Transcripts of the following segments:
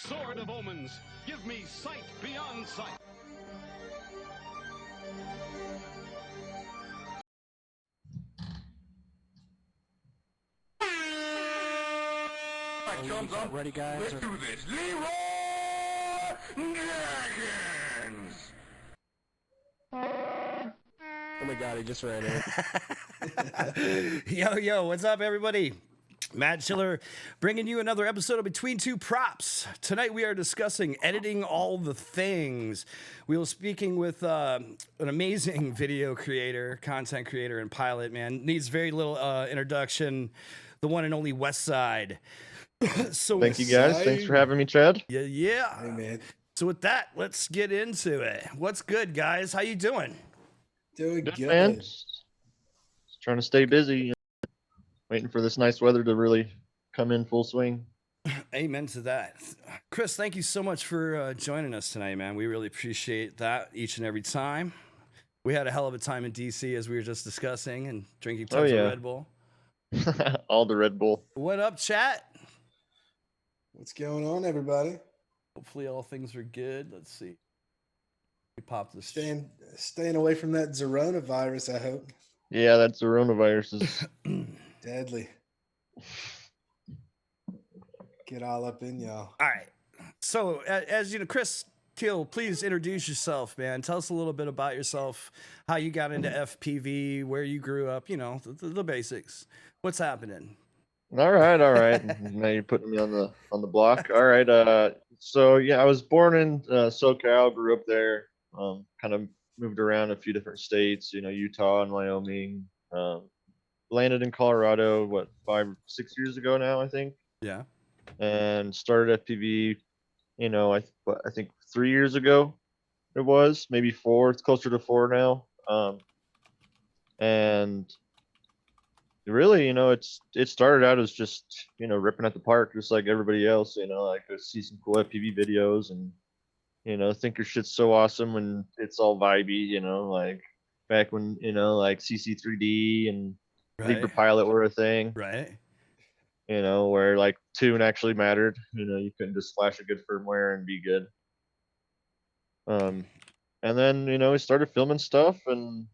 Sword of omens, give me sight beyond sight. Ready, guys? Let's do this. Leroy Jenkins! Oh my god, he just ran in. Yo, what's up, everybody? Matt Schiller bringing you another episode of Between Two Props. Tonight we are discussing editing all the things. We will speaking with an amazing video creator, content creator, and pilot, man. Needs very little introduction. The one and only WESTPSYDE. So Thank you guys. Thanks for having me, Chad. Yeah. Hey, man. So with that, let's get into it. What's good, guys? How you doing? Doing good. Man. Just trying to stay busy. Waiting for this nice weather to really come in full swing. Amen to that. Chris, thank you so much for joining us tonight, man. We really appreciate that each and every time. We had a hell of a time in DC as we were just discussing and drinking tons of Red Bull. All the Red Bull. What up, chat? What's going on, everybody? Hopefully all things are good. Let's see. We popped the Staying away from that Zerona virus, I hope. Yeah, that coronavirus is deadly. Get all up in y'all. All right. So, as you know, Chris Keel, please introduce yourself, man. Tell us a little bit about yourself, how you got into FPV, where you grew up, you know, the basics. What's happening? all right. Now you're putting me on the block. All right. So yeah, I was born in SoCal, grew up there. Kind of moved around a few different states, Utah and Wyoming. Landed in Colorado, 5-6 years ago now, I think. Yeah. And started FPV, I think 3 years ago it was, maybe 4. It's closer to 4 now. And really, it started out as just, ripping at the park, just like everybody else, like go see some cool FPV videos and, think your shit's so awesome when it's all vibey, like back when, like CC3D and Libra Pilot were a thing. Right. Where like tune actually mattered. You couldn't just flash a good firmware and be good. And then, we started filming stuff and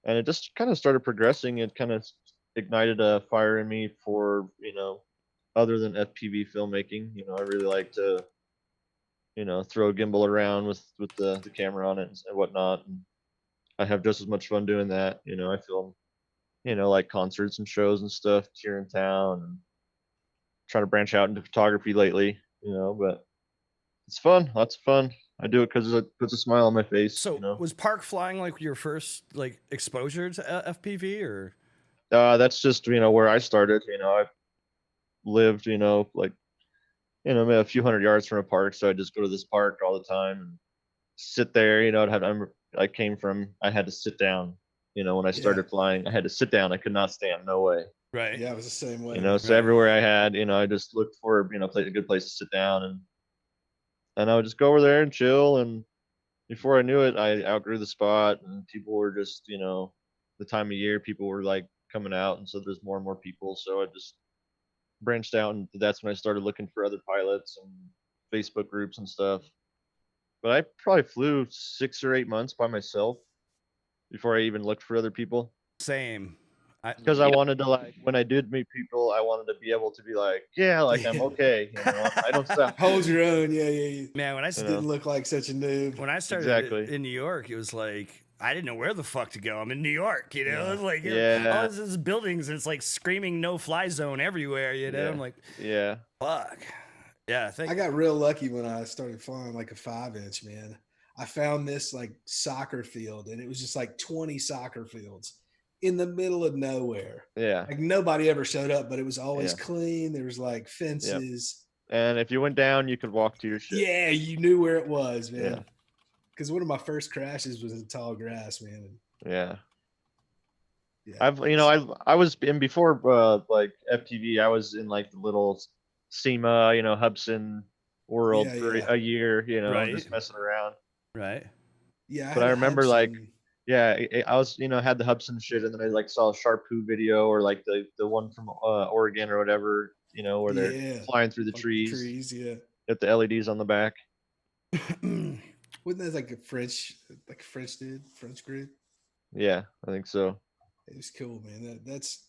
it just kind of started progressing. It kind of ignited a fire in me for, other than FPV filmmaking. I really like to, throw a gimbal around with the camera on it and whatnot. And I have just as much fun doing that. I film, like concerts and shows and stuff here in town, and try to branch out into photography lately, but it's fun, lots of fun. I do it because it puts a smile on my face. So was park flying like your first like exposure to FPV, or? That's just, where I started. I lived, like, maybe a few hundred yards from a park, so I just go to this park all the time and sit there. I had to sit down. When I started flying, I had to sit down. I could not stand. No way. Right. Yeah, it was the same way. So everywhere I had, I just looked for, a good place to sit down, and I would just go over there and chill. And before I knew it, I outgrew the spot, and people were just, the time of year, people were like coming out, and so there's more and more people. So I just branched out, and that's when I started looking for other pilots and Facebook groups and stuff. But I probably flew 6 or 8 months by myself before I even looked for other people. Same. Because I wanted to, like, when I did meet people, I wanted to be able to be like, I'm okay. I don't sound. Hold your own. Yeah. Man, when I didn't look like such a noob. When I started in New York, it was like I didn't know where the fuck to go. I'm in New York, It was like all these buildings, and it's like screaming no fly zone everywhere, I'm like, fuck. Yeah, I got real lucky when I started flying like a 5-inch, man. I found this like soccer field, and it was just like 20 soccer fields in the middle of nowhere. Yeah. Like nobody ever showed up, but it was always clean. There was like fences. Yep. And if you went down, you could walk to your ship. Yeah, you knew where it was, man. Because one of my first crashes was in tall grass, man. Yeah. I was in before like FPV. I was in like the little SEMA, Hubson world for a year, just messing around. Right. Yeah. But I remember Hubson. I was, had the Hubson shit, and then I like saw a Sharpoo video, or like the one from Oregon or whatever, where they're flying through the trees. Get the LEDs on the back. Wasn't that like a French dude, French group? Yeah, I think so. It was cool, man. That's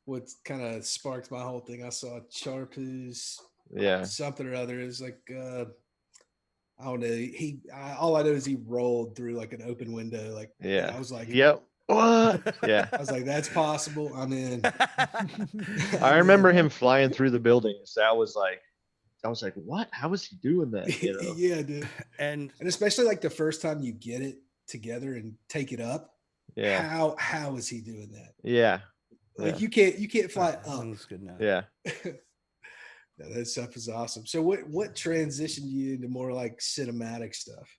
what kind of sparked my whole thing. I saw Charpoo's Yeah. something or other. It was like I don't know. All I know is he rolled through like an open window. Like, Yeah. I was like, yep. What? Yeah. I was like, that's possible. I'm in. I remember him flying through the buildings. I was like, what? How is he doing that? You know? Yeah, dude. And especially like the first time you get it together and take it up. Yeah. How is he doing that? Yeah. Like you can't fly up. That's good enough. Yeah. Yeah, that stuff is awesome. So what transitioned you into more like cinematic stuff?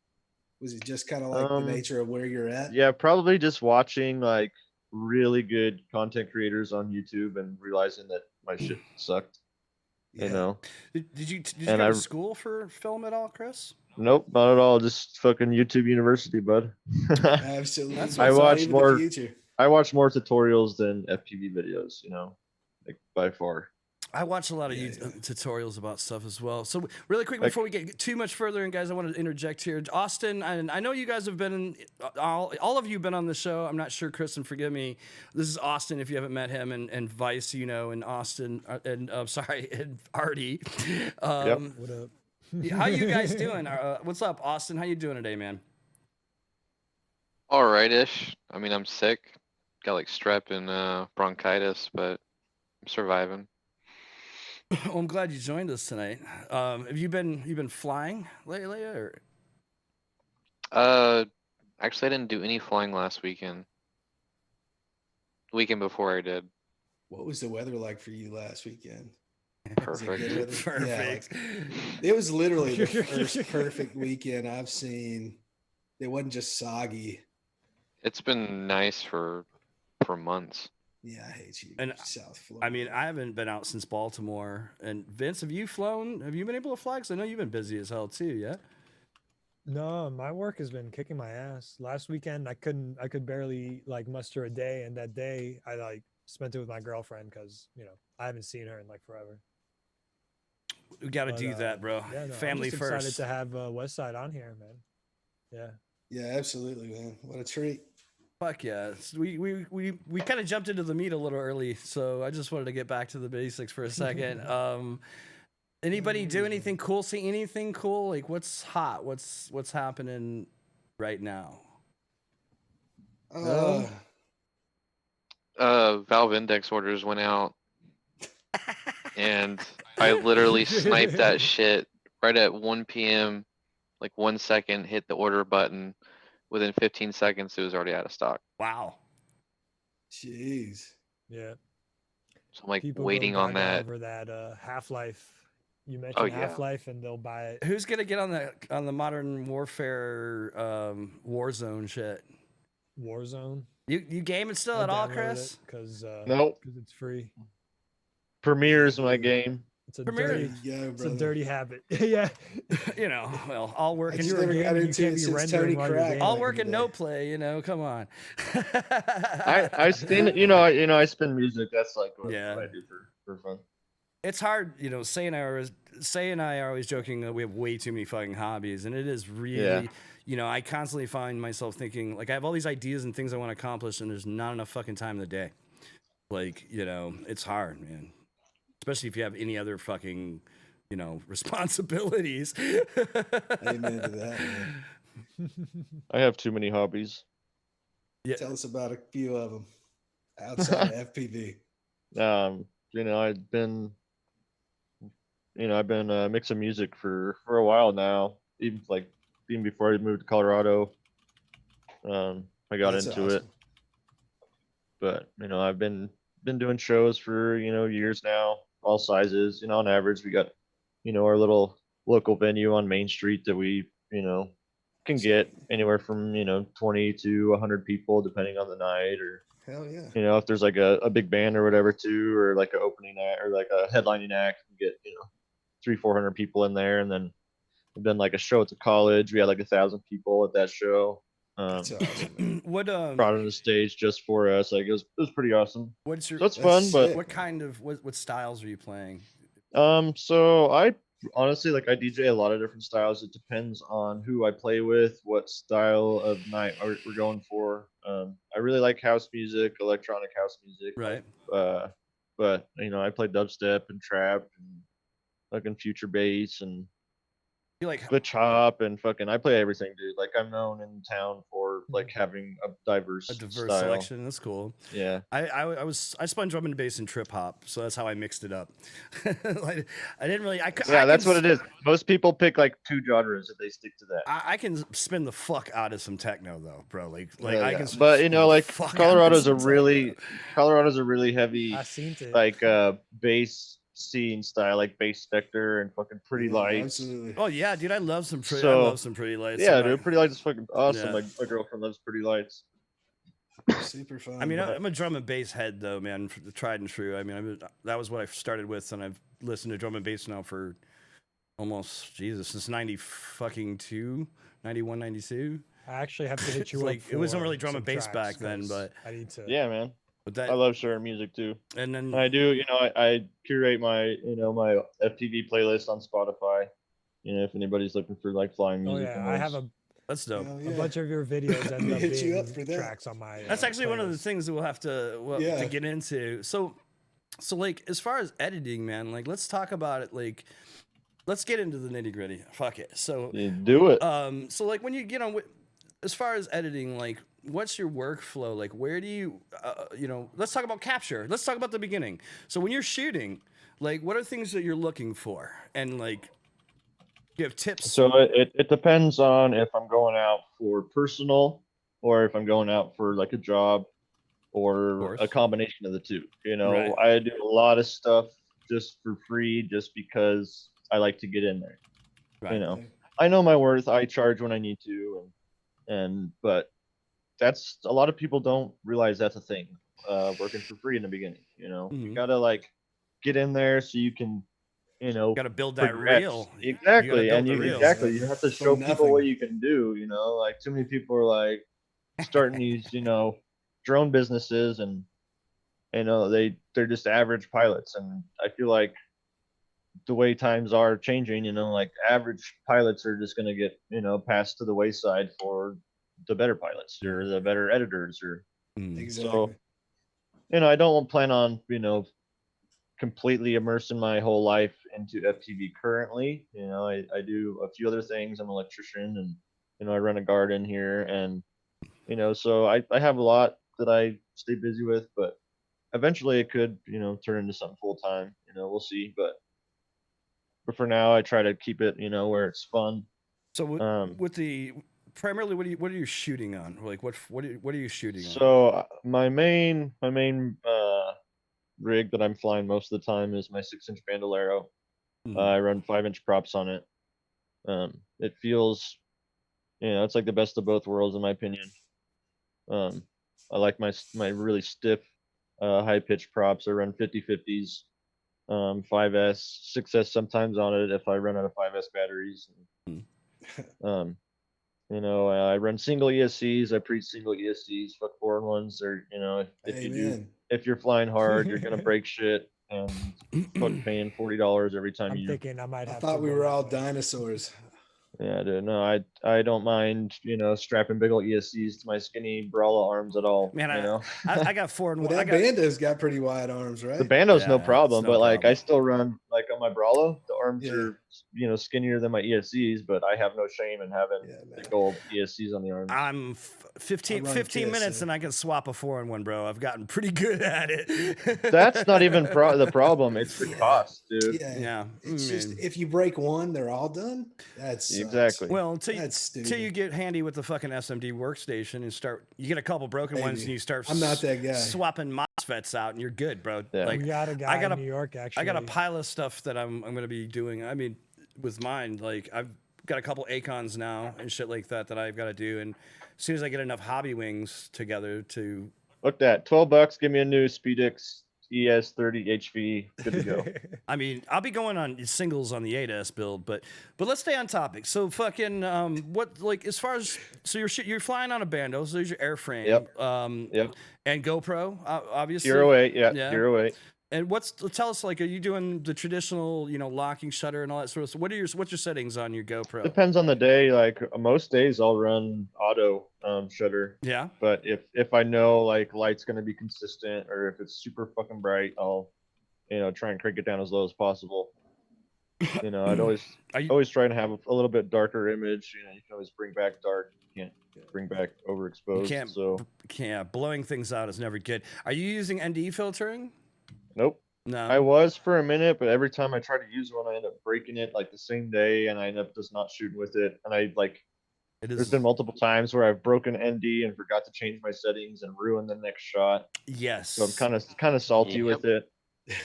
Was it just kind of like the nature of where you're at? Yeah, probably just watching like really good content creators on YouTube and realizing that my shit sucked. Yeah. You know. Did you go to school for film at all, Chris? Nope, not at all. Just fucking YouTube University, bud. Absolutely. I watch more tutorials than FPV videos, you know, like by far. I watch a lot of tutorials about stuff as well. So really quick, before we get too much further, and guys, I want to interject here. Austin, and I know you guys have been all of you have been on the show. I'm not sure, Kristen, forgive me. This is Austin, if you haven't met him, and Vice, you know, and Austin, and Artie. Yep. What up? How you guys doing? What's up, Austin? How you doing today, man? All right-ish. I mean, I'm sick. Got like strep and bronchitis, but I'm surviving. Well, I'm glad you joined us tonight. Have you been flying lately, or? Actually, I didn't do any flying last weekend. The weekend before I did. What was the weather like for you last weekend? Perfect. Perfect. Yeah, it was literally the first perfect weekend I've seen. It wasn't just soggy. It's been nice for months. Yeah, I hate you. And South Florida. I mean, I haven't been out since Baltimore. And Vince, have you flown? Have you been able to fly? Because I know you've been busy as hell too. Yeah. No, my work has been kicking my ass. Last weekend, I could barely like muster a day, and that day I like spent it with my girlfriend because I haven't seen her in like forever. We got to do that, bro. Yeah, no, Family I'm just first. Excited to have Westside on here, man. Yeah. Yeah, absolutely, man. What a treat. Fuck yeah. We kind of jumped into the meat a little early, so I just wanted to get back to the basics for a second. Anybody do anything cool? See anything cool? Like what's hot? What's happening right now? Valve Index orders went out. And I literally sniped that shit right at 1 p.m. Like 1 second, hit the order button. Within 15 seconds, it was already out of stock. Wow. Jeez. Yeah. So I'm like People waiting go on that. Over that Half-Life. You mentioned Half-Life, and they'll buy it. Who's gonna get on the Modern Warfare Warzone shit? Warzone. You gaming still at all, Chris? Because nope. Because it's free. Premiere's my game. It's a Premiere. dirty habit. Yeah. Well, all work and never got into it since Tony Crack. all work and no play. Come on. I spin. I spin music. That's like what I do for fun. It's hard, Say and I are always joking that we have way too many fucking hobbies, and it is really, I constantly find myself thinking like I have all these ideas and things I want to accomplish, and there's not enough fucking time in the day. Like, it's hard, man. Especially if you have any other fucking, responsibilities. Amen to that, man. I have too many hobbies. Yeah. Tell us about a few of them outside of FPV. I've been mixing music for a while now. Even before I moved to Colorado, I got into it. But I've been doing shows for years now, all sizes. On average, we got our little local venue on Main Street that we can get anywhere from 20 to 100 people depending on the night, or hell yeah. If there's like a big band or whatever too, or like an opening act or like a headlining act, we get 300-400 people in there. And then we've done like a show at the college. We had like 1,000 people at that show. That's awesome. What brought on the stage just for us. Like it was pretty awesome. What's your? So it's fun, but what kind of what styles are you playing? So I honestly, like I DJ a lot of different styles. It depends on who I play with, what style of night we're going for. I really like house music, electronic house music. Right. But you know, I play dubstep and trap and fucking future bass and You like glitch hop and fucking. I play everything, dude. Like I'm known in town for like having a diverse a diverse style. selection. That's cool. Yeah. I spun drum and bass and trip hop, so that's how I mixed it up. Like, I didn't really. Yeah, that's what it is. Most people pick like 2 genres if they stick to that. I can spin the fuck out of some techno though, bro. Like Yeah, I yeah. can. But you spin know, the like fuck out of Colorado's a some really techno. heavy I seen it. like bass scene style, like bass Spectre and fucking Pretty Yeah, Lights. absolutely. Oh yeah, dude, I love some pretty. I So, love some pretty lights. Yeah, I'm dude, not- Pretty Lights is fucking awesome. Yeah. My girlfriend loves Pretty Lights. Super fun. I mean, I'm a drum and bass head though, man. Tried and true. I mean, that was what I started with, and I've listened to drum and bass now for almost since 92, 91, 92. I actually have to hit It's you like, up. it wasn't for really drum some and bass tracks, back then, 'cause but I need to. Yeah, man. that I love sharing music too. and then And I do, you know, I curate my, you know, my FTV playlist on Spotify. You know, if anybody's looking for like flying Oh music. yeah, and I those. have that's dope. Hell a yeah. bunch of your videos end up Hit you up being for that. tracks on my. That's actually one of the playlist. things that we'll have to Yeah. to get into. So like as far as editing, man, like let's talk about it. Like let's get into the nitty gritty. Fuck it. So You do it. so like when you get on, as far as editing, like what's your workflow? Like where do you, you know, let's talk about capture. Let's talk about the beginning. So when you're shooting, like what are things that you're looking for? And like, you have tips. So it depends on if I'm going out for personal or if I'm going out for like a job or course. a combination of the two. You know, Right. I do a lot of stuff just for free just because I like to get in there. Right. You know, I know my worth. I charge when I need to, but that's a lot of people don't realize that's a thing. Working for free in the beginning, you know, you Mhm. gotta like get in there so you can, you know, Got to build that progress. reel. Exactly, build and the you reel. exactly you have to From show people what nothing. you can do. You know, like too many people are like starting these, you know, drone businesses, and you know they're just average pilots, and I feel like the way times are changing, you know, like average pilots are just gonna get, you know, passed to the wayside for the better pilots or the better editors or Mm. Exactly. so, you know, I don't plan on, you know, completely immersing my whole life into FTV currently. You know, I do a few other things. I'm an electrician and, you know, I run a garden here and, you know, so I have a lot that I stay busy with, but eventually it could, you know, turn into something full time. You know, we'll see. But for now, I try to keep it, you know, where it's fun. So Um, with the primarily, what are you shooting on? Like what are you shooting on? So my main rig that I'm flying most of the time is my 6-inch Bandolero. Mhm. I run 5-inch props on it. It feels, you know, it's like the best of both worlds in my opinion. I like my really stiff, high pitch props. I run 50/50s, 5S, 6S sometimes on it if I run out of 5S batteries. Um, you know, I run single ESCs. I preach single ESCs. Fuck foreign ones. Or you know, if you do, Amen. if you're flying hard, you're gonna break shit and fuck paying $40 every time I'm you. thinking I might I have. thought to we go were that all way. dinosaurs. Yeah, dude. No, I don't mind, you know, strapping big old ESCs to my skinny Brawler arms at all. Man, you know, I got 4 and Well, 1. I that got Bando's got pretty wide arms, right? the Bando's no Yeah, problem, it's no but like problem. I still run like on my Brawler. The arms Yeah. are, you know, skinnier than my ESCs, but I have no shame in having Yeah, man. big old ESCs on the arms. I'm 15 I run 15 KISS, minutes so- and I can swap a 4 and 1, bro. I've gotten pretty good at it. That's not even the problem. It's the Yeah. cost, dude. Yeah. Yeah, It's I just mean- if you break one, they're all done. That's Exactly. Well, until That's you stupid. get handy with the fucking SMD workstation and you get a couple broken ones Maybe. and you start I'm not that guy. swapping MOSFETs out and you're good, bro. Yeah. Like We got a guy got in New York actually. I got a pile of stuff that I'm going to be doing. I mean, with mine, like I've got a couple Acons now and shit like that I've got to do. And as soon as I get enough hobby wings together to, Look that, $12. Give me a new SpeedX ES30 HV. Good to go. I mean, I'll be going on singles on the 8S build, but let's stay on topic. So fucking what, like as far as, so you're flying on a Bando, so there's your airframe. Yep. Yep. And GoPro, obviously. Hero 8, yeah, Yeah. Hero 8. And tell us, like, are you doing the traditional, locking shutter and all that sort of stuff? What's your settings on your GoPro? Depends on the day. Like most days, I'll run auto shutter. Yeah. But if I know like light's gonna be consistent, or if it's super fucking bright, I'll try and crank it down as low as possible. I'd always try and have a little bit darker image. You can always bring back dark. You can't bring back overexposed. You can't. Blowing things out is never good. Are you using ND filtering? Nope. No. I was for a minute, but every time I try to use one, I end up breaking it like the same day, and I end up just not shooting with it. And there's been multiple times where I've broken ND and forgot to change my settings and ruined the next shot. Yes. So I'm kind of salty with it.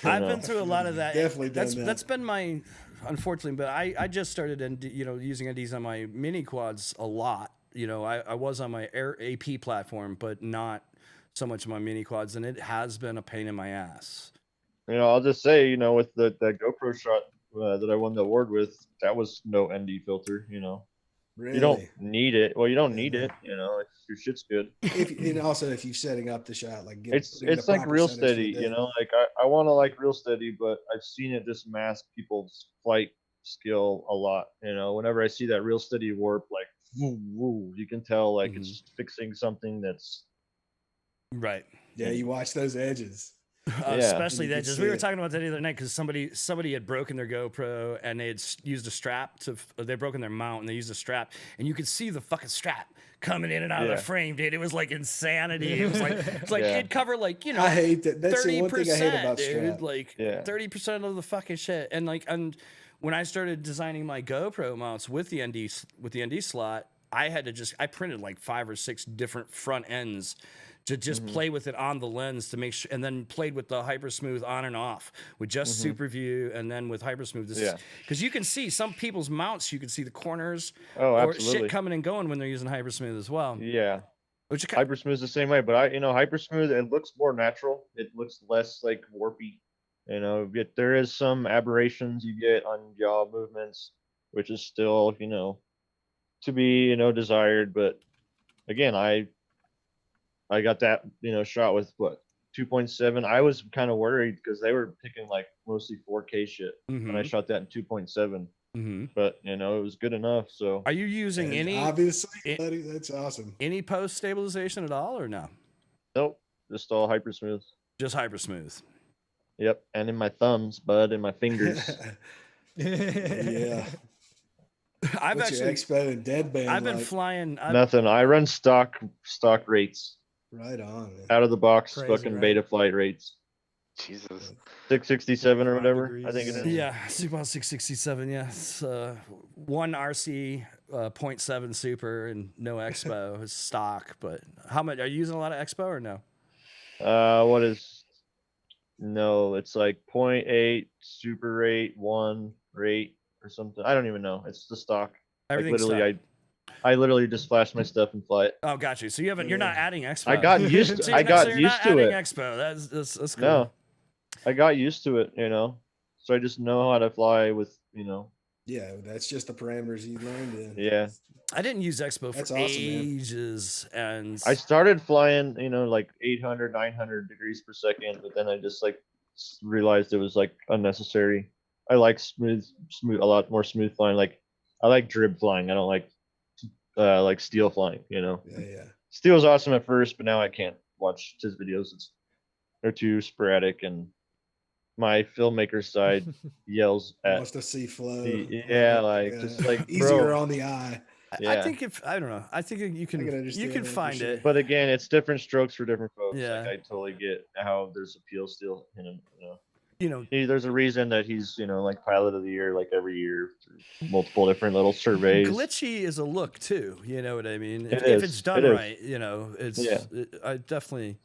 I've been through a lot of that. Definitely that's been my, unfortunately, but I just started using NDs on my mini quads a lot. I was on my Air AP platform, but not so much on my mini quads, and it has been a pain in my ass. I'll just say, with that GoPro shot that I won the award with, that was no ND filter. Really? You don't need it. Well, you don't need it. If your shit's good. And also, if you're setting up the shot, like it's like real steady. Like I want to like real steady, but I've seen it just mask people's flight skill a lot. Whenever I see that real steady warp, like woo, woo, you can tell like it's fixing something that's right. Yeah, you watch those edges. Especially the edges. We were talking about that the other night because somebody had broken their GoPro and they had used a strap they'd broken their mount and they used a strap and you could see the fucking strap coming in and out of the frame, dude. It was like insanity. It was like it'd cover like I hate that. That's 30%, the one thing I hate about dude. strap. Like 30% of the fucking shit. And when I started designing my GoPro mounts with the ND slot, I printed like 5 or 6 different front ends to just play with it on the lens to make sure, and then played with the hyper smooth on and off with just super view and then with hyper smooth. Because you can see some people's mounts, you can see the corners or shit coming and going when they're using hyper smooth as well. Yeah. Hyper smooth is the same way, but hyper smooth, it looks more natural. It looks less like warpy. There is some aberrations you get on jaw movements, which is still, to be, desired. But again, I got that, shot with what, 2.7. I was kind of worried because they were picking like mostly 4K shit, and I shot that in 2.7. But it was good enough. So, are you using any? Obviously, buddy, that's awesome. Any post stabilization at all, or no? Nope, just all hyper smooth. Just hyper smooth. Yep, and in my thumbs, bud, and my fingers. Yeah. I've What's actually expo and deadband. I've been flying. Nothing. I run stock rates. Right on, man. Out of the box, Crazy, fucking right? beta flight rates. Jesus. 667 or whatever. degrees. I think it is. Yeah, Super 667. Yeah, it's, 1 RC, 0.7 super, and no expo. It's stock. But how much are you using? A lot of expo or no? What is? No, it's like 0.8 super rate, 1 rate or something. I don't even know. It's the stock. Everything's like I literally just flash my stuff and fly it. Oh, got you. So you're not adding expo. I got used to. So I got you're used not to adding it. expo. That's cool. No, I got used to it. So I just know how to fly with. Yeah, that's just the parameters you learned in. Yeah. I didn't use expo That's for awesome, man. ages, and I started flying, like 800, 900 degrees per second, but then I just like realized it was like unnecessary. I like smooth, a lot more smooth flying. Like I like drib flying. I don't like steel flying. Yeah. Steel's awesome at first, but now I can't watch his videos. They're too sporadic, and my filmmaker side yells at. Wants to see flow. Just like easier bro. on the eye. Yeah. I think I don't know. I think you can understand that for find sure. it. But again, it's different strokes for different folks. Yeah. Like I totally get how there's appeal still in him. You know, There's a reason that he's like pilot of the year like every year through multiple different little surveys. glitchy is a look too. You know what I mean? If is. it's done It is. right, it's I definitely.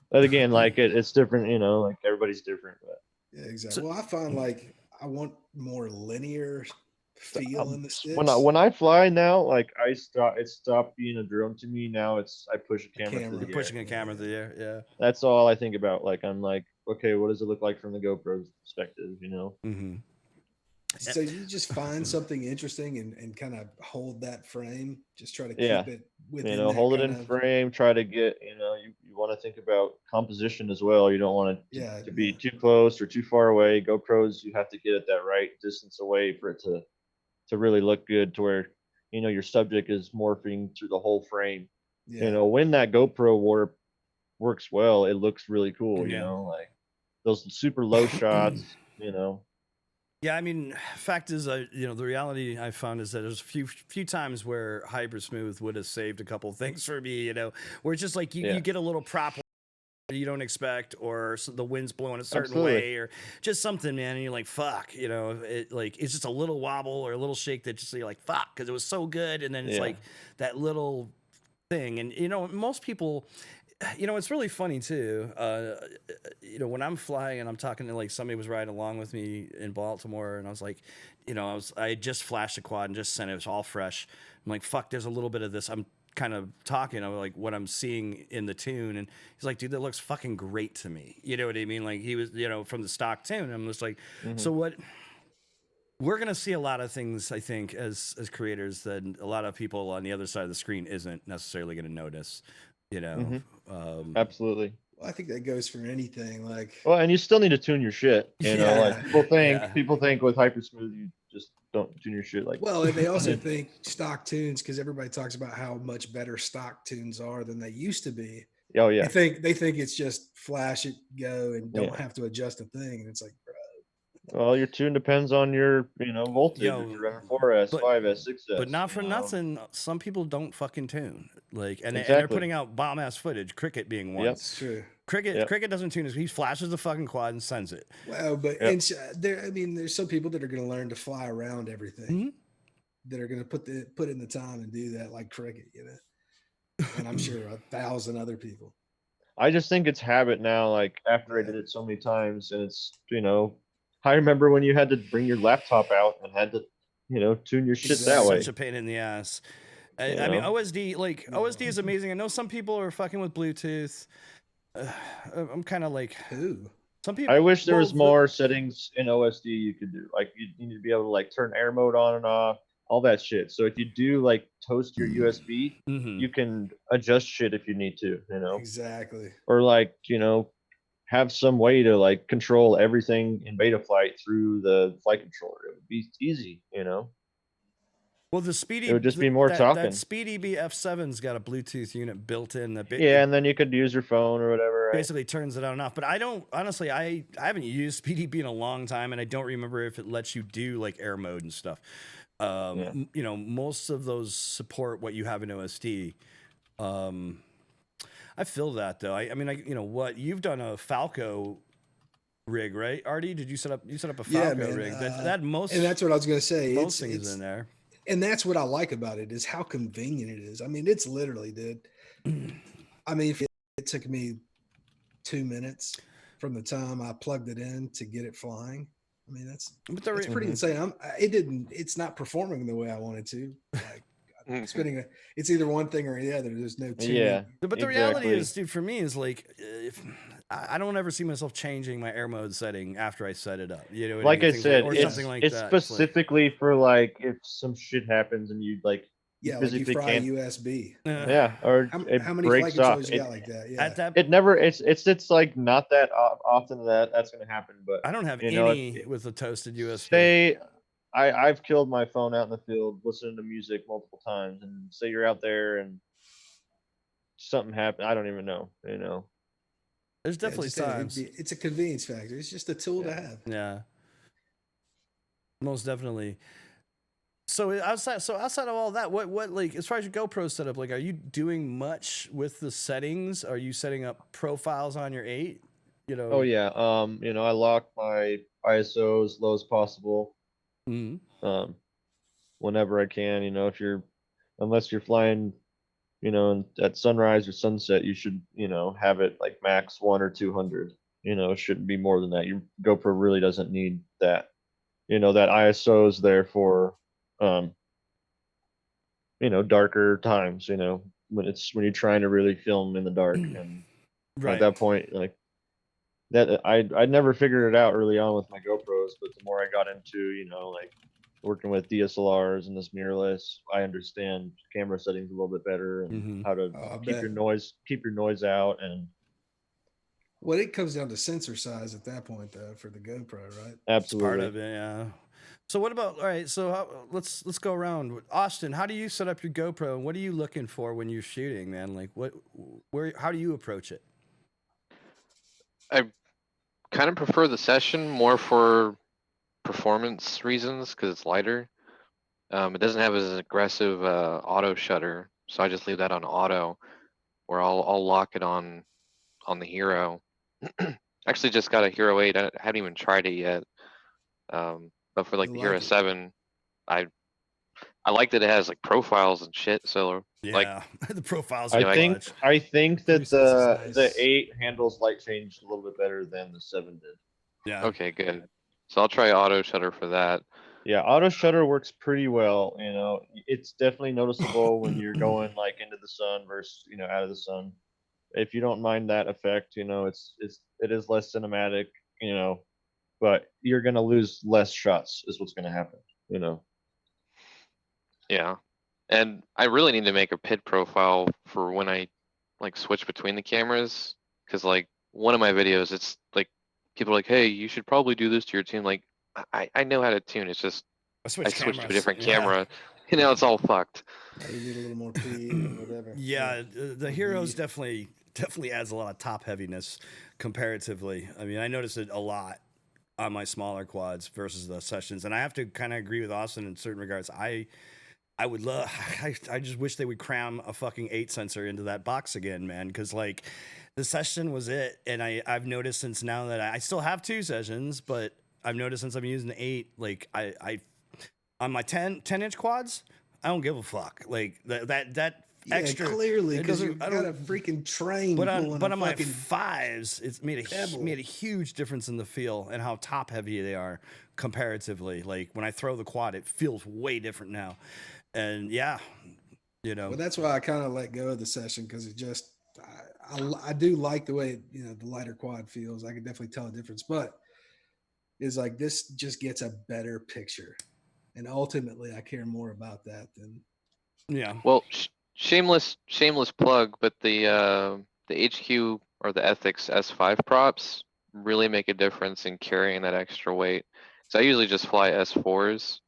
But again, like it's different. Like everybody's different. But Yeah, exactly. Well, I find like I want more linear feel in the sticks. when I fly now, like it stopped being a drone to me. Now I push a camera through the air. Pushing a camera through the air, yeah. That's all I think about. Like I'm like, okay, what does it look like from the GoPro's perspective? Mm-hmm. So you just find something interesting and kind of hold that frame. Just try to Yeah. keep it You within know, that hold it kind in of frame, try to get, you know, you want to think about composition as well. You don't want it yeah. to be too close or too far away. GoPros, you have to get it that right distance away for it to really look good, to where, you know, your subject is morphing through the whole frame. Yeah. You know, when that GoPro warp works well, it looks really cool, you Yeah. know, like those super low shots, you know. Yeah, I mean, fact is, you know, the reality I found is that there's a few times where Hyper Smooth would have saved a couple things for me, you know, where it's just like you Yeah. get a little prop you don't expect, or the wind's blowing a certain Absolutely. way, or just something, man, and you're like, fuck, you know, it like it's just a little wobble or a little shake that just you're like, fuck, because it was so good, and then it's Yeah. like that little thing, and you know, most people. You know, it's really funny too. You know, when I'm flying and I'm talking to like somebody was riding along with me in Baltimore, and I was like, you know, I had just flashed a quad and just sent it. It was all fresh. I'm like, fuck, there's a little bit of this. I'm kind of talking of like what I'm seeing in the tune, and he's like, dude, that looks fucking great to me. You know what I mean? Like he was, you know, from the stock tune. I'm just like, so what? We're gonna see a lot of things, I think, as creators that a lot of people on the other side of the screen isn't necessarily gonna notice. You know, Absolutely. Well, I think that goes for anything. Like Well, and you still need to tune your shit. You know, like Yeah. people think with Hypersmooth you just don't tune your shit. Like, well, and they also think stock tunes, because everybody talks about how much better stock tunes are than they used to be. oh yeah, They think it's just flash it, go, and don't Yeah. have to adjust a thing. And it's like, bro, well, your tune depends on your, you know, voltage. Yo, if you're running 4S, but- 5S, 6S. but not you for know. nothing. Some people don't fucking tune, like, and they're Exactly. putting out bomb ass footage. Cricket being one. Yep. it's true. Cricket doesn't tune his. He flashes the fucking quad and sends it. Well, but Yep. and there, I mean, there's some people that are going to learn to fly around everything. That are going to put in the time and do that, like cricket, you know. And I'm sure 1,000 other people. I just think it's habit now. Like after I did it so many times, and it's, you know, I remember when you had to bring your laptop out and had to, you know, tune your shit that way. Such a pain in the ass. I You mean, know? OSD, like OSD is amazing. I know some people are fucking with Bluetooth. I'm kind of like, Who? some people. I wish there well, was more settings in OSD you could do. Like you need to be able to like turn air mode on and off, all that shit. So if you do like toast your USB, you can adjust shit if you need to, you know, Exactly. or like, you know, have some way to like control everything in beta flight through the flight controller. It would be easy, you know. Well, the Speedy, It would just be more talking. That Speedy BF7's got a Bluetooth unit built in. Yeah, and then you could use your phone or whatever. Right? Basically turns it on and off. But I don't, honestly, I haven't used Speedy B in a long time, and I don't remember if it lets you do like air mode and stuff. You know, most of those support what you have in OSD. I feel that though. I mean, you know what? You've done a Falco rig, right? Artie, did you set up a Falco rig? That most, and that's what I was going to say. Most things in there. And that's what I like about it, is how convenient it is. I mean, it's literally, dude. I mean, it took me 2 minutes from the time I plugged it in to get it flying. I mean, that's pretty insane. It's not performing the way I wanted to. Like, it's either one thing or the other. There's no tuning. Yeah. But the reality is, dude, for me is like, I don't ever see myself changing my air mode setting after I set it up. You know, what like I I mean? said, or something like it's that. specifically for like if some shit happens and you like like you fry USB. Yeah, or how many breaks flight off. controllers you got like that? Yeah. At that, It never. It's like not that often that's going to happen. But I don't have you know, any with a toasted USB. Say I've killed my phone out in the field listening to music multiple times, and say you're out there and something happened. I don't even know. You know, there's definitely times. It's a convenience factor. It's just a tool to have. Yeah, most definitely. So outside of all that, what like as far as your GoPro setup, like, are you doing much with the settings? Are you setting up profiles on your 8? You know. Oh yeah. You know, I lock my ISO as low as possible. Whenever I can, you know, unless you're flying, you know, at sunrise or sunset, you should, you know, have it like max 1 or 200. You know, it shouldn't be more than that. Your GoPro really doesn't need that. You know, that ISO is there for, you know, darker times. You know, when you're trying to really film in the dark, and at that point, like, that I never figured it out early on with my GoPros, but the more I got into, like working with DSLRs and this mirrorless, I understand camera settings a little bit better and how to I keep bet. your noise out. And Well, it comes down to sensor size at that point, though, for the GoPro, right? It's part absolutely. of it, yeah. So what about all right? So let's go around. Austin, how do you set up your GoPro, and what are you looking for when you're shooting, man? Like how do you approach it? I kind of prefer the session more for performance reasons because it's lighter. It doesn't have as aggressive auto shutter, so I just leave that on auto, where I'll lock it on the Hero. Actually, just got a Hero 8. I haven't even tried it yet. But for like I the like Hero it. 7, I like that it has like profiles and shit. So like, Yeah, the profiles I are Yeah, think clutch. I think that Presets is the nice. 8 handles light change a little bit better than the 7 did. Yeah, okay, good. So I'll try auto shutter for that. Yeah, auto shutter works pretty well. It's definitely noticeable when you're going like into the sun versus out of the sun. If you don't mind that effect, it is less cinematic, but you're gonna lose less shots is what's gonna happen. Yeah. And I really need to make a PID profile for when I like switch between the cameras. Cause like one of my videos, it's like people are like, hey, you should probably do this to your tune. Like I know how to tune. It's just I I switched switched to a cameras. different Yeah, camera. Now it's all fucked. You need a little more P or whatever. yeah. The Heroes Read. definitely adds a lot of top heaviness comparatively. I mean, I notice it a lot on my smaller quads versus the sessions, and I have to kind of agree with Austin in certain regards. I would love. I just wish they would cram a fucking 8 sensor into that box again, man. Because like, the session was it, and I've noticed since now that I still have 2 sessions, but I've noticed since I'm using the 8, like I on my 10-inch quads, I don't give a fuck. Like that Yeah, extra. clearly, It because you doesn't. I got a don't. freaking train But pulling on a my fucking 5s, it's pebble. made a huge difference in the feel and how top heavy they are comparatively. Like when I throw the quad, it feels way different now. And yeah, Well, that's why I kind of let go of the session because it just I do like the way the lighter quad feels. I can definitely tell a difference, but it's like this just gets a better picture, and ultimately I care more about that than yeah. Well, shameless plug, but the HQ or the Ethics S5 props really make a difference in carrying that extra weight. So I usually just fly S4s,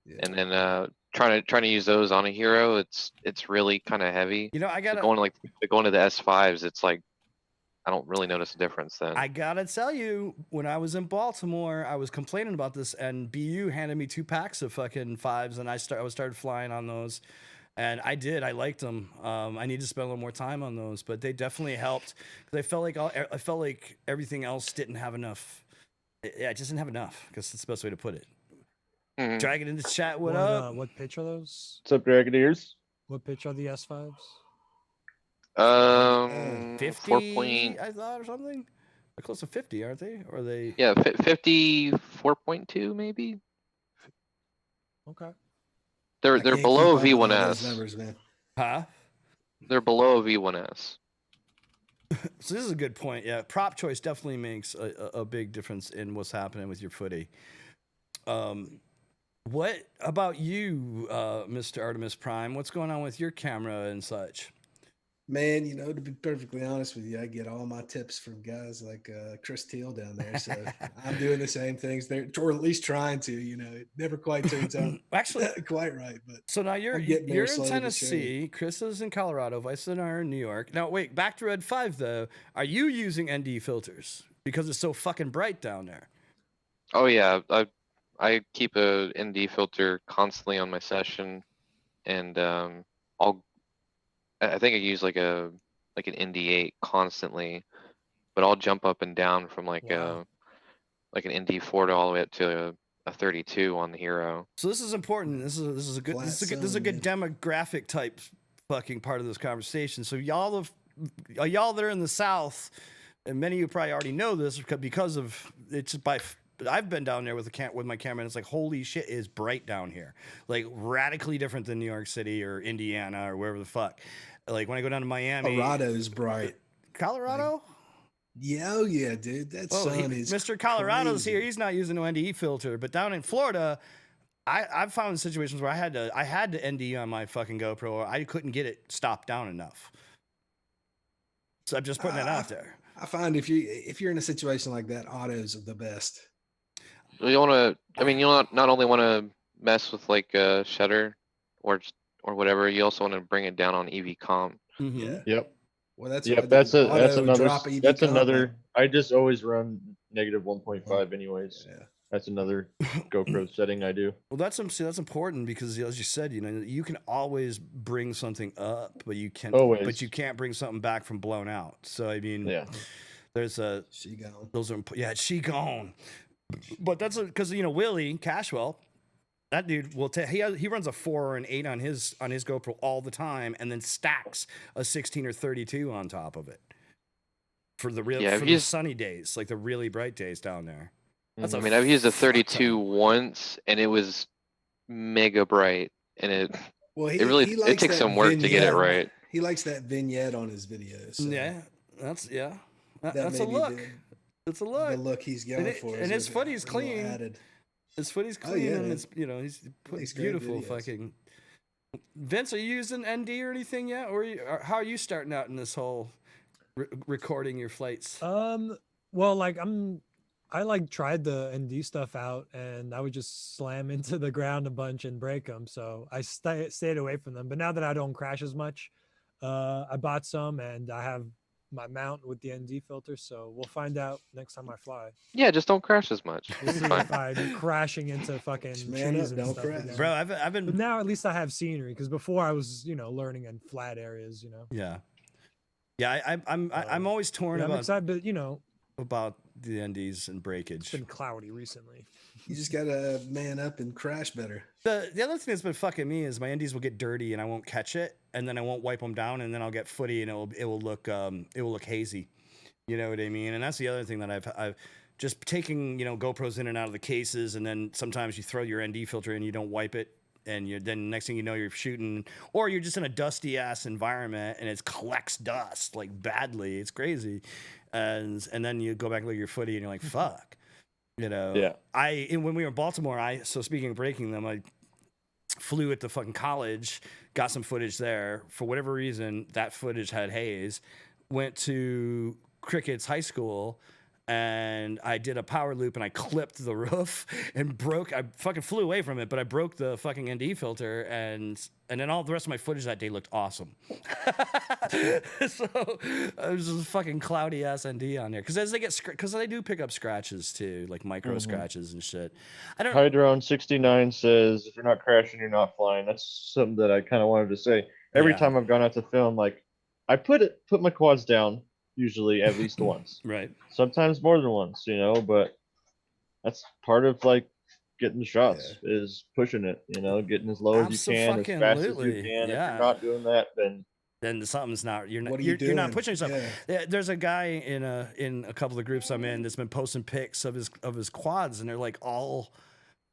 yeah. and then trying to use those on a Hero, it's really kind of heavy. You know, So going to the S5s, it's like I don't really notice a difference then. I gotta tell you, when I was in Baltimore, I was complaining about this, and BU handed me 2 packs of fucking 5s, and I started flying on those, and I did. I liked them. I need to spend a little more time on those, but they definitely helped because I felt like everything else didn't have enough. Yeah, it just didn't have enough because it's the best way to put it. Mhm. Dragon in the chat, what up? What pitch are those? What's up, Dragoneers? What pitch are the S5s? 50, 4 I thought, or something. They're close to 50, aren't they? Or are they? yeah, 54.2 maybe. Okay. They're I can't below keep up with all those V1S. numbers, man. Huh? They're below a V1S. So this is a good point. Yeah, prop choice definitely makes a big difference in what's happening with your footy. What about you, Mr. Artemis Prime? What's going on with your camera and such? Man, to be perfectly honest with you, I get all my tips from guys like Chris Teal down there. So I'm doing the same things there, or at least trying to. It never quite turns out Actually, quite right, but so now I'm getting there you're in slowly but surely. Tennessee. Chris is in Colorado. Vice and I are in New York. Now wait, back to Red 5 though. Are you using ND filters because it's so fucking bright down there? Oh yeah, I keep a ND filter constantly on my session, and I think I use like an ND8 constantly, but I'll jump up and down from like Wow. an ND4 to all the way up to a 32 on the Hero. So this is important. This is a good Flat this is a sun, good demographic type fucking part of this conversation. So y'all that are in the South, and many of you probably already know this because of it's by. I've been down there with my camera, and it's like holy shit, it is bright down here, like radically different than New York City or Indiana or wherever the fuck. Like when I go down to Miami, Colorado's bright. Colorado. Yeah, oh yeah, dude. That Well, sun is Mr. Colorado's here. crazy. He's not using no NDE filter, but down in Florida, I've found situations where I had to ND on my fucking GoPro, or I couldn't get it stopped down enough. So I'm just putting that out there. I find if you're in a situation like that, autos are the best. You want to, I mean, you not only want to mess with like shutter or whatever, you also want to bring it down on EV comp. Mm-hmm. Yeah. Yep. Well, that's Yep. why That's the another. drop EV That's comp, another. I just always run negative 1.5 anyways. Yeah. That's another GoPro setting I do. Well, that's important because, as you said, you can always bring something up, but you can't bring something back from blown out. So I mean, Yeah. there's a She gone. those are she gone. But that's because Willie Cashwell, that dude will he runs a 4 or an 8 on his GoPro all the time, and then stacks a 16 or 32 on top of it for the the sunny days, like the really bright days down there. That's I mean, I've used a 32 once, and it was mega bright, and it it takes some work to get it right. He likes that vignette on his videos. So Yeah, that's that a look. It's a look. The look he's going for. And his footy's clean. Added. His footy's Oh, clean, yeah, and man. it's he's put Makes great beautiful videos. fucking. Vince, are you using ND or anything yet, or how are you starting out in this whole recording your flights? Well, like I like tried the ND stuff out, and I would just slam into the ground a bunch and break them. So I stayed away from them. But now that I don't crash as much, I bought some, and I have my mount with the ND filter. So we'll find out next time I fly. Yeah, just don't crash as much. We'll It's see fine. if I'm crashing into fucking Man trees up, and don't stuff crash. again. Bro, I've But been now at least I have scenery, because before I was learning in flat areas. yeah. I'm always torn Yeah, I'm about excited, but about the NDs and breakage. it's been cloudy recently. You just gotta man up and crash better. The other thing that's been fucking me is my NDs will get dirty and I won't catch it, and then I won't wipe them down, and then I'll get footy and it will look hazy. You know what I mean? And that's the other thing that I've just taking GoPros in and out of the cases, and then sometimes you throw your ND filter in, you don't wipe it, and then next thing you know you're shooting, or you're just in a dusty ass environment and it collects dust like badly. It's crazy, and then you go back and look at your footy and you're like, fuck. Yeah. When we were in Baltimore, so speaking of breaking them, I flew at the fucking college, got some footage there. For whatever reason, that footage had haze. Went to Crickett's high school, and I did a power loop, and I clipped the roof and I fucking flew away from it, but I broke the fucking ND filter, and then all the rest of my footage that day looked awesome. So it was just fucking cloudy ass ND on there, because they do pick up scratches too, like micro scratches and shit. I don't. Hydrone 69 says, if you're not crashing, you're not flying. That's something that I kind of wanted to say. Every Yeah. time I've gone out to film, like I put my quads down usually at least once. Right. Sometimes more than once, but that's part of like getting the shots is pushing it, getting as low as you can, as fast as you Abso-fucking-lutely. can. Yeah. If you're not doing that, then something's not. You're not. What are you You're not doing? pushing yourself. Yeah. There's a guy in a couple of groups I'm in that's been posting pics of his quads, and they're like all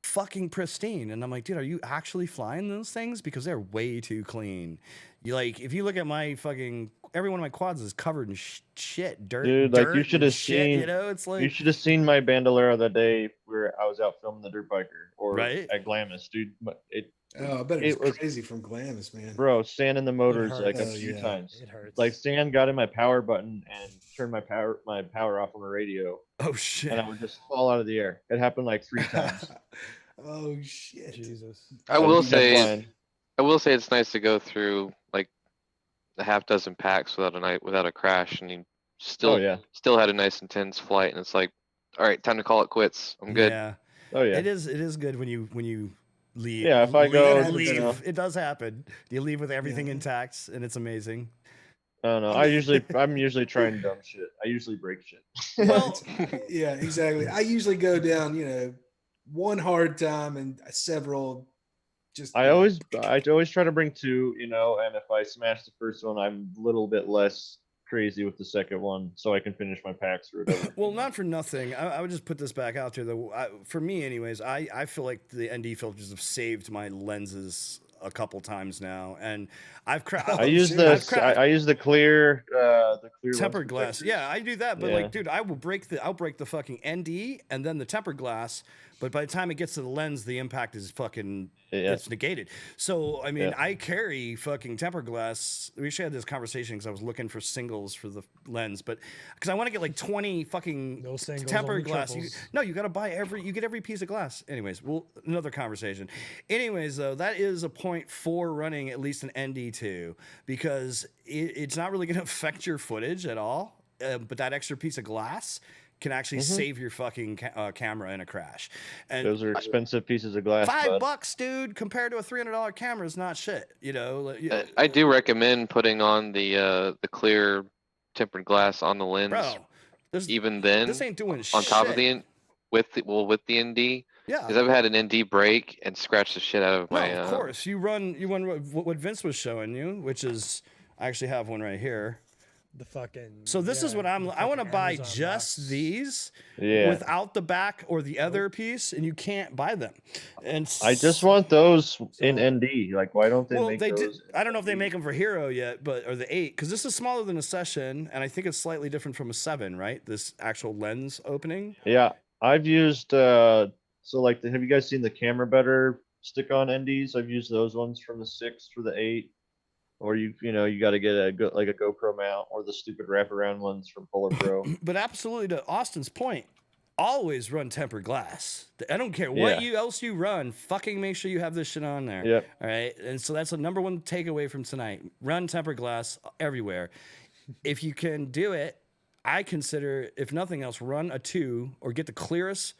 fucking pristine. And I'm like, dude, are you actually flying those things? Because they're way too clean. If you look at my fucking, every one of my quads is covered in shit, dirt. dude, like you dirt should and have shit, seen. It's like You should have seen my Bandolero that day where I was out filming the dirt biker, or Right? at Glamis, dude. Oh, I bet It it was was- crazy from Glamis, man. Bro, sand in the motors like a hurts. few Yeah. times. It hurts. Like sand got in my power button and turned my power off on the radio, oh shit. and I would just fall out of the air. It happened like 3 times. Oh shit. Jesus. I So will keep say, flying. it's nice to go through like a half dozen packs without a crash, and you Oh yeah. still had a nice intense flight, and it's like, all right, time to call it quits. I'm good. Yeah. Oh yeah. It is good when you leave. Yeah, if I go, leave. It does happen. You leave with everything intact, and it's amazing. I don't know. I'm usually trying dumb shit. I usually break shit. Well, Yeah, exactly. I usually go down, one hard time and several just I always try to bring 2, and if I smash the first one, I'm a little bit less crazy with the second one, so I can finish my packs or whatever. well, not for nothing. I would just put this back out there, though. For me, anyways, I feel like the ND filters have saved my lenses a couple times now, and I've I use serious? the I use the clear lens tempered glass. protectors. Yeah, I do that. But Yeah. like, dude, I'll break the fucking ND and then the tempered glass. But by the time it gets to the lens, the impact is fucking Yeah. it's negated. So I mean, Yeah. I carry fucking tempered glass. We actually had this conversation because I was looking for singles for the lens, but because I want to get like 20 fucking No singles, tempered only glass. triples. No, you got to buy you get every piece of glass. Anyways, well, another conversation. Anyways, though, that is a point for running at least an ND2 because it's not really going to affect your footage at all. But that extra piece of glass can actually save your fucking camera in a crash. And Those are expensive pieces of glass. bud. $5, dude, compared to a $300 camera is not shit. You know, I do recommend putting on the clear tempered glass on the lens. bro. Even then, This ain't doing shit. on top of the with the ND. Yeah. Because I've had an ND break and scratch the shit out of No, my. of course. You run what Vince was showing you, which is I actually have one right here. The fucking. So this is what I want to fucking buy Amazon just box. these Yeah. without the back or the other piece, and you can't buy them. And I just want those in ND. Like, why don't they well, make they did. those? I don't know if they make them for Hero yet, but or the 8 because this is smaller than a Session, and I think it's slightly different from a 7, right? This actual lens opening. Yeah, I've used so like have you guys seen the camera better stick-on NDs? I've used those ones from the 6 for the 8. Or you got to get a GoPro mount or the stupid wraparound ones from Polar Pro. But absolutely, to Austin's point, always run tempered glass. I don't care what Yeah. else you run. Fucking make sure you have this shit on there. Yep. All right. And so that's the number one takeaway from tonight. Run tempered glass everywhere. If you can do it, I consider, if nothing else, run a 2 or get the clearest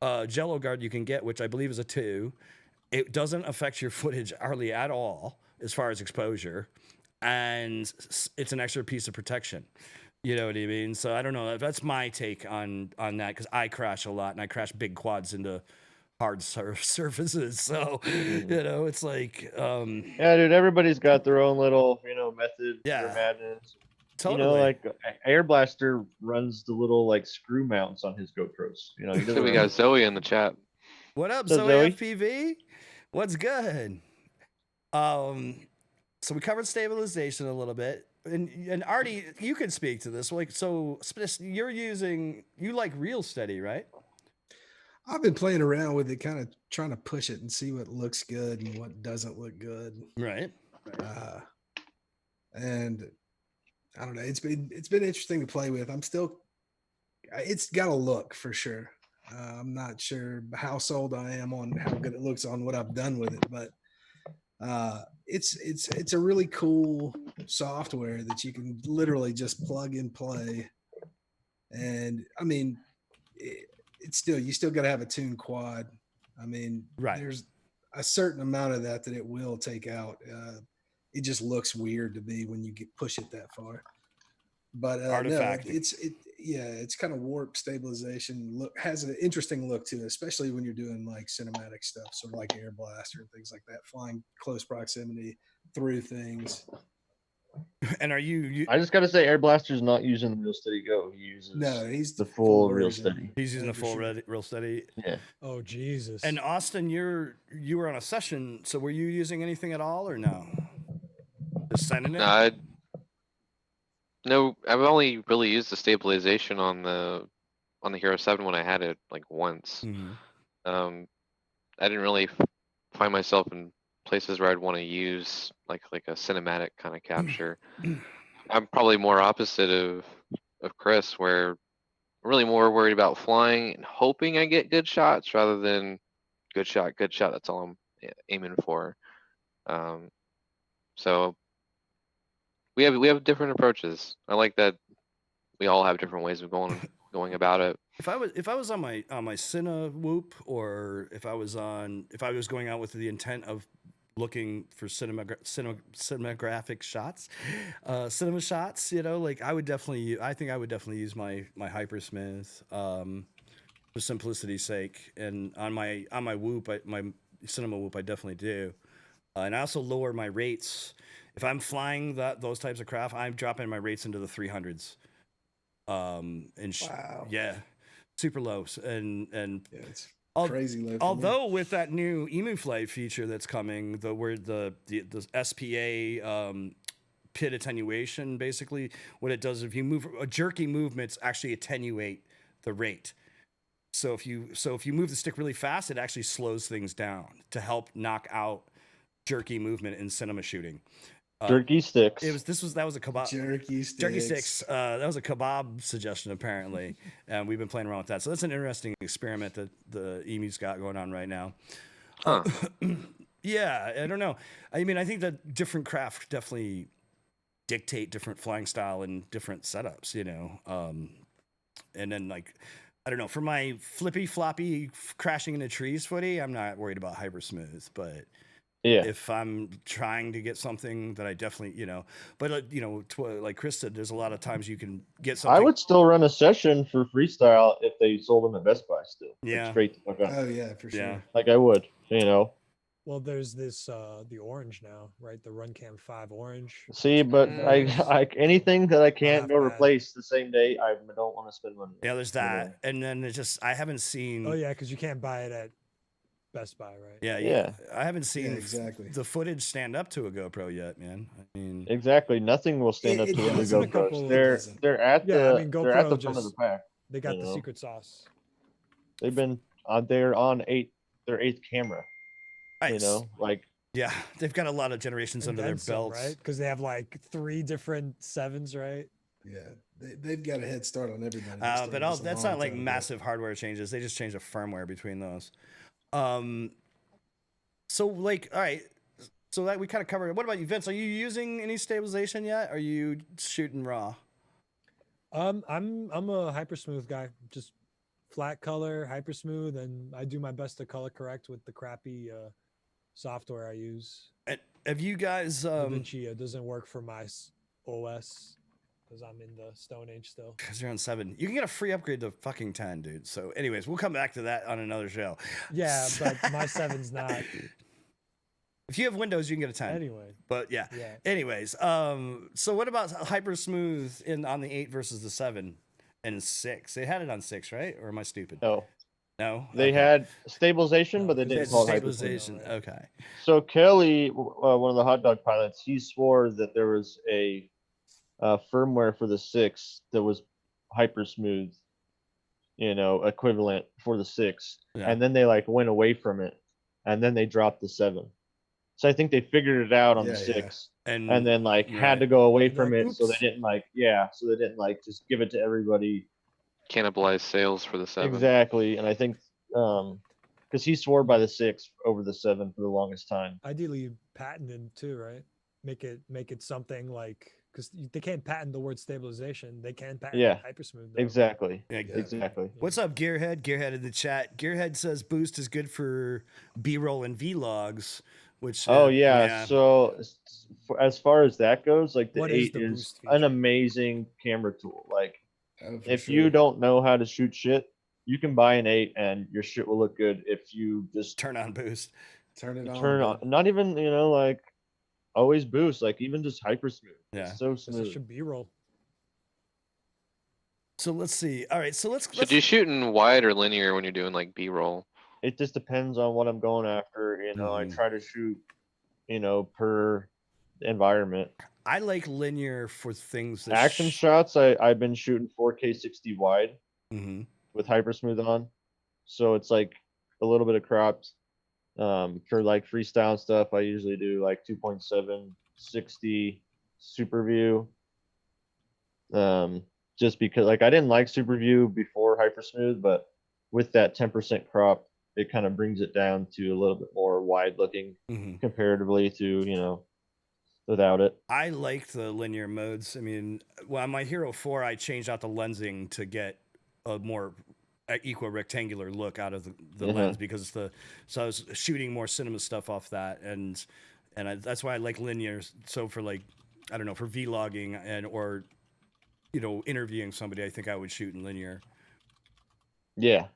Jello guard you can get, which I believe is a 2. It doesn't affect your footage hardly at all as far as exposure, and it's an extra piece of protection. You know what I mean? So I don't know. That's my take on that because I crash a lot and I crash big quads into hard surfaces. So it's like Yeah, dude. Everybody's got their own little method Yeah. for madness. totally. Like Air Blaster runs the little like screw mounts on his GoPros. He So doesn't we run- got Zoe in the chat. What up, What's up, Zoe Zoe? FPV? What's good? So we covered stabilization a little bit, and Artie, you could speak to this. Like, so you like real steady, right? I've been playing around with it, kind of trying to push it and see what looks good and what doesn't look good. Right. And I don't know. It's been interesting to play with. It's got a look for sure. I'm not sure how sold I am on how good it looks on what I've done with it, but it's a really cool software that you can literally just plug and play. And I mean, you still got to have a tuned quad. I mean, Right. There's a certain amount of that it will take out. It just looks weird to me when you push it that far. But Artifacting. it's kind of warp stabilization. Has an interesting look to it, especially when you're doing like cinematic stuff, so like Air Blaster and things like that, flying close proximity through things. And are you I just got to say, Air Blaster's not using the Real Steady Go. He uses He's the full Real version. Steady. he's using Yeah, the for full sure. real steady? Yeah. Oh Jesus. And Austin, you were on a session, so were you using anything at all or no? Just sending it? No, I've only really used the stabilization on the Hero 7 when I had it like once. Mhm. I didn't really find myself in places where I'd want to use like a cinematic kind of capture. I'm probably more opposite of Chris, where I'm really more worried about flying and hoping I get good shots rather than good shot. That's all I'm aiming for. So we have different approaches. I like that we all have different ways of going about it. If I was on my Cine Whoop, or if I was going out with the intent of looking for cinematographic shots, cinema shots, like I think I would definitely use my Hypersmith for simplicity's sake. And on my Whoop, my Cinema Whoop, I definitely do. And I also lower my rates. If I'm flying those types of craft, I'm dropping my rates into the 300s. Wow. Yeah, super low. And Yeah, it's crazy low. For me. Although with that new EmuFlight feature that's coming, the SPA pit attenuation, basically what it does, if you move a jerky movements actually attenuate the rate. So if you move the stick really fast, it actually slows things down to help knock out jerky movement in cinema shooting. Jerky sticks. That was a kebab. Jerky sticks. Jerky sticks. That was a kebab suggestion apparently, and we've been playing around with that. So that's an interesting experiment that the Emu's got going on right now. Huh. Yeah, I don't know. I mean, I think that different craft definitely dictate different flying style and different setups. You know, and then like. I don't know. For my flippy floppy crashing into trees footy, I'm not worried about hyper smooth. But Yeah. if I'm trying to get something that I definitely, but like Chris said, there's a lot of times you can get something. I would still run a session for freestyle if they sold them at Best Buy still. Like, Yeah. straight the fuck up. Oh yeah, for sure. Yeah. Like I would, Well, there's this the orange now, right? The RunCam 5 orange. See, but I anything that I can't half go bad. replace the same day, I don't want to spend money. Yeah, there's that, and then it's just I haven't seen. Oh yeah, because you can't buy it at Best Buy, right? Yeah. I haven't seen exactly. the footage stand up to a GoPro yet, man. I mean, Exactly, nothing will stand It up to the doesn't. A couple- GoPros. it doesn't. They're at Yeah, the I mean, they're at GoPro the front of the just- pack. They got You the know. secret sauce. They've been they're on their eighth camera. nice. Like Yeah, they've got a lot of generations And under their then some, belts. right? Because they have like 3 different 7s, right? Yeah, they've got a head start on everybody. They But started this a that's long not like time ago. massive hardware changes. They just change the firmware between those. So like, all right. So that we kind of covered. What about you, Vince? Are you using any stabilization yet? Are you shooting raw? I'm a hyper smooth guy. Just flat color, hyper smooth, and I do my best to color correct with the crappy software I use. Have you guys? DaVinci doesn't work for my OS because I'm in the Stone Age still. Because you're on 7. You can get a free upgrade to fucking 10, dude. So, anyways, we'll come back to that on another show. Yeah, but my 7's not. If you have Windows, you can get a 10. Anyway. But yeah. Yeah. Anyways, so what about hyper smooth on the 8 versus the 7 and 6? They had it on 6, right? Or am I stupid? no, No. they Okay. had stabilization, but they They didn't It's call it hyper. stabilization. Okay. So Kelly, one of the hot dog pilots, he swore that there was a firmware for the 6 that was hyper smooth, equivalent for the 6, Yeah. and then they like went away from it, and then they dropped the 7. So I think they figured it out on the Yeah, yeah. 6, And and then like right. had to go away from Like, it, so they oops. didn't just give it to everybody. Cannibalize sales for the 7. Exactly, and I think because he swore by the 6 over the 7 for the longest time. Ideally patented too, right? Make it something like because they can't patent the word stabilization. They can patent Yeah, hyper smooth. though. Exactly. Yeah. Exactly. What's up, Gearhead? Gearhead in the chat. Gearhead says boost is good for B-roll and vlogs, which Oh yeah. So as far as that goes, like the What is 8 the is boost an feature? amazing camera tool. Like Oh, for if sure. you don't know how to shoot shit, you can buy an 8 and your shit will look good if you just turn on boost. turn it on, turn on. bud. Not even like always boost. Like even just hyper smooth. Yeah. It's so This is smooth. should B-roll. So let's see. All right, so let's Should you shoot in wide or linear when you're doing like B-roll? It just depends on what I'm going after. I Mhm. try to shoot, per environment. I like linear for things that Action shots, I've been shooting 4K 60 wide Mhm. with hyper smooth on, so it's like a little bit of cropped. For like freestyle and stuff, I usually do like 2.7 60 super view. Just because like I didn't like super view before hyper smooth, but with that 10% crop, it kind of brings it down to a little bit more wide looking Mhm. comparatively to without it. I like the linear modes. I mean, well, on my Hero 4, I changed out the lensing to get a more equal rectangular look out of the Mhm. lens because so I was shooting more cinema stuff off that, and that's why I like linear. So for like, I don't know, for vlogging or interviewing somebody, I think I would shoot in linear. Yeah.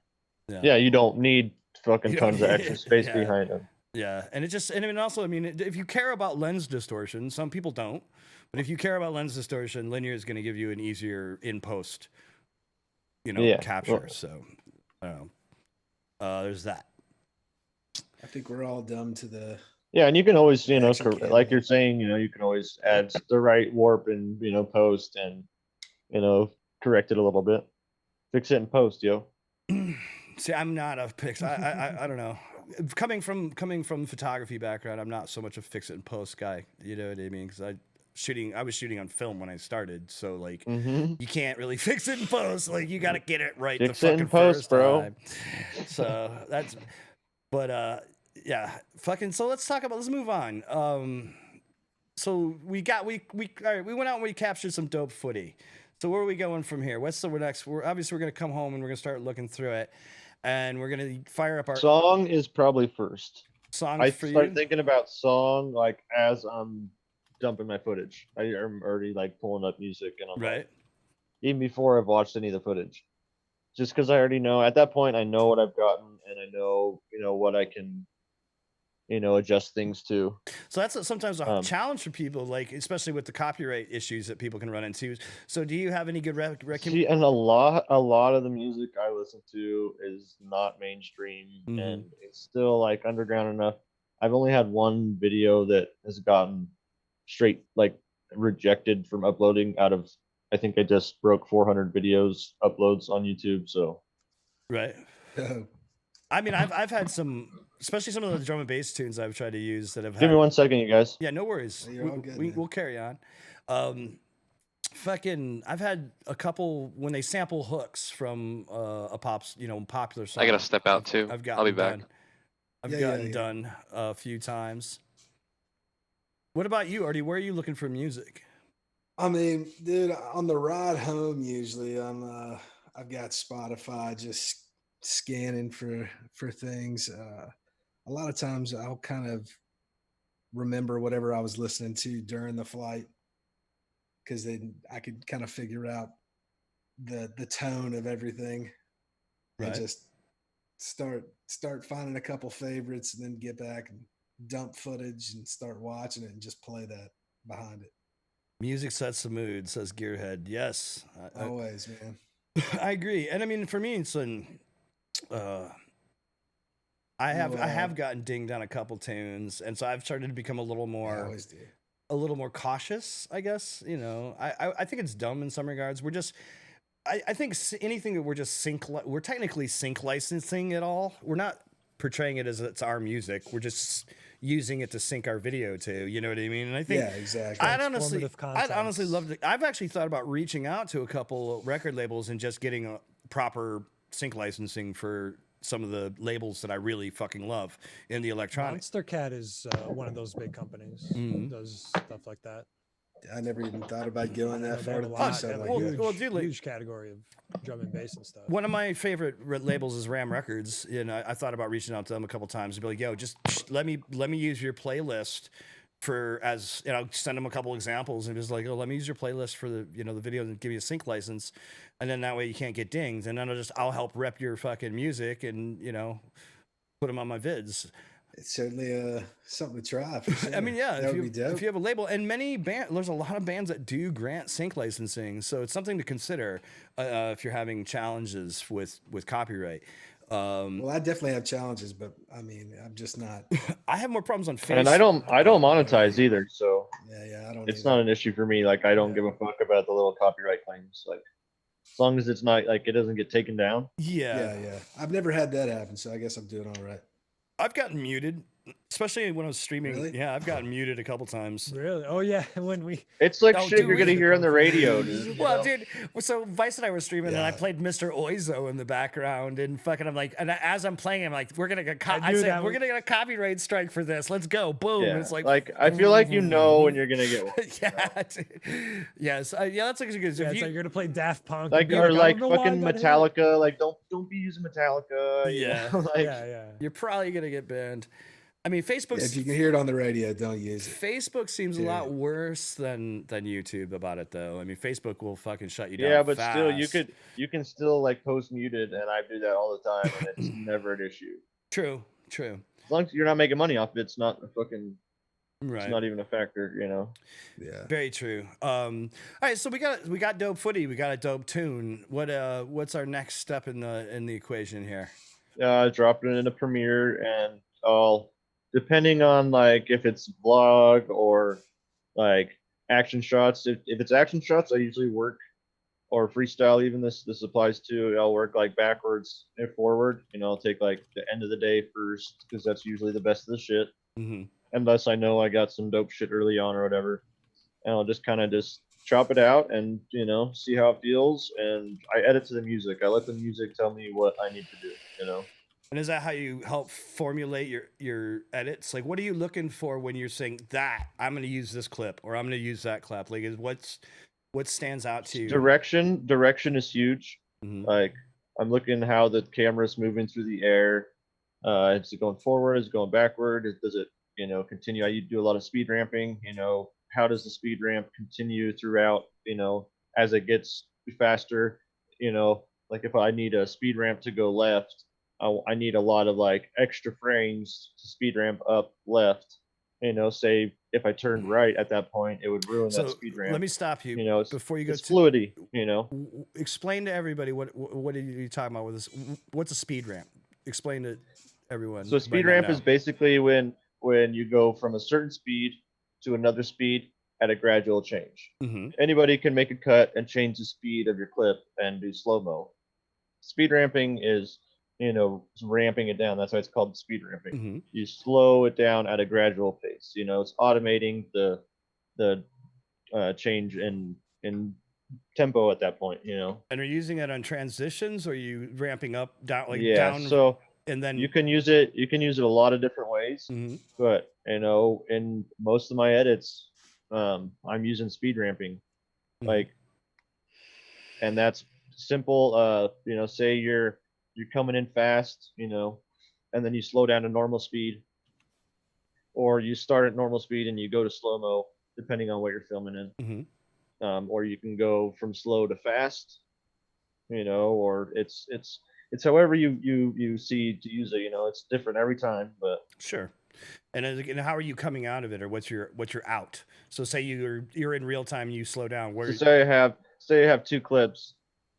Yeah. Yeah, you don't need fucking You don't tons of need extra it, space yeah. behind them. Yeah, and also, I mean, if you care about lens distortion, some people don't, but if you care about lens distortion, linear is going to give you an easier in post, Yeah, capture. well- So, I don't There's that. I think we're all dumb to the. Yeah, and you can always, Action like camera. you're saying, you can always add the right warp and post and correct it a little bit, fix it in post, yo. See, I'm not a fix. I don't know. Coming from photography background, I'm not so much a fix it and post guy. You know what I mean? Because I was shooting on film when I started, so like you can't really fix it in post. Like you got to get it right Fix the it fucking in post, first bro. time. So that's, but yeah, fucking. So let's move on. So we all right. We went out and we captured some dope footy. So where are we going from here? What's the next? We're gonna come home and we're gonna start looking through it, and we're gonna fire up our Song is probably first. song I for start you. thinking about song like as I'm dumping my footage. I'm already like pulling up music and I'm like, Right. even before I've watched any of the footage, just because I already know at that point I know what I've gotten and I know what I can adjust things to. So that's sometimes a challenge for people, like especially with the copyright issues that people can run into. So do you have any good See, and a lot of the music I listen to is not mainstream and it's still like underground enough. I've only had one video that has gotten straight like rejected from uploading out of, I think I just broke 400 videos uploads on YouTube. So right. I mean, I've had some, especially some of the drum and bass tunes I've tried to use that have. Give me 1 second, you guys. Yeah, no worries. You're all good, We'll carry on. Fucking, I've had a couple when they sample hooks from a popular song. I gotta step out too. I'll be back. I've gotten done a few times. What about you, Artie? Where are you looking for music? I mean, dude, on the ride home, usually I've got Spotify just scanning for things. A lot of times I'll kind of remember whatever I was listening to during the flight, because then I could kind of figure out the tone of everything, and just start finding a couple favorites, and then get back and dump footage and start watching it and just play that behind it. Music sets the mood, says Gearhead. Yes, Always, man. I agree. And I mean, for me, it's I have gotten dinged on a couple tunes, and so I've started to become a little more. I always do. A little more cautious, I guess. I think it's dumb in some regards. We're just, I think anything that we're just we're technically sync licensing it all. We're not portraying it as it's our music. We're just using it to sync our video to. You know what I mean? And I think, yeah, exactly. I'd honestly love to. I've actually thought about reaching out to a couple record labels and just getting a proper sync licensing for some of the labels that I really fucking love in the electronics. Monster Cat is one of those big companies. Does stuff like that. I never even thought about going that They far have to a do lot. They something have like a that. huge, Well, dude, like- huge category of drum and bass and stuff. One of my favorite labels is Ram Records, and I thought about reaching out to them a couple times and be like, "Yo, just let me use your playlist send them a couple examples and just like, oh, let me use your playlist for the the video and give you a sync license, and then that way you can't get dinged, and then I'll help rep your fucking music and put them on my vids." It's certainly something to try. For sure. I mean, yeah, that would be dope. if you have a label, and there's a lot of bands that do grant sync licensing, so it's something to consider if you're having challenges with copyright. Well, I definitely have challenges, but I mean, I'm just not. I have more problems on Facebook. And I don't monetize either, so Yeah, I don't. it's not an issue for me. Like I don't give a fuck about the little copyright claims. Like as long as it's not like it doesn't get taken down. Yeah. I've never had that happen, so I guess I'm doing all right. I've gotten muted, especially when I was streaming. Really? Yeah, I've gotten muted a couple times. Really? Oh yeah, when we. It's like Oh, shit dude, you're gonna we- hear on the radio, dude. Well, dude, so Vice and I were streaming, and I Yeah. played Mr. Oizo in the background, and fucking, I'm like, and as I'm playing, I'm like, we're gonna get, I knew that we're was- gonna get a copyright strike for this. Let's go, boom! Yeah. And it's like I feel like you know when you're gonna get one. yeah, dude. Yes, yeah, that's actually good. So Yeah, if it's you- like you're gonna play Daft Punk. Like and be or I like don't know why I fucking got hit. Metallica. Like don't be using Metallica. you Yeah. know, like Yeah. you're probably gonna get banned. I mean, Facebook. If you can hear it on the radio, don't use it. Facebook seems a Yeah. lot worse than YouTube about it, though. I mean, Facebook will fucking shut you down. yeah, but still fast. you can still like post muted, and I do that all the time, and it's never an issue. True. As long as you're not making money off it, it's not a fucking. Right. It's not even a factor, Yeah. Very true. All right, so we got dope footy, we got a dope tune. What's our next step in the equation here? drop it into Premiere, and I'll, depending on like if it's vlog or like action shots. If it's action shots, I usually work, or freestyle. Even this applies to. I'll work like backwards and forward. I'll take like the end of the day first because that's usually the best of the shit. Mm-hmm. Unless I know I got some dope shit early on or whatever, and I'll just kind of just chop it out and see how it feels, and I edit to the music. I let the music tell me what I need to do. And is that how you help formulate your edits? Like, what are you looking for when you're saying that I'm going to use this clip or I'm going to use that clip? Like, what stands out to you? Direction is huge. Mhm. Like, I'm looking how the camera's moving through the air. Is it going forward? Is it going backward? Does it continue? I do a lot of speed ramping. How does the speed ramp continue throughout? As it gets faster. Like if I need a speed ramp to go left, I need a lot of like extra frames to speed ramp up left. Say if I turned right at that point, it would ruin that So speed ramp. let me stop you It's, before you go it's to fluidity. explain to everybody what are you talking about with this? What's a speed ramp? Explain to everyone. So speed ramp is basically when you go from a certain speed to another speed at a gradual change. Mm-hmm. Anybody can make a cut and change the speed of your clip and do slow mo. Speed ramping is ramping it down. That's why it's called speed ramping. Mm-hmm. You slow it down at a gradual pace. It's automating the change in tempo at that point. And are you using it on transitions, or are you ramping up, down, like Yeah. down, So and then you can use it a lot of different ways. Mhm. But in most of my edits, I'm using speed ramping. Mhm. Like, and that's simple. Say you're coming in fast, and then you slow down to normal speed, or you start at normal speed and you go to slow mo, depending on what you're filming in. Mhm. Or you can go from slow to fast, or it's however you see to use it. It's different every time, but Sure. And how are you coming out of it, or what's your out? So say you're in real time, you slow down. so say I have two clips.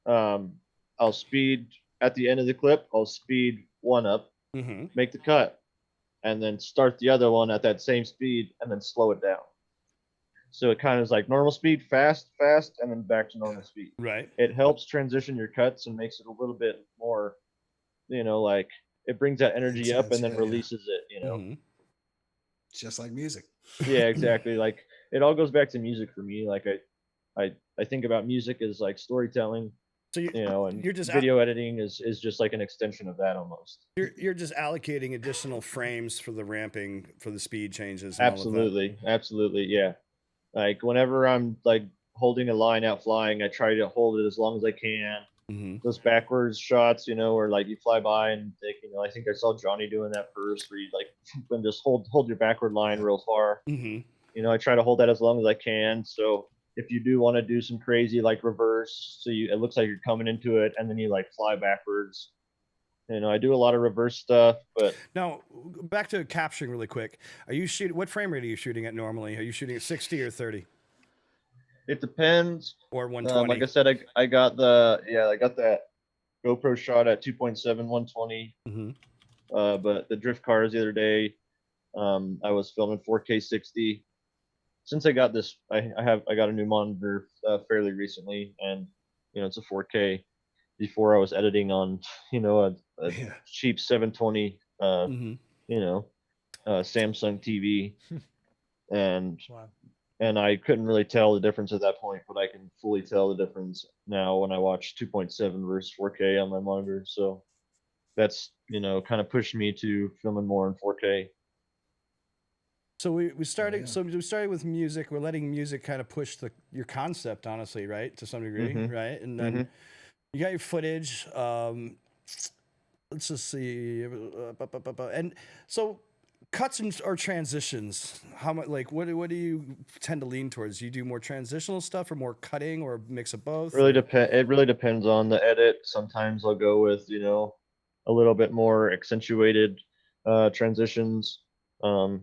I'll speed at the end of the clip. I'll speed one up, Mm-hmm. make the cut, and then start the other one at that same speed, and then slow it down. So it kind of is like normal speed, fast, and then back to normal speed. Right. It helps transition your cuts and makes it a little bit more, like it brings that energy up Intense, and then yeah. releases it. Mhm. It's just like music. Yeah, exactly. Like it all goes back to music for me. Like I think about music as like storytelling, So and you're just video editing is just like an extension of that almost. you're just allocating additional frames for the ramping, for the speed changes, and all of that. Absolutely, yeah. Like whenever I'm like holding a line out flying, I try to hold it as long as I can. Mm-hmm. Those backwards shots, where like you fly by and think, I think I saw Johnny doing that first, where you like and just hold your backward line real far. Mm-hmm. I try to hold that as long as I can. So if you do want to do some crazy like reverse, so it looks like you're coming into it and then you like fly backwards. I do a lot of reverse stuff, but Now, back to capturing really quick. Are you shooting? What frame rate are you shooting at normally? Are you shooting at 60 or 30 it depends. or 120? Like I said, I got that GoPro shot at 2.7 120. Mm-hmm. But the drift cars the other day, I was filming 4K 60. Since I got this, I got a new monitor fairly recently, and it's a 4K. Before I was editing on a Yeah. cheap 720 Mm-hmm. Samsung TV, and Wow. I couldn't really tell the difference at that point, but I can fully tell the difference now when I watch 2.7 versus 4K on my monitor. So that's kind of pushed me to filming more in 4K. So we started. yeah. So we started with music. We're letting music kind of push your concept, honestly, right, to some degree, Mhm. right? And then you got your footage. Let's just see. And so cuts or transitions. How much? Like, what do you tend to lean towards? You do more transitional stuff, or more cutting, or a mix of both? It really depends on the edit. Sometimes I'll go with a little bit more accentuated transitions,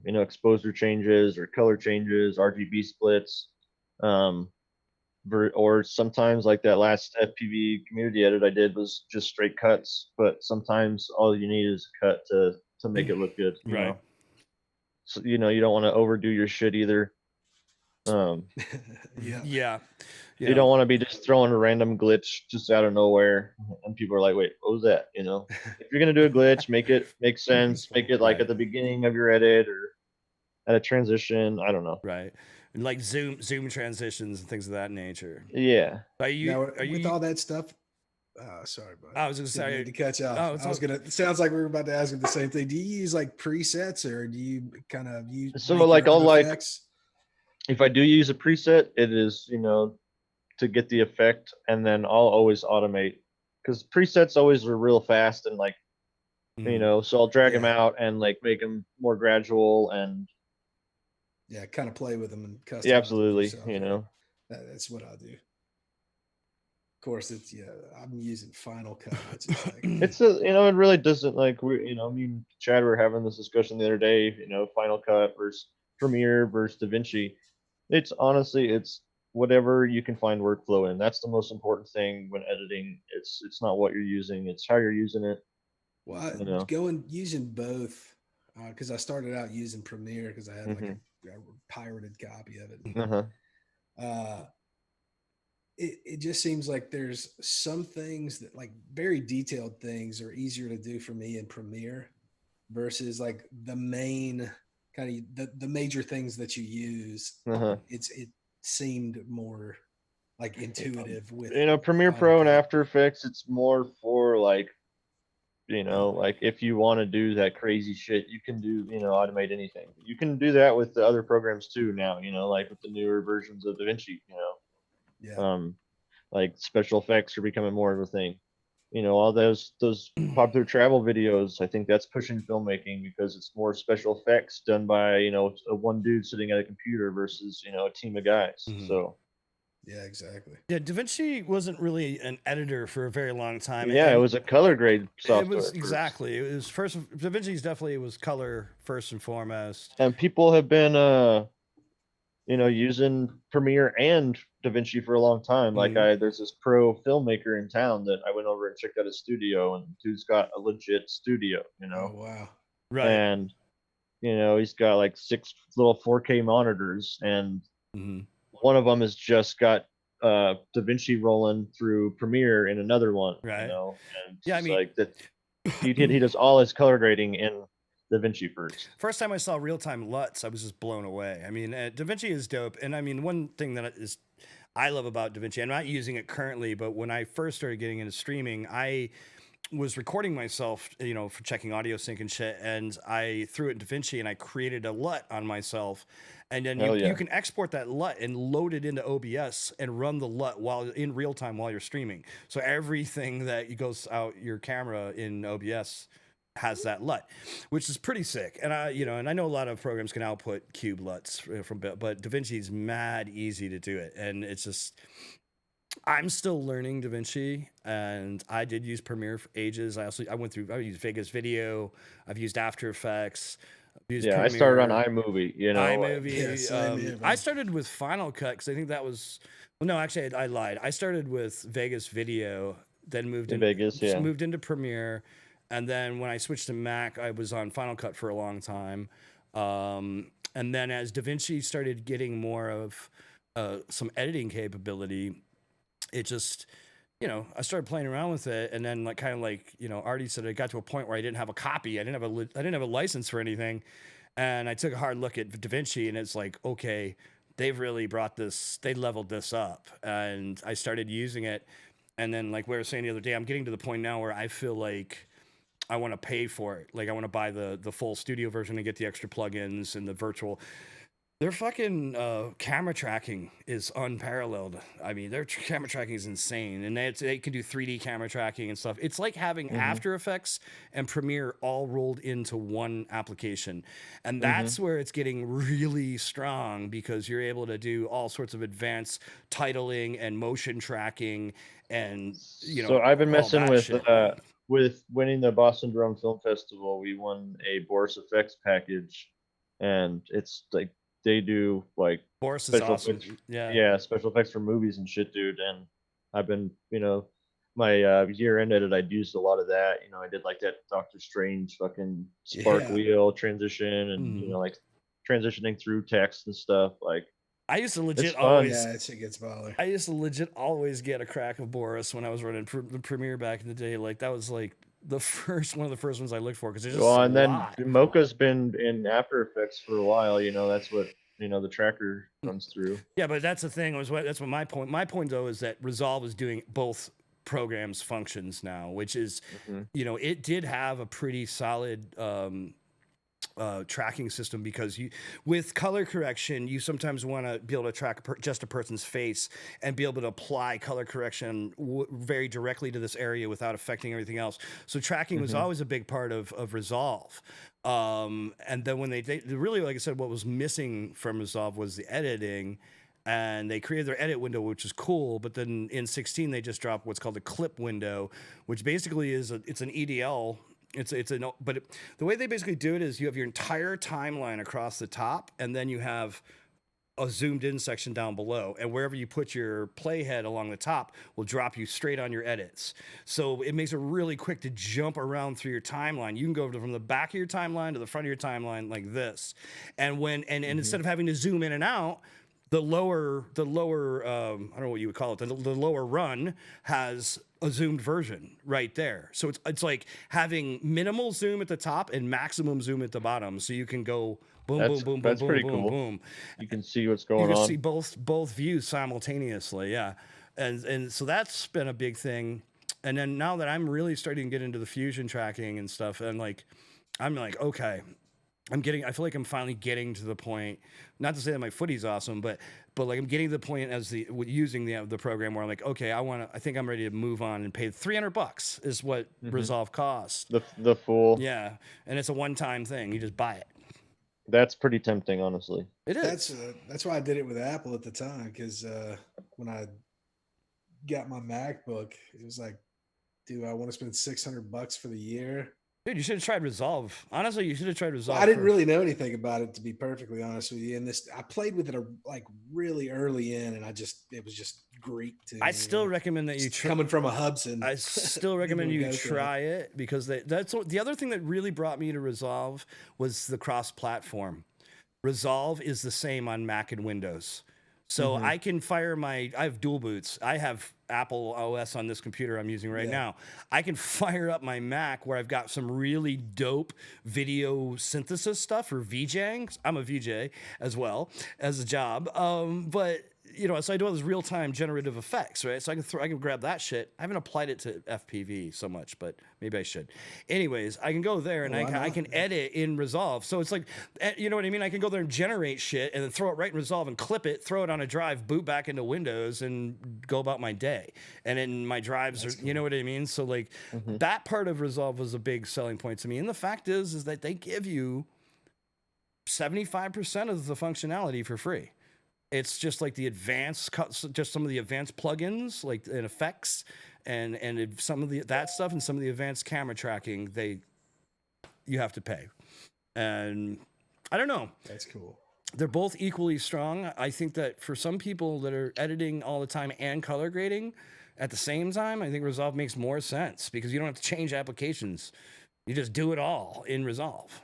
exposure changes or color changes, RGB splits. or sometimes like that last FPV community edit I did was just straight cuts, but sometimes all you need is a cut to make it look good, you Right. know. So you know, you don't want to overdo your shit either. Yeah. Yeah. You don't want to be just throwing a random glitch just out of nowhere, and people are like, "Wait, what was that?" You know, if you're gonna do a glitch, make it make sense. Make it like Right. at the beginning of your edit or at a transition. I don't know. Right. And like zoom transitions and things of that nature. Yeah. Are you Now are with you all that stuff, sorry, bud. I was gonna Didn't mean say to cut you off. oh, it's I was all- gonna. It sounds like we were about to ask you the same thing. Do you use like presets or do you kind of use So make like your I'll own like effects? if I do use a preset, it is, you know, to get the effect, and then I'll always automate because presets always are real fast and like, you Mhm. know, so I'll drag them Yeah. out and like make them more gradual and Yeah, kind of play with them and customize yeah, them absolutely, yourself. you Yeah, know. that's what I do. Of course, it's I'm using Final Cut, which is like It's a, you know, it really doesn't like we, you know, me and Chad were having this discussion the other day, you know, Final Cut versus Premiere versus DaVinci. It's honestly, it's whatever you can find workflow in. That's the most important thing when editing. It's not what you're using, it's how you're using it, well, you know. going using both because I started out using Premiere because I had like Hmm. a pirated copy of it. Uh-huh. Uh, it just seems like there's some things that like very detailed things are easier to do for me in Premiere versus like the main kind of the major things that you use. Uh-huh. It seemed more like intuitive with You know, Premiere Final Pro and Cut. After Effects, it's more for like, you know, like if you want to do that crazy shit, you can do, you know, automate anything. You can do that with the other programs too now, you know, like with the newer versions of DaVinci, you know. Yeah. Like special effects are becoming more of a thing. You know, all those popular travel videos, I think that's pushing filmmaking because it's more special effects done by, you know, a one dude sitting at a computer versus, you know, a team of guys. Mhm. So Yeah, exactly. Yeah, DaVinci wasn't really an editor for a very long time. yeah, it and was a color grade it software was first. exactly. It was first. DaVinci's definitely was color first and foremost. And people have been you know, using Premiere and DaVinci for a long time. Like Mhm. there's this pro filmmaker in town that I went over and checked out his studio, and dude's got a legit studio, you know. Oh wow. Right. And you know, he's got like 6 little 4K monitors, and Mhm. one of them has just got DaVinci rolling through Premiere in another one, you Right. know, and it's Yeah, I just mean, like that. He does all his color grading in DaVinci first. first time I saw real time LUTs, I was just blown away. I mean, DaVinci is dope, and I mean, one thing that is I love about DaVinci. I'm not using it currently, but when I first started getting into streaming, I was recording myself, you know, for checking audio sync and shit, and I threw it in DaVinci and I created a LUT on myself, and then Hell yeah. you can export that LUT and load it into OBS and run the LUT while in real time while you're streaming. So everything that goes out your camera in OBS has that LUT, which is pretty sick. And I know a lot of programs can output cube LUTs from, but DaVinci's mad easy to do it, and it's just. I'm still learning DaVinci, and I did use Premiere for ages. I used Vegas Video, I've used After Effects, I've used Yeah, I started on Premiere, iMovie, you know. iMovie. Yeah, same here, I man. started with Final Cut because I think that was. Well, no, actually, I lied. I started with Vegas Video, then In Vegas, yeah. moved into Premiere, and then when I switched to Mac, I was on Final Cut for a long time. And then as DaVinci started getting more of some editing capability, it just I started playing around with it, and then like kind of like Artie said, it got to a point where I didn't have a copy, I didn't have a license for anything, and I took a hard look at DaVinci, and it's like, okay, they've really they leveled this up, and I started using it, and then like we were saying the other day, I'm getting to the point now where I feel like I want to pay for it, like I want to buy the full studio version and get the extra plugins and the virtual. Their fucking camera tracking is unparalleled. I mean, their camera tracking is insane, and they can do 3D camera tracking and stuff. It's like having After Effects and Premiere all rolled into one application, and that's where it's getting really strong because you're able to do all sorts of advanced titling and motion tracking, and So I've been all messing that with winning the Boston Drum Film Festival. We won a Boris Effects package, and it's like they do like Boris is special awesome. effects. Yeah. Yeah, special effects for movies and shit, dude. And I've been, my year-end edit, I'd used a lot of that. I did like that Doctor Strange fucking spark Yeah. wheel transition, and Mm. like transitioning through text and stuff. Like, I used to legit fun. always. Yeah, it gets baller. I used to legit always get a crack of Boris when I was running the Premiere back in the day. Like that was like one of the first ones I looked for because there's just Well, a and then lot. Mocha's been in After Effects for a while. That's what the tracker runs through. Yeah, but that's the thing. That's what my point. My point though is that Resolve is doing both programs' functions now, which is, it did have a pretty solid tracking system because with color correction, you sometimes want to be able to track just a person's face and be able to apply color correction very directly to this area without affecting everything else. So tracking was always a big part of Resolve. And then when they really, like I said, what was missing from Resolve was the editing. And they created their edit window, which is cool. But then in 16, they just dropped what's called a clip window, which basically is it's an EDL. But the way they basically do it is you have your entire timeline across the top, and then you have a zoomed in section down below, and wherever you put your playhead along the top will drop you straight on your edits. So it makes it really quick to jump around through your timeline. You can go from the back of your timeline to the front of your timeline like this, and instead of having to zoom in and out, the lower I don't know what you would call it, the lower run has a zoomed version right there. So it's like having minimal zoom at the top and maximum zoom at the bottom, so you can go boom, That's boom, boom, that's boom, pretty boom, cool. boom. You can see what's You going can on. see both views simultaneously, yeah. And so that's been a big thing. And then now that I'm really starting to get into the fusion tracking and stuff, and I'm like, okay, I feel like I'm finally getting to the point, not to say that my footy's awesome, but like I'm getting to the point using the program where I'm like, okay, I think I'm ready to move on and pay $300 is what Resolve costs. The full. Yeah. And it's a one-time thing. You just buy it. That's pretty tempting, honestly. It is. That's why I did it with Apple at the time, because when I got my MacBook, it was like, do I want to spend $600 for the year? Dude, you should have tried Resolve. Honestly, you should have tried Resolve. I didn't really know anything about it, to be perfectly honest with you. And I played with it like really early in, and it was just Greek to me. I still recommend that you try. Coming from a Hudson, I still recommend you try it because that's the other thing that really brought me to Resolve was the cross-platform. Resolve is the same on Mac and Windows. So I can fire I have dual boots. I have Apple OS on this computer I'm using right now. I can fire up my Mac where I've got some really dope video synthesis stuff for VJing. I'm a VJ as well as a job. But so I do all those real-time generative effects, right? So I can grab that shit. I haven't applied it to FPV so much, but maybe I should. Anyways, I can go there and I can edit in Resolve. So it's like, you know what I mean? I can go there and generate shit and then throw it right in Resolve and clip it, throw it on a drive, boot back into Windows and go about my day. And then my drives are, you know what I mean? So like that part of Resolve was a big selling point to me. And the fact is that they give you 75% of the functionality for free. It's just like the advanced, just some of the advanced plugins, like in effects, and some of that stuff, and some of the advanced camera tracking. You have to pay, and I don't know. That's cool. They're both equally strong. I think that for some people that are editing all the time and color grading at the same time, I think Resolve makes more sense because you don't have to change applications. You just do it all in Resolve.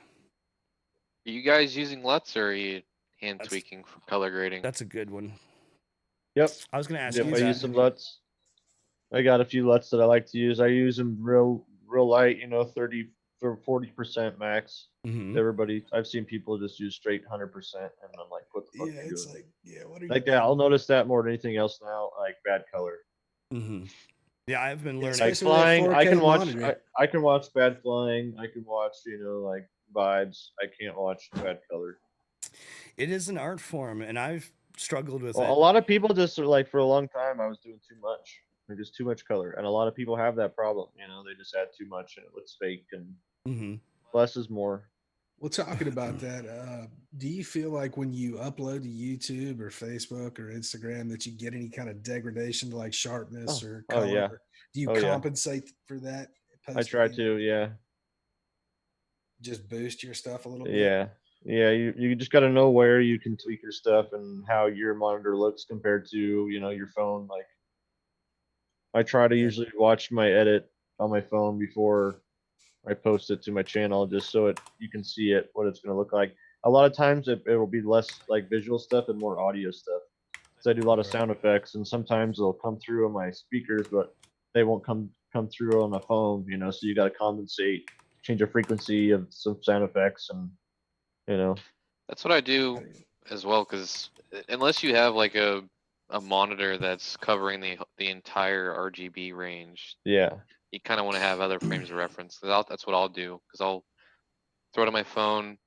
Are you guys using LUTs or are you hand tweaking for color grading? That's a good one. Yep. I was going to ask Yep, you I that. use some LUTs. I got a few LUTs that I like to use. I use them real light, 30 or 40% max. Everybody, I've seen people just use straight 100%, and I'm like, what the fuck? Yeah, it's like, what are you like that? I'll notice that more than anything else now. Like bad color. Yeah, I've been learning. Like flying, I can watch. I can watch bad flying. I can watch, like vibes. I can't watch bad color. It is an art form, and I've struggled with it. A lot of people just are like, for a long time, I was doing too much. There's just too much color, and a lot of people have that problem. They just add too much, and it looks fake. And less is more. Well, talking about that, do you feel like when you upload to YouTube or Facebook or Instagram that you get any kind of degradation to like sharpness or color? Oh, yeah. Do you compensate for that? I try to, yeah. Just boost your stuff a little bit? Yeah. Yeah, you just got to know where you can tweak your stuff and how your monitor looks compared to, your phone. Like I try to Yeah. usually watch my edit on my phone before I post it to my channel, just so you can see what it's going to look like. A lot of times it will be less like visual stuff and more audio stuff. So I do a lot of Right. sound effects, and sometimes they'll come through on my speakers, but they won't come through on my phone. So you got to compensate, change the frequency of some sound effects, and you know, That's what I do as well, because unless you have like a monitor that's covering the entire RGB range, yeah, you kind of want to have other frames of reference. 'Cause that's what I'll do, because I'll throw it on my phone,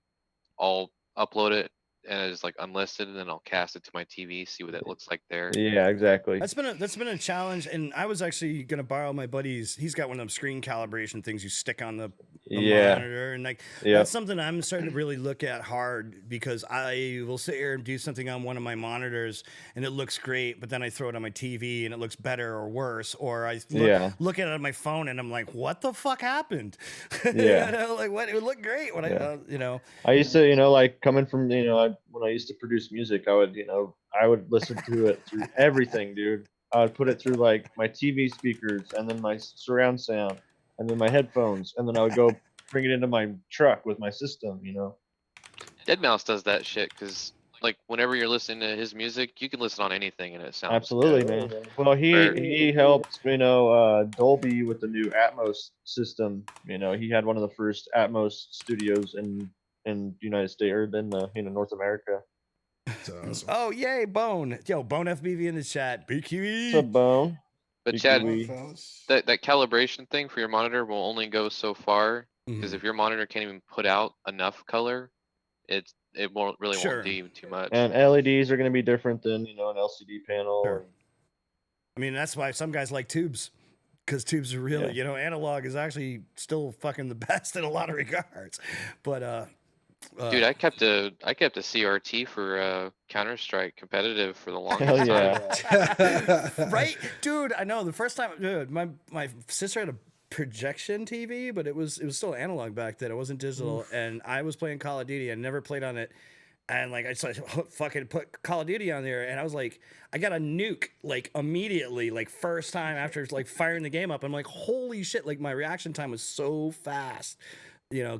I'll upload it as like unlisted, and then I'll cast it to my TV, see what it looks like there. yeah, exactly. That's been a challenge, and I was actually gonna borrow my buddy's. He's got one of them screen calibration things you stick on the Yeah, monitor, and like yep, that's something I'm starting to really look at hard, because I will sit here and do something on one of my monitors and it looks great, but then I throw it on my TV and it looks better or worse, or I yeah, look at it on my phone and I'm like, what the fuck happened? yeah, Like what? It would look great when yeah. I. I used to, like coming from, when I used to produce music, I would listen to it through everything, dude. I would put it through like my TV speakers and then my surround sound and then my headphones, and then I would go bring it into my truck with my system. Deadmau5 does that shit, because like whenever you're listening to his music, you can listen on anything and it sounds Absolutely, good. man. Well, Where he helped, Dolby with the new Atmos system. He had one of the first Atmos studios in the United States, or in the North America. That's awesome. Oh yay, Bone! Yo, Bone FBV in the chat. What's BQE. up, Bone? But Big Chad, Come on, Kiwi. fellas. that calibration thing for your monitor will only go so far, because Mhm. if your monitor can't even put out enough color, it won't really Sure. won't do you too much. And LEDs are going to be different than an LCD panel. Sure. I mean, that's why some guys like tubes, because tubes are really, Yeah. analog is actually still fucking the best in a lot of regards. But Dude, I kept a CRT for Counter-Strike competitive for the longest Hell time. yeah. right, dude. I know the first time, dude. My sister had a projection TV, but it was still analog back then. It wasn't digital, and I was playing Call of Duty. I never played on it. And like I fucking put Call of Duty on there, and I was like, I got a nuke like immediately, like first time after like firing the game up. I'm like, holy shit! Like my reaction time was so fast,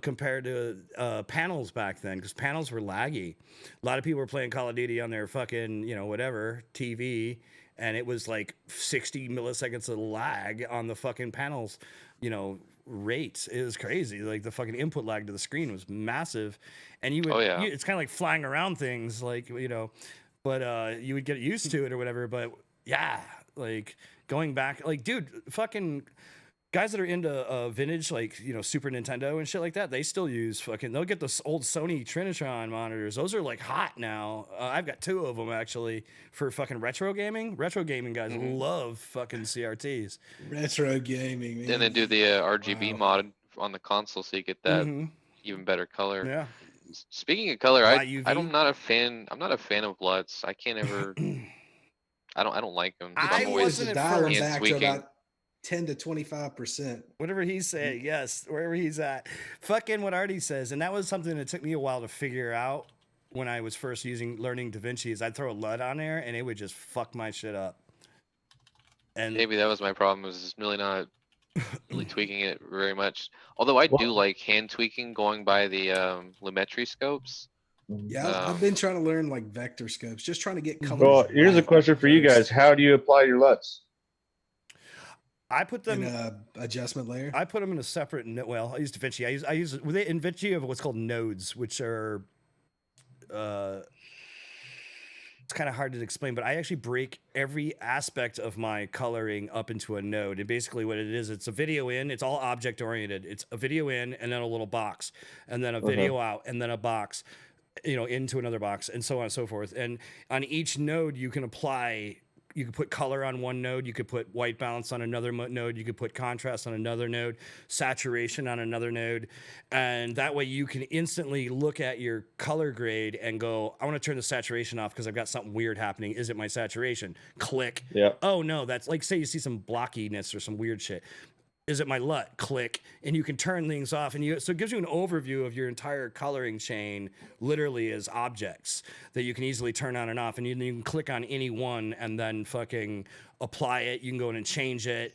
compared to panels back then, because panels were laggy. A lot of people were playing Call of Duty on their fucking whatever TV, and it was like 60 milliseconds of lag on the fucking panels, rates. It was crazy. Like the fucking input lag to the screen was massive, and Oh yeah. it's kind of like flying around things, like but you would get used to it or whatever. But yeah, like going back, like dude, fucking guys that are into vintage, like Super Nintendo and shit like that, they still use they'll get the old Sony Trinitron monitors. Those are like hot now. I've got two of them actually for fucking retro gaming. Retro gaming guys love fucking CRTs. Retro gaming, man. And then do the RGB mod on the console, so you get that even better color. Yeah. Speaking of color, I'm YUV. not a fan. I'm not a fan of LUTs. I can't ever. I don't like them. I I'm always wasn't at dial them first. back to tweaking. about 10 to 25%. Whatever he's saying, yes, wherever he's at. Fucking what Artie says. And that was something that took me a while to figure out when I was first learning DaVinci, is I'd throw a LUT on there and it would just fuck my shit up. And Maybe that was my problem. Was just really not really tweaking it very much. Although I do like hand tweaking, going by the Lumetri scopes. Yeah, I've been trying to learn like vector scopes, just trying to get colors. Well, here's a right question for you guys. first. How do you apply your LUTs? I put them in a adjustment layer. I put them in a separate. Well, I use DaVinci. I use in DaVinci you have what's called nodes, which are it's kind of hard to explain, but I actually break every aspect of my coloring up into a node. And basically what it is, it's a video in, it's all object oriented. It's a video in and then a little box, and then a video out, and then a box, into another box, and so on and so forth. And on each node you can put color on one node, you could put white balance on another node, you could put contrast on another node, saturation on another node, and that way you can instantly look at your color grade and go, I want to turn the saturation off because I've got something weird happening. Is it my saturation? Click. Yeah. Oh no, that's like, say you see some blockiness or some weird shit. Is it my LUT? Click, and you can turn things off, and so it gives you an overview of your entire coloring chain, literally as objects that you can easily turn on and off, and you can click on any one and then fucking apply it. You can go in and change it,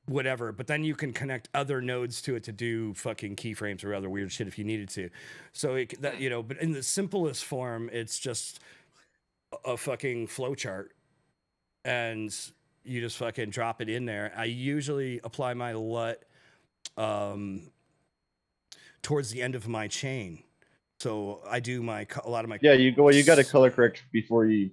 whatever. But then you can connect other nodes to it to do fucking keyframes or other weird shit if you needed to. So but in the simplest form, it's just a fucking flowchart, and you just fucking drop it in there. I usually apply my LUT towards the end of my chain. So I do a lot of my... Yeah, you got to color correct before you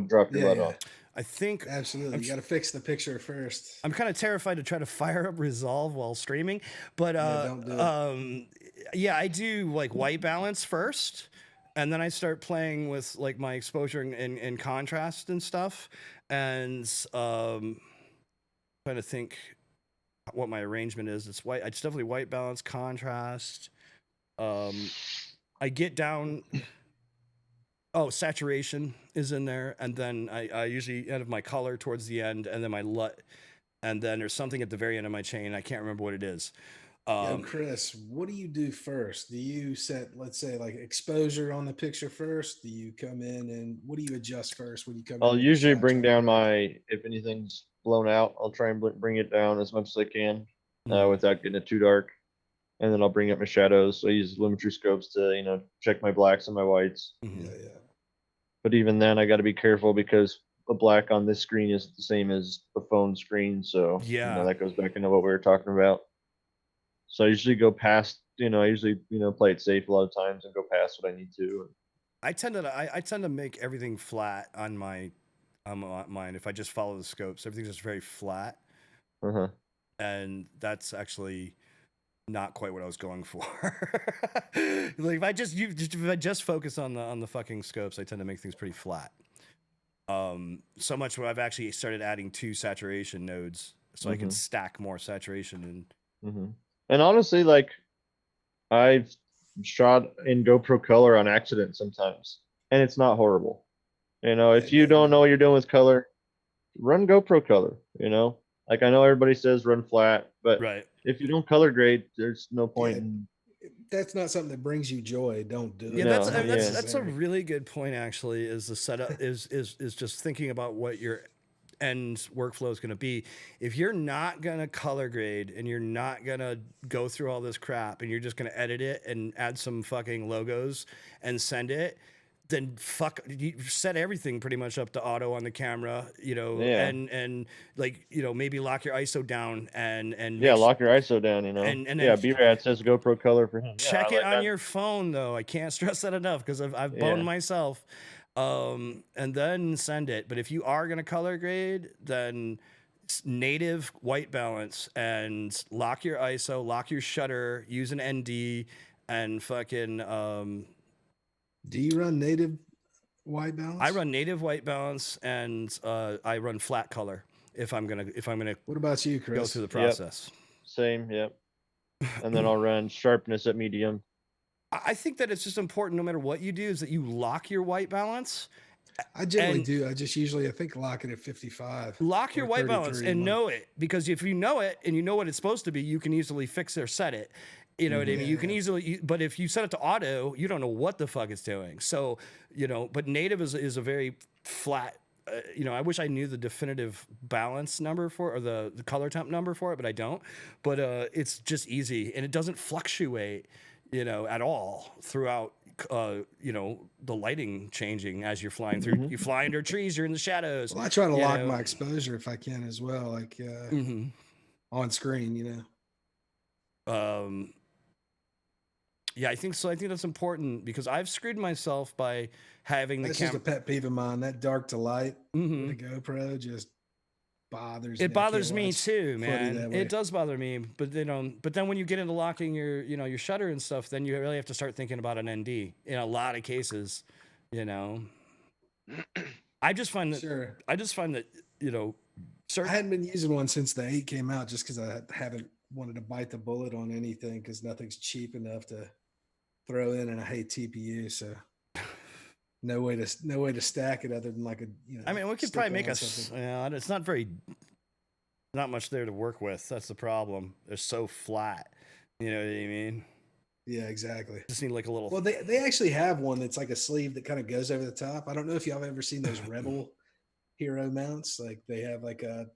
drop your LUT off. I think... Absolutely. You got to fix the picture first. I'm kind of terrified to try to fire up Resolve while streaming, but don't do it. Yeah, I do like white balance first, and then I start playing with like my exposure and contrast and stuff, and trying to think what my arrangement is. It's white. It's definitely white balance, contrast. I get down. Oh, saturation is in there, and then I usually end of my color towards the end, and then my LUT, and then there's something at the very end of my chain. I can't remember what it is. Yo, Chris, what do you do first? Do you set, let's say, like exposure on the picture first? Do you come in and what do you adjust first when you come in? I'll with usually the bring saturator? down if anything's blown out, I'll try and bring it down as much as I can without getting it too dark. And then I'll bring up my shadows. So I use Lumetri scopes to, check my blacks and my whites. Yeah. But even then, I got to be careful because the black on this screen isn't the same as the phone screen. So that goes back into what we were talking about. So I usually go past, play it safe a lot of times and go past what I need to. I tend to make everything flat on mine. If I just follow the scopes, everything's just very flat. And that's actually not quite what I was going for. Like if I just focus on the fucking scopes, I tend to make things pretty flat. So much where I've actually started adding 2 saturation nodes so I can stack more saturation and. And honestly, like I've shot in GoPro color on accident sometimes, and it's not horrible. If you don't know what you're doing with color, run GoPro color. Like I know everybody says run flat, but if you don't color grade, there's no point in. That's not something that brings you joy. Don't do it. Yeah, that's a really good point. Actually, is the setup is just thinking about what your end workflow is going to be. If you're not going to color grade and you're not going to go through all this crap and you're just going to edit it and add some fucking logos and send it, then you set everything pretty much up to auto on the camera, and like, maybe lock your ISO down and lock your ISO down, and B-Rad says GoPro color for him. Check it on your phone though. I can't stress that enough because I've boned myself. And then send it. But if you are going to color grade, then native white balance and lock your ISO, lock your shutter, use an ND, and fucking. Do you run native white balance? I run native white balance, and I run flat color if I'm gonna. What about you, Chris? Go through the process. Same. Yep. And then I'll run sharpness at medium. I think that it's just important, no matter what you do, is that you lock your white balance. I generally do. I just usually, I think, lock it at 55. Lock your white balance and know it, because if you know it and you know what it's supposed to be, you can easily fix or set it. You know what I mean? You can easily, but if you set it to auto, you don't know what the fuck it's doing. So, but native is a very flat. I wish I knew the definitive balance number or the color temp number for it, but I don't. But it's just easy, and it doesn't fluctuate. At all throughout, the lighting changing as you're flying through. You fly under trees, you're in the shadows. Well, I try to lock my exposure if I can as well, like on screen, Yeah, I think so. I think that's important because I've screwed myself by having the camera. That's just a pet peeve of mine. That dark to light with the GoPro just bothers me. It bothers me too, man. It does bother me, but then when you get into locking your your shutter and stuff, then you really have to start thinking about an ND in a lot of cases. I just find that I hadn't been using one since the 8 came out, just because I haven't wanted to bite the bullet on anything, because nothing's cheap enough to throw in, and I hate TPU, so. No way to stack it other than like a. I mean, we could probably make it's not not much there to work with. That's the problem. They're so flat. You know what I mean? Yeah, exactly. Just need like a little. Well, they actually have one that's like a sleeve that kind of goes over the top. I don't know if y'all have ever seen those Rebel Hero mounts. Like they have like a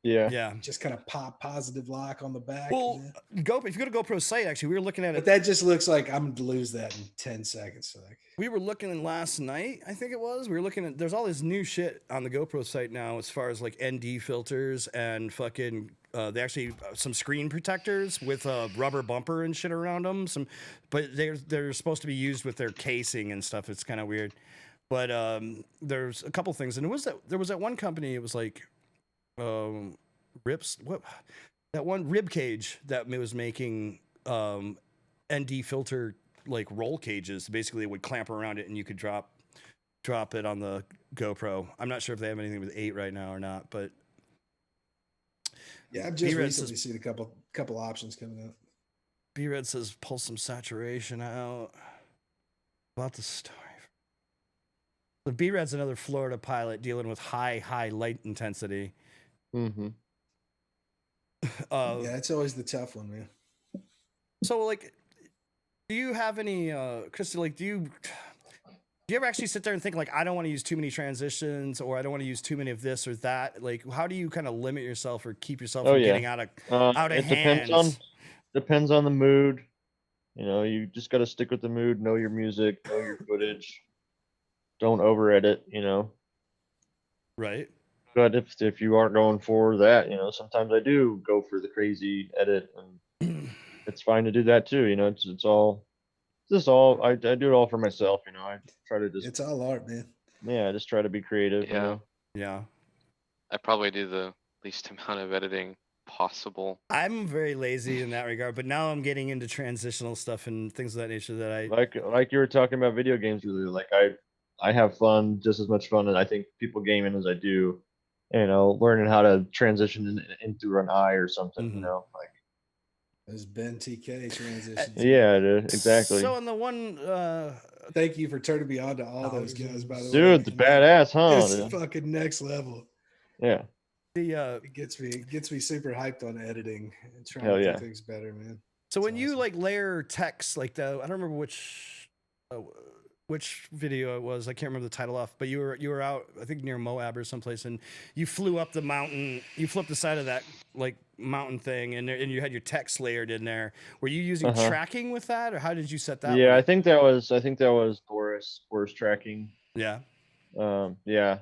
yeah. just kind of pop positive lock on the back. Well, if you go to GoPro site, actually, we were looking at but it. that just looks like I'm going to lose that in 10 seconds. So like, We were looking last night, I think it was. We were looking at, there's all this new shit on the GoPro site now as far as like ND filters and fucking, they actually, some screen protectors with a rubber bumper and shit around them. But they're supposed to be used with their casing and stuff. It's kind of weird. But there's a couple things. And there was that one company, it was like, that one rib cage that was making ND filter like roll cages. Basically, it would clamp around it and you could drop it on the GoPro. I'm not sure if they have anything with 8 right now or not, but yeah, I've just B-Red recently says- seen a couple options coming up. B-Red says pull some saturation out. About the story. But B-Red's another Florida pilot dealing with high light intensity. Mm-hmm. Yeah, it's always the tough one, man. So, like, do you have any, Krista, like, do you ever actually sit there and think, like, I don't want to use too many transitions or I don't want to use too many of this or that? Like, how do you kind of limit yourself or keep yourself from getting out of It hands? depends on the mood. You know, you just got to stick with the mood, know your music, know your footage. Don't over edit, you know. Right. But if you are going for that, you know, sometimes I do go for the crazy edit, and it's fine to do that too. You know, it's I do it all for myself. You know, I try to just It's all art, man. I just try to be creative. Yeah. You know? Yeah. I probably do the least amount of editing possible. I'm very lazy in that regard, but now I'm getting into transitional stuff and things of that nature that I Like you were talking about video games earlier. Like I have fun, just as much fun, and I think people gaming as I do. You know, learning how to transition into an eye or something. You know, like. Those Ben TK transitions. Yeah, dude, exactly. So in the one, Thank you for turning me on to all those guys, by the way. Dude, the badass, huh? It's dude? fucking next level. Yeah. It gets me super hyped on editing and trying Hell to yeah. do things better, man. so when It's you awesome. like layer text like the, I don't remember which video it was. I can't remember the title off, but you were out, I think near Moab or someplace, and you flew up the mountain. You flipped the side of that like mountain thing, and you had your text layered in there. Were you using tracking with that, or how did you set that? Yeah, one I up? think that was Boris tracking. Yeah. Yeah.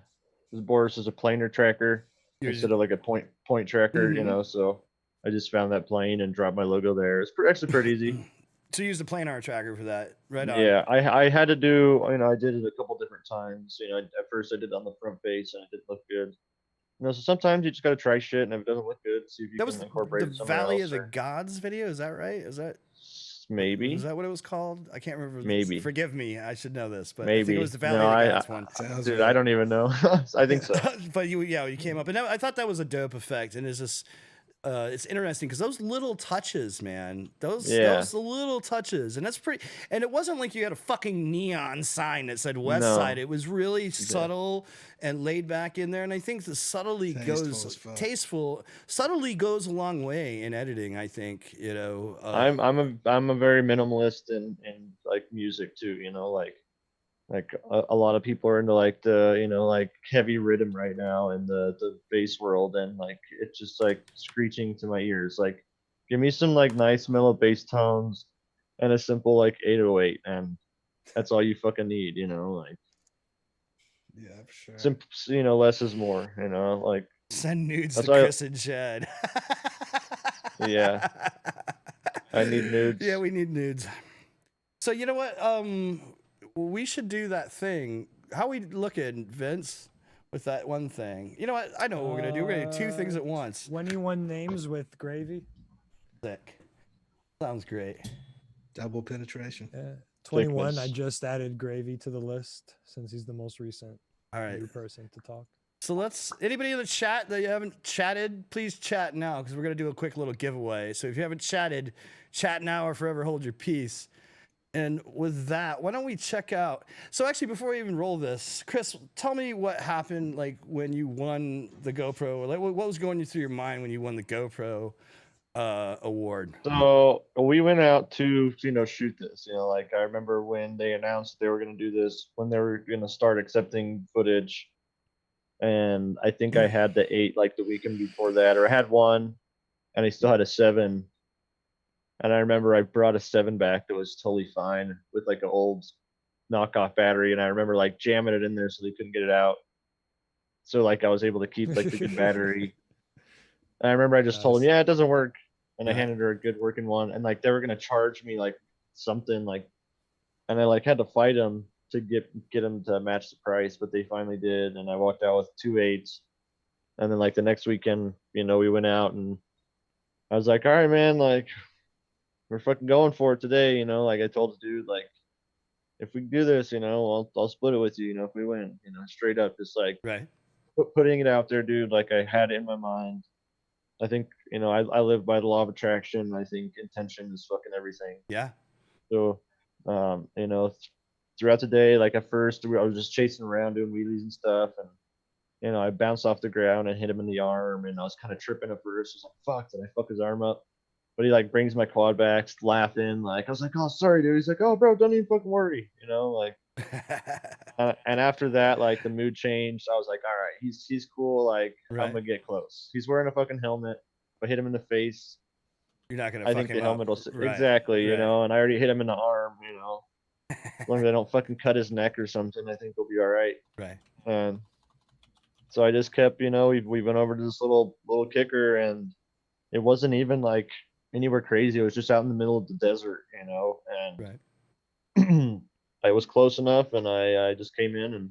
'Cause Boris is a planar tracker instead of like a point tracker. You know, so I just found that plane and dropped my logo there. It's actually pretty easy. So you used a planar tracker for that, right on. Yeah, I had to do, you know, I did it a couple different times. You know, at first I did it on the front face and it didn't look good. You know, so sometimes you just gotta try shit, and if it doesn't look good, see if you That can was incorporate the it somewhere Valley else. of the Gods video. Is that right? Is that Maybe. Is that what it was called? I can't remember. Maybe. Forgive me. I should know this, but I Maybe. think it was the Valley No, of the I- Gods one. Sounds Dude, right. I don't even know. I think so. But you came up, and I thought that was a dope effect, and it's just. It's interesting because those little touches, man, those little touches, and that's pretty. And it wasn't like you had a fucking neon sign that said West No. Side. It was really subtle and laid back in there. And I think the subtly subtly goes a long way in editing. I think I'm a very minimalist in like music too. You know, like a lot of people are into like the, you know, like heavy rhythm right now in the bass world, and like it's just like screeching to my ears. Like, give me some like nice mellow bass tones and a simple like 808, and that's all you fucking need. You know, like Yeah, for sure. you know, less is more. You know, like send nudes to That's why- Chris and Jed. Yeah. I need nudes. Yeah, we need nudes. So you know what? We should do that thing. How we looking, Vince, with that one thing? You know what? I know what we're gonna do. We're gonna do two things at once. 21 names with gravy. Sick. Sounds great. Double penetration. Yeah. 21. I Thickness. just added gravy to the list since he's the most recent All right. new person to talk. So anybody in the chat that you haven't chatted, please chat now because we're gonna do a quick little giveaway. So if you haven't chatted, chat now or forever hold your peace. And with that, why don't we check out? So actually, before we even roll this, Chris, tell me what happened like when you won the GoPro. Like, what was going through your mind when you won the GoPro award? So we went out to, shoot this. Like I remember when they announced they were going to do this, when they were going to start accepting footage. And I think I had the 8 like the weekend before that, or I had 1 and I still had a 7. And I remember I brought a 7 back that was totally fine with like an old knockoff battery. And I remember like jamming it in there so they couldn't get it out. So like I was able to keep like the good battery. And I remember I just told them, yeah, it doesn't work. And I handed her a good working one. And like they were gonna charge me like something like, and I like had to fight them to get them to match the price, but they finally did. And I walked out with 2 8s. And then like the next weekend, we went out and I was like, all right, man, like we're fucking going for it today, like I told the dude, like if we do this, I'll split it with you, if we win, straight up, just like putting it out there, dude. Like I had it in my mind. I think, I live by the law of attraction. I think intention is fucking everything. Yeah. So, throughout the day, like at first I was just chasing around doing wheelies and stuff. And, I bounced off the ground and hit him in the arm. And I was kind of tripping at first. I was like, fuck, did I fuck his arm up? But he like brings my quad back laughing. Like, I was like, oh, sorry, dude. He's like, oh, bro, don't even fucking worry. Like, and after that, like the mood changed. I was like, all right, he's cool. Like, I'm gonna get close. He's wearing a fucking helmet. If I hit him in the face, you're not gonna. I think the helmet will exactly, and I already hit him in the arm. As long as I don't fucking cut his neck or something, I think we'll be all right. Right. And so I just kept, we went over to this little kicker, and it wasn't even like anywhere crazy. It was just out in the middle of the desert, and I was close enough, and I just came in and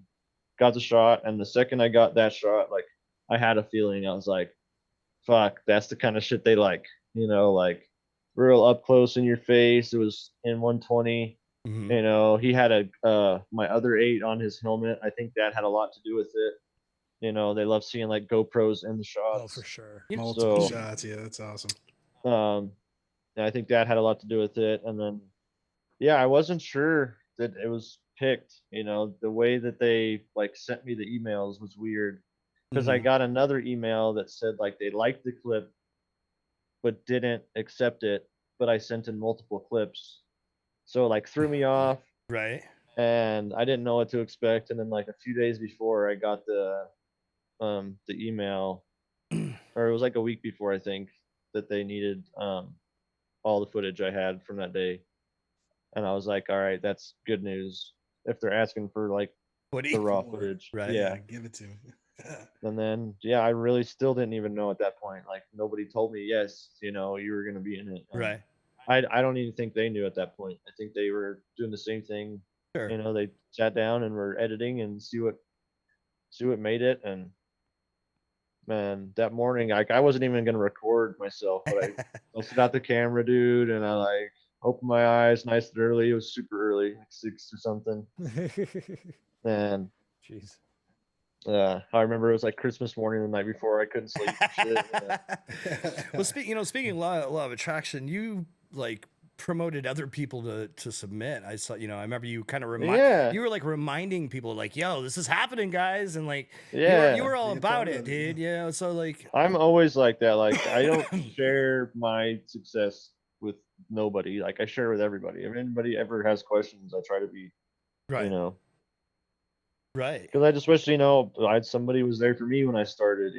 got the shot. And the second I got that shot, like I had a feeling. I was like, fuck, that's the kind of shit they like, like real up close in your face. It was in 120. He had my other 8 on his helmet. I think that had a lot to do with it. They love seeing like GoPros in the shots. Oh, for sure. Multiple shots. Yeah, that's awesome. And I think that had a lot to do with it. And then, yeah, I wasn't sure that it was picked. The way that they like sent me the emails was weird, because I got another email that said like they liked the clip but didn't accept it, but I sent in multiple clips, so like threw me off. Right. And I didn't know what to expect. And then like a few days before I got the email, or it was like a week before, I think, that they needed all the footage I had from that day. And I was like, all right, that's good news. If they're asking for like the raw footage, right? Yeah, give it to me. And then, yeah, I really still didn't even know at that point. Like nobody told me, yes, you were gonna be in it. And right. I don't even think they knew at that point. I think they were doing the same thing. Sure. They sat down and were editing and see what made it. And man, that morning, like I wasn't even gonna record myself, but I posted out the camera, dude, and I like opened my eyes nice and early. It was super early, like 6 or something. And jeez. I remember it was like Christmas morning the night before. I couldn't sleep. Shit, Well, speaking of law of attraction, you like promoted other people to submit. I saw, I remember you kind of you were like reminding people like, yo, this is happening, guys. And like, you were all about it, dude. So like, I'm always like that. Like I don't share my success with nobody. Like I share with everybody. If anybody ever has questions, I try to be, right. Because I just wish, somebody was there for me when I started,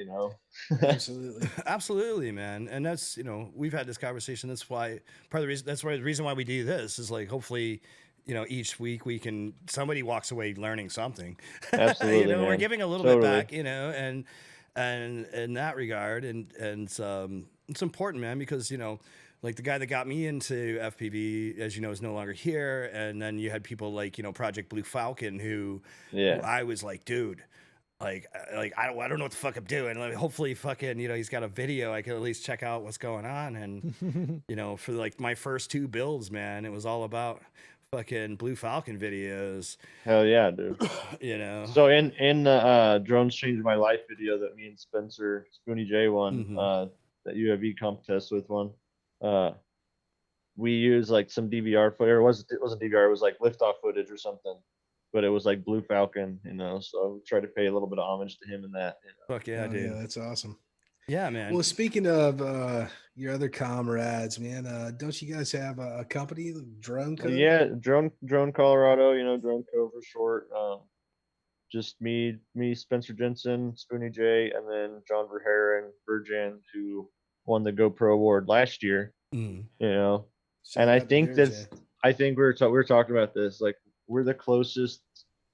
Absolutely. Absolutely, man. And that's, we've had this conversation. That's why part of the reason, that's why the reason why we do this is like, hopefully, each week somebody walks away learning something. Absolutely. We're giving a little bit back, and in that regard. And it's important, man, because, like the guy that got me into FPV, as you know, is no longer here. And then you had people like, Project Blue Falcon, who I was like, dude, like I don't know what the fuck I'm doing. Like, hopefully fucking, he's got a video. I can at least check out what's going on. And, for like my first 2 builds, man, it was all about fucking Blue Falcon videos. Hell yeah, dude. So in the Drones Changed My Life video that me and Spencer Spoonie J won, that UAV contest with one, we used like some DVR footage. It wasn't DVR. It was like liftoff footage or something. But it was like Blue Falcon, you know. So I tried to pay a little bit of homage to him in that. You know? Fuck yeah, Oh, dude. yeah, that's awesome. Yeah, man. Well, speaking of your other comrades, man, don't you guys have a company, Drone Co? Yeah, Drone Colorado, you know, Drone Co for short. Just me, Spencer Jensen, Spoonie J, and then John Verheeren, Virgin, who won the GoPro award last year. Mm. You know, Shout and I out to think Virgin. I think we were talking about this. Like, we're the closest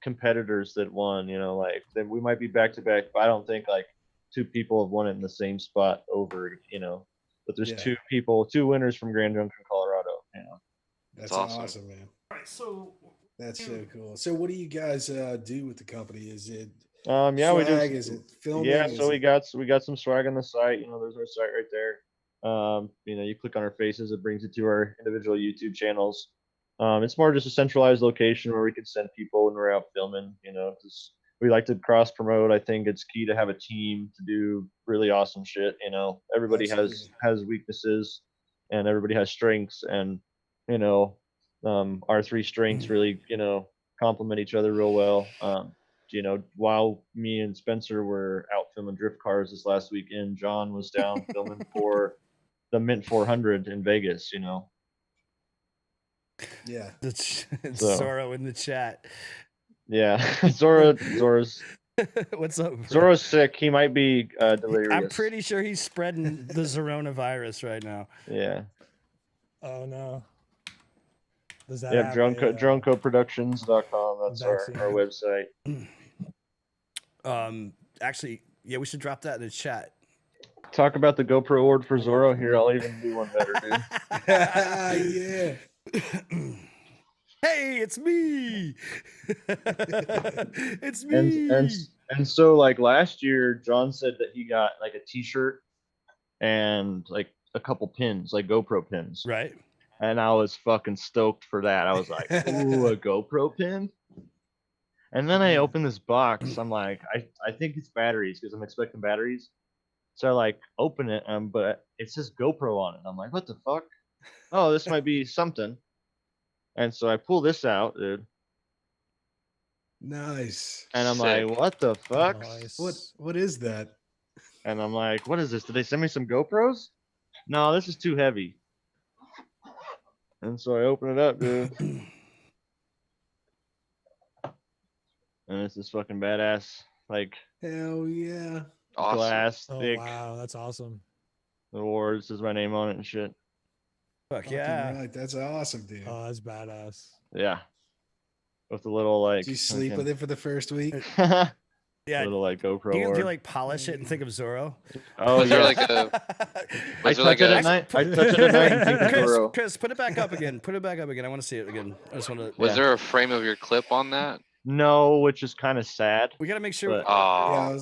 competitors that won. You know, like then we might be back to back, but I don't think like two people have won it in the same spot over. You know, but there's Yeah. two winners from Grand Junction, Colorado. You know, That's awesome. awesome, man. All right, so That's so cool. So, what do you guys do with the company? Is it yeah, we do. swag? Is it filming? Yeah, Is so it- we got some swag on the site. You know, there's our site right there. You know, you click on our faces, it brings it to our individual YouTube channels. It's more just a centralized location where we can send people when we're out filming. You know, because we like to cross promote. I think it's key to have a team to do really awesome shit. You know, everybody Absolutely. has weaknesses, and everybody has strengths, and you know, our three strengths really, you know, complement each other real well. You know, while me and Spencer were out filming drift cars this last weekend, John was down filming for the Mint 400 in Vegas. You know, Yeah. it's So- Zorro in the chat. yeah, Zora's What's up, bro? Zora's sick. He might be delirious. I'm pretty sure he's spreading the coronavirus right now. Yeah, Oh no. Does that yeah. have DroneCoProductions.com. That's our vaccine? website. Actually, yeah, we should drop that in the chat. Talk about the GoPro award for Zorro. Here, I'll even do one better, dude. Yeah. Hey, it's me. It's me. And so like last year, John said that he got like a T-shirt and like a couple pins, like GoPro pins. Right. And I was fucking stoked for that. I was like, ooh, a GoPro pin. And then I opened this box. I'm like, I think it's batteries because I'm expecting batteries. So I like open it, but it says GoPro on it. I'm like, what the fuck? Oh, this might be something. And so I pull this out, dude. Nice. And I'm Sick. like, what the fuck? Nice. What is that? And I'm like, what is this? Did they send me some GoPros? No, this is too heavy. And so I open it up, dude. And it's this fucking badass, like, Hell yeah. Awesome. glass, Oh thick wow, that's awesome. award. Says my name on it and shit. Fuck Fucking yeah. right. That's awesome, dude. Oh, that's badass. Yeah. With the little, like, Did you sleep with it for the first week? it? Yeah. Little, like, GoPro Do you award. like polish it and think of Zorro? Oh, Was there yeah. like a I was there touch like it a at night. I touch it at night and think of Chris, Zorro. Chris, put it back up again. Put it back up again. I want to see it again. I just want to. was Yeah. there a frame of your clip on that? No, which is kind of sad. We got to make sure. But- Yeah, Oh,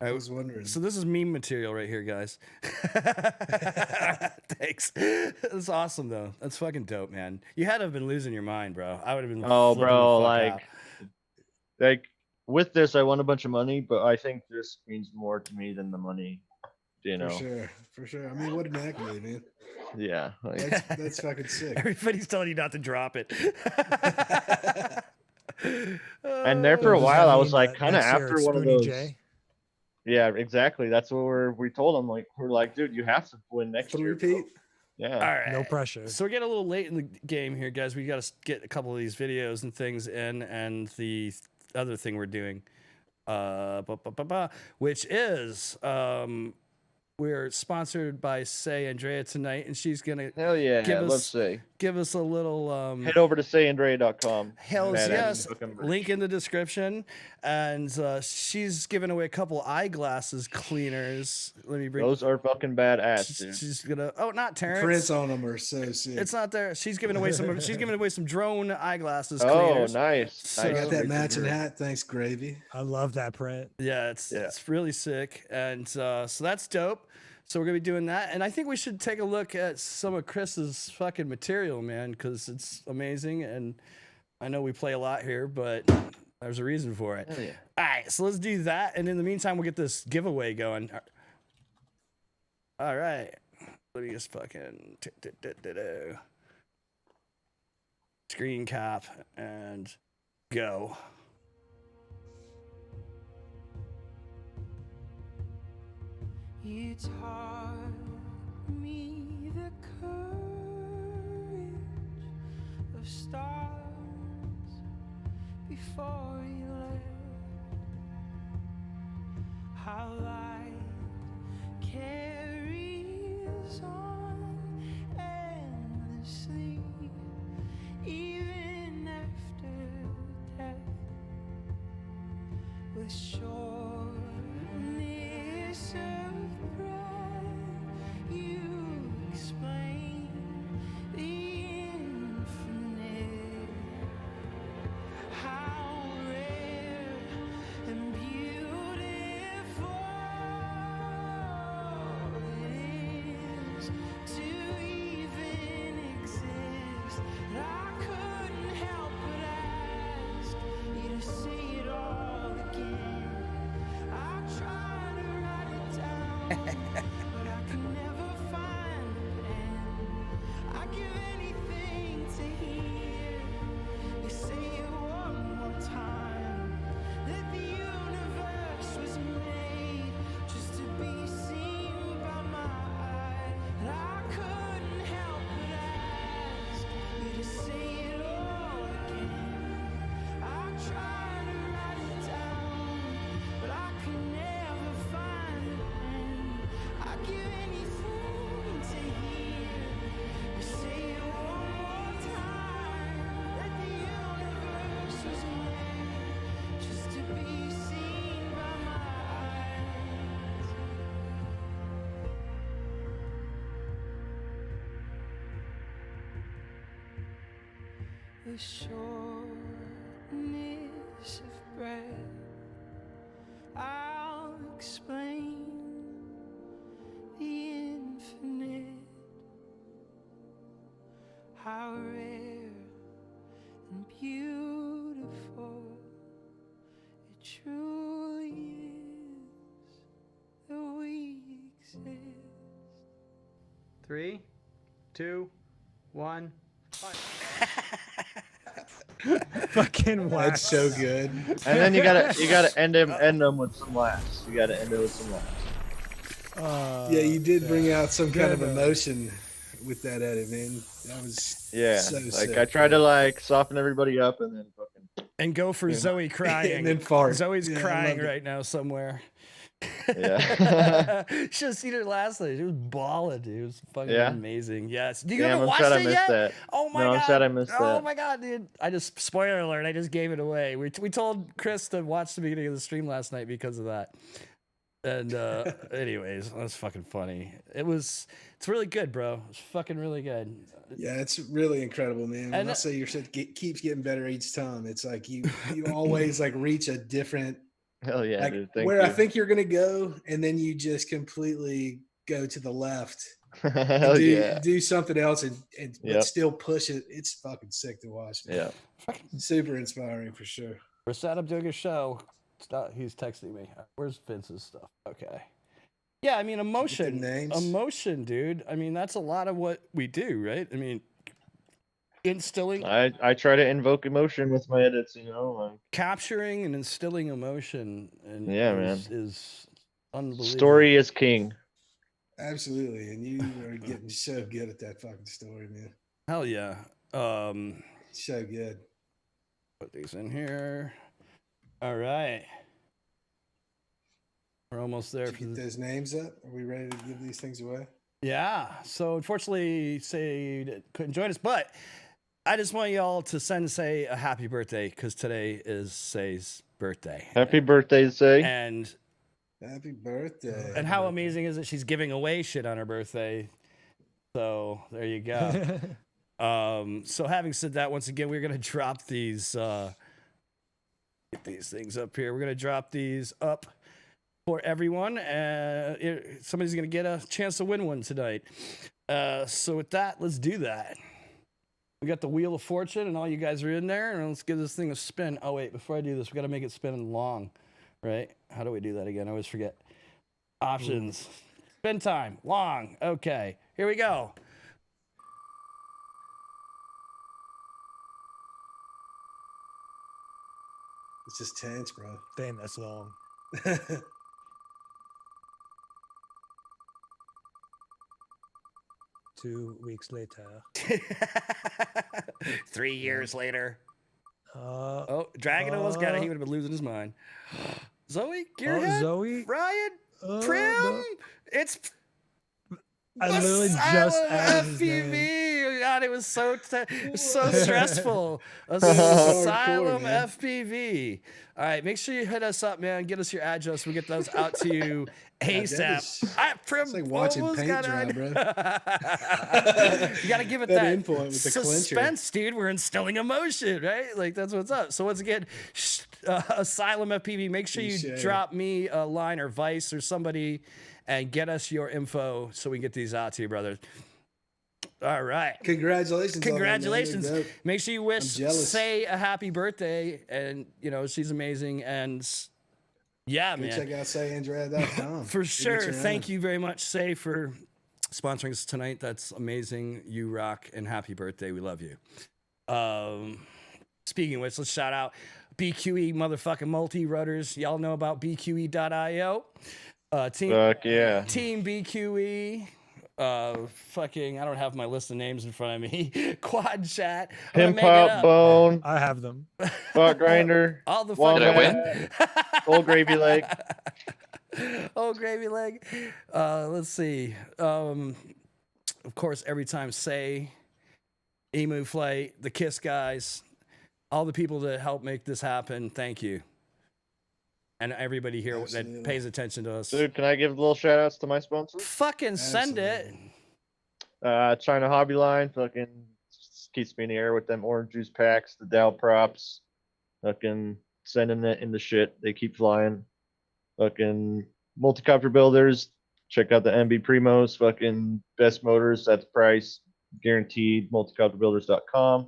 I was wondering. So this is meme material right here, guys. Thanks. That's awesome, though. That's fucking dope, man. You had to have been losing your mind, bro. I would have been. Oh, flipping bro, the fuck like, out. with this, I won a bunch of money, but I think this means more to me than the money. You know? For sure. For sure. I mean, what an accolade, man. Yeah. Like, That's fucking sick. Everybody's telling you not to drop it. and there for a Does that while, I mean was like, that kind of next year after it's one of Spoonie those. J? Yeah, exactly. That's what we told him. Like, we're like, dude, you have to win next year. bro." Repeat. Yeah. All right. No pressure. So we're getting a little late in the game here, guys. We got to get a couple of these videos and things in, and the other thing we're doing, which is we're sponsored by Say Andrea tonight, and she's gonna Hell yeah. Give Love us- Say. give us a little Head over to sayandrea.com. Hells Badass yes. fucking merch. Link in the description. And she's giving away a couple eyeglasses cleaners. Let me bring Those are fucking badass, dude. she's gonna not Terrence. Prints on them are so sick. It's not there. She's giving away some drone eyeglasses Oh, cleaners. nice. So- I nice. got that Great to matching hear. hat. Thanks, Gravy. I love that print. Yeah, Yeah. it's really sick. And so that's dope. So we're gonna be doing that. And I think we should take a look at some of Chris's fucking material, man, because it's amazing. And I know we play a lot here, but there's a reason for it. Hell yeah. All right, so let's do that. And in the meantime, we'll get this giveaway going. All right. Let me just fucking. screen cap, and go. You taught me the courage of stars before you left. How light carries on endlessly, even after death, with sureness of breath. You explain the infinite, how rare and beautiful it is to even exist. And I couldn't help but ask you to say it all again. I tried to write it down, but I could never find the pen. I'd give anything to hear you say it one more time, that the universe was made just to be seen by my eye. And I couldn't help but ask you to say it all again. I tried to write it down, but I could never find the pen. I'd give anything to hear you say it one more time, that the universe was made just to be seen by my eyes. The shortness of breath, I'll explain the infinite, how rare and beautiful it truly is that we exist. 3, 2, 1. Fucking wow. That's so good. And then you gotta end them with some laughs. You gotta end it with some laughs. Yeah, you did bring out some kind of Good. emotion with that edit, man. That was Yeah, so like sick. I try to like soften everybody up and then fucking. And go for Zoe crying. And then fart. Zoe's Yeah, I crying loved it. right now somewhere. Yeah. Should have seen her last night. She was bawling, dude. It was fucking Yeah? amazing. Yes. Do you Damn, haven't I'm watched sad I it missed yet? that. Oh my No, god. I'm sad I missed Oh that. my god, dude. Spoiler alert, I just gave it away. We told Chris to watch the beginning of the stream last night because of that. And anyways, that's fucking funny. It's really good, bro. It's fucking really good. Yeah, it's really incredible, man. When And I say your shit keeps getting better each time, it's like you always like reach a different Hell yeah, like dude. Thank where you. I think you're gonna go, and then you just completely go to the left Hell and yeah. do something else and but Yep. still push it. It's fucking sick to watch. Man. Yeah. Super inspiring for sure. We're set up doing a show. He's texting me. Where's Vince's stuff? Okay. Yeah, I mean emotion. names. Emotion, dude. I mean, that's a lot of what we do, right? I mean, instilling, I try to invoke emotion with my edits, you know. Like, capturing and instilling emotion and Yeah, man. is unbelievable. story is king. Absolutely, and you are getting so good at that fucking story, man. Hell yeah. So good. Put these in here. All right. We're almost there. Did you get those names up? Are we ready to give these things away? Yeah. So unfortunately, Say couldn't join us, but I just want y'all to say a happy birthday because today is Say's birthday. Happy birthday, Say. And Happy birthday. and how amazing is it? She's giving away shit on her birthday. So there you go. So having said that, once again, we're gonna drop these get these things up here. We're gonna drop these up for everyone. Somebody's gonna get a chance to win one tonight. So with that, let's do that. We got the Wheel of Fortune, and all you guys are in there. And let's give this thing a spin. Oh wait, before I do this, we gotta make it spin long, right? How do we do that again? I always forget. Options. Spin time. Long. Okay. Here we go. It's just tense, bro. Damn, that's long. 2 weeks later. 3 years later. Uh, Oh, Dragon almost got it. He would have been losing his mind. Zoe, Gearhead, Zoe, Ryan, Prim. It's I literally just Asylum added his name. FPV. God, it was so stressful. Hardcore, Asylum man. FPV. All right, make sure you hit us up, man. Get us your address. We'll get those out to you ASAP. is- Prim It's like watching almost paint got dry, it. bro. You gotta give it That that endpoint with the clincher. suspense, dude. We're instilling emotion, right? Like that's what's up. So once again, Asylum FPV. Make sure you Touche. drop me a line or Vice or somebody, and get us your info so we can get these out to you, brother. All right. Congratulations. on that, man. Congratulations. They're dope. Make sure you wish jealous. Say a happy birthday, and she's amazing, and yeah, Go man. check out sayandrea.com. For sure. Thank you very much, Say, for sponsoring us tonight. That's amazing. You rock, and happy birthday. We love you. Speaking of which, let's shout out BQE motherfucking multi-rudders. Y'all know about BQE.io. Fuck yeah. Team BQE. Fucking, I don't have my list of names in front of me. Quad chat. I'm gonna Pimp make it Pop up. Bone, I have them. Butt Grinder, All the Did I fucking win? Old Gravy Leg. Oh, gravy leg. Let's see. Of course, every time Say, Emu Flight, the Kiss guys, all the people that help make this happen. Thank you. And everybody here Absolutely. that pays attention to us. Dude, can I give little shout outs to my sponsors? Fucking send Absolutely. China Hobby Line, fucking keeps me in the air with them orange juice packs, the Dow props, fucking sending it into shit. They keep flying. Fucking Multicopter Builders, check out the MB Primos, fucking best motors at the price, guaranteed, multicopterbuilders.com.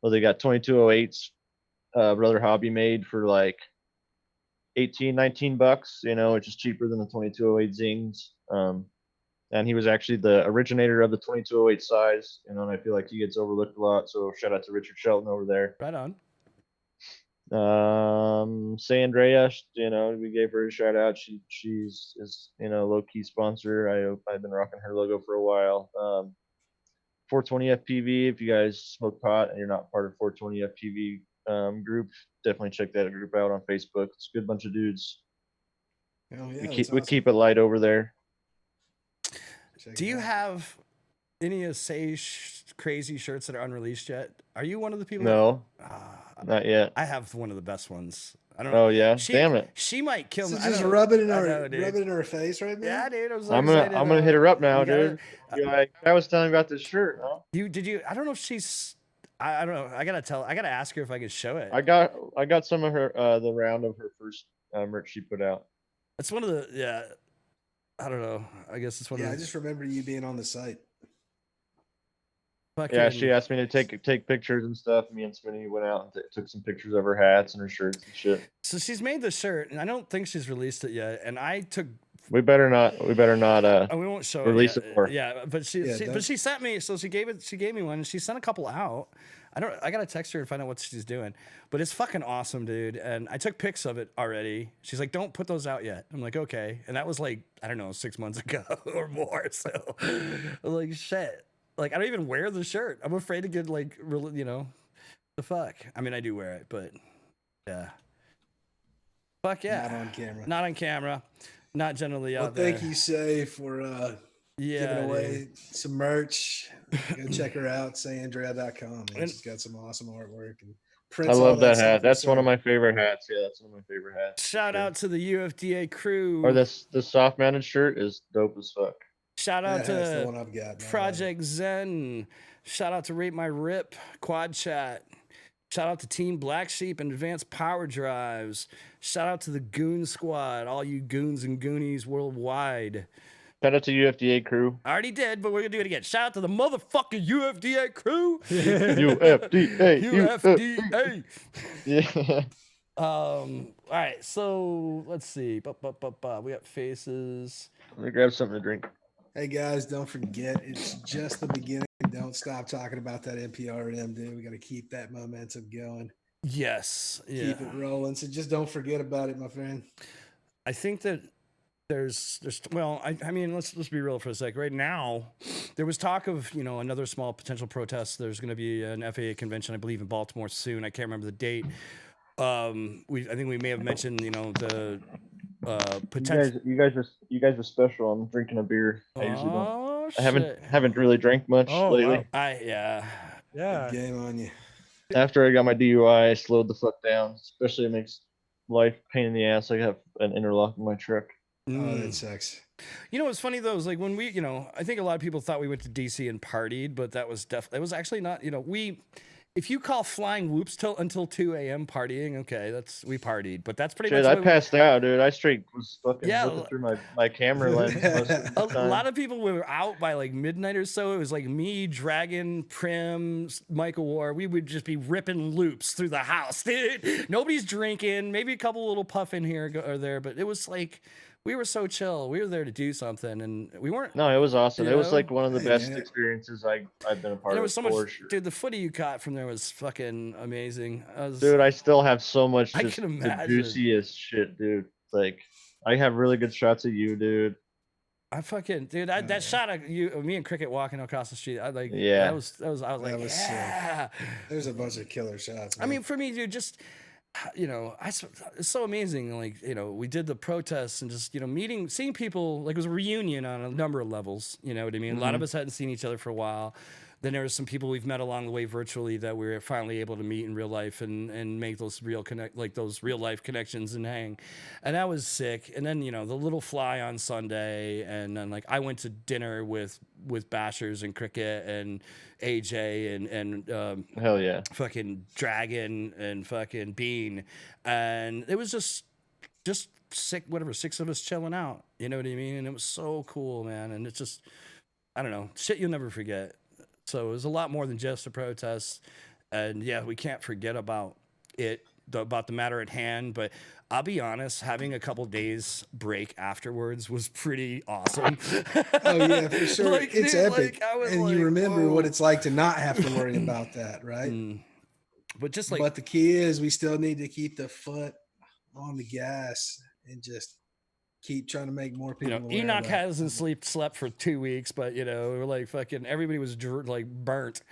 Well, they got 2208s, Brother Hobby made for like 18, 19 bucks, which is cheaper than the 2208 Zings. And he was actually the originator of the 2208 size, and I feel like he gets overlooked a lot. So shout out to Richard Shelton over there. Right on. Say Andrea, we gave her a shout out. She's low key sponsor. I've been rocking her logo for a while. 420 FPV. If you guys smoke pot and you're not part of 420 FPV group, definitely check that group out on Facebook. It's a good bunch of dudes. Hell yeah, we that's keep awesome. we keep it light over there. Check Do it you out. have any of Say's crazy shirts that are unreleased yet? Are you one of the people? No, That, not yet. I have one of the best ones. I don't know. Oh yeah, She, damn it. She might kill So me. just rub it in I our know, dude. rub it in our face right now. Yeah, dude. I'm so I'm excited. gonna hit her up now, You gotta- dude. Be like, I was telling you about this shirt, huh? Did you? I don't know if she's. I don't know. I gotta ask her if I can show it. I got some of her the round of her first merch she put out. It's one of the I don't know. I guess it's one Yeah, of I the. just remember you being on the site. Yeah, fucking- she asked me to take pictures and stuff. Me and Smitty went out and took some pictures of her hats and her shirts and shit. So she's made the shirt, and I don't think she's released it yet. And I took. We better not. Oh, we won't show release it. it more. Yeah, but Yeah, but she sent me. So she gave me one, and she sent a couple out. I gotta text her and find out what she's doing. But it's fucking awesome, dude. And I took pics of it already. She's like, "Don't put those out yet." I'm like, "Okay." And that was like, I don't know, 6 months ago or more. So I'm like, shit. Like, I don't even wear the shirt. I'm afraid to get like, really, the fuck. I mean, I do wear it, but yeah. Fuck yeah. Not on camera. Not on camera. Not generally Well, out there. thank you, Say, for Yeah, giving away dude. some merch. Go check her out, sayandrea.com. Man. And- She's got some awesome artwork and I prints. all love that stuff hat. That's one of herself. my favorite hats. Yeah, that's one of my favorite hats. Shout Sure. out to the UFDA crew. Or this soft mounted shirt is dope as fuck. Shout out That hat's the to one I've got. and I love it. Project Zen. Shout out to Rate My Rip, Quad Chat. Shout out to Team Black Sheep and Advanced Power Drives. Shout out to the Goon Squad, all you goons and goonies worldwide. Shout out to UFDA crew. I already did, but we're gonna do it again. Shout out to the motherfucking UFDA crew. UFDA. UFDA. Yeah. All right, so let's see. We got faces. Let me grab something to drink. Hey guys, don't forget it's just the beginning. Don't stop talking about that NPRM, dude. We got to keep that momentum going. Yes. Yeah. Keep it rolling. So just don't forget about it, my friend. I think that there's well, I mean, let's be real for a sec. Right now, there was talk of, you know, another small potential protest. There's going to be an FAA convention, I believe, in Baltimore soon. I can't remember the date. I think we may have mentioned, you know, the potential. You guys are special. I'm drinking a beer. I usually don't. Oh I shit! haven't really drank much Oh, lately. wow. Yeah. Yeah. Good game on you. After I got my DUI, I slowed the fuck down. Especially it makes life a pain in the ass. I have an interlock in my truck. Oh, that sucks. You know what's funny though is like when we, you know, I think a lot of people thought we went to DC and partied, but that was it was actually not. You know, if you call flying whoops until 2 a.m. partying, okay, we partied, but that's pretty Shit, much. I passed out, dude. I straight was fucking Yeah, looking through my camera lens most of the a time. lot of people were out by like midnight or so. It was like me, Dragon, Prim, Michael War. We would just be ripping loops through the house, dude. Nobody's drinking. Maybe a couple little puff in here or there, but it was like we were so chill. We were there to do something, and we weren't. No, it was awesome. You It was know? like one of the Hey, best man. experiences I've been a part There of. was so much, For sure. dude. The footy you caught from there was fucking amazing. Dude, I still have so much I just can the imagine. juiciest shit, dude. Like, I have really good shots of you, dude. I fucking dude, that shot of me and Cricket walking across the street. I like, Yeah. that was I was like, That was sick. yeah. There's a bunch of killer shots. I Man. mean, for me, dude, just you know, it's so amazing. Like, you know, we did the protests and just, you know, seeing people. Like, it was a reunion on a number of levels. You know what I mean? A lot of us hadn't seen each other for a while. Then there was some people we've met along the way virtually that we were finally able to meet in real life and make those those real life connections and hang. And that was sick. And then, you know, the little fly on Sunday, and then like I went to dinner with Bashers and Cricket and AJ and Hell yeah. fucking Dragon and fucking Bean, and it was just sick, whatever, 6 of us chilling out, you know what I mean? And it was so cool, man. And it's just, I don't know, shit you'll never forget. So it was a lot more than just a protest, and yeah, we can't forget about about the matter at hand. But I'll be honest, having a couple days break afterwards was pretty awesome. Oh yeah, for sure. Like, It's dude, epic, like, I was and like, you remember what whoa. it's like to not have to worry about that, right? But just like, But the key is we still need to keep the foot on the gas and just keep trying to make more you people. know, aware Enoch about it. hasn't slept for 2 weeks, but you know, we're like fucking everybody was like burnt.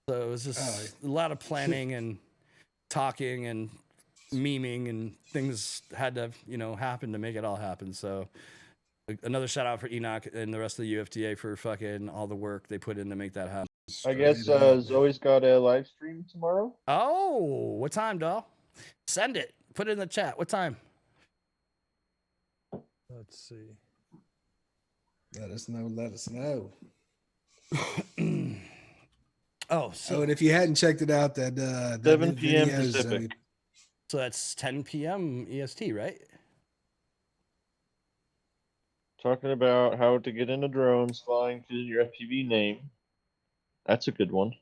So it was just a lot of planning and talking and memeing, and things had to, you know, happen to make it all happen. So another shout out for Enoch and the rest of the UFDA for fucking all the work they put in to make that happen. I guess Straight up. Zoe's got a live stream tomorrow. Oh, what time, doll? Send it. Put it in the chat. What time? Let's see. Let us know. Let us know. Oh, so So, and if you hadn't checked it out, that 7 p.m. videos, Pacific. so that's 10 p.m. EST, right? Talking about how to get into drones flying to your FPV name. That's a good one.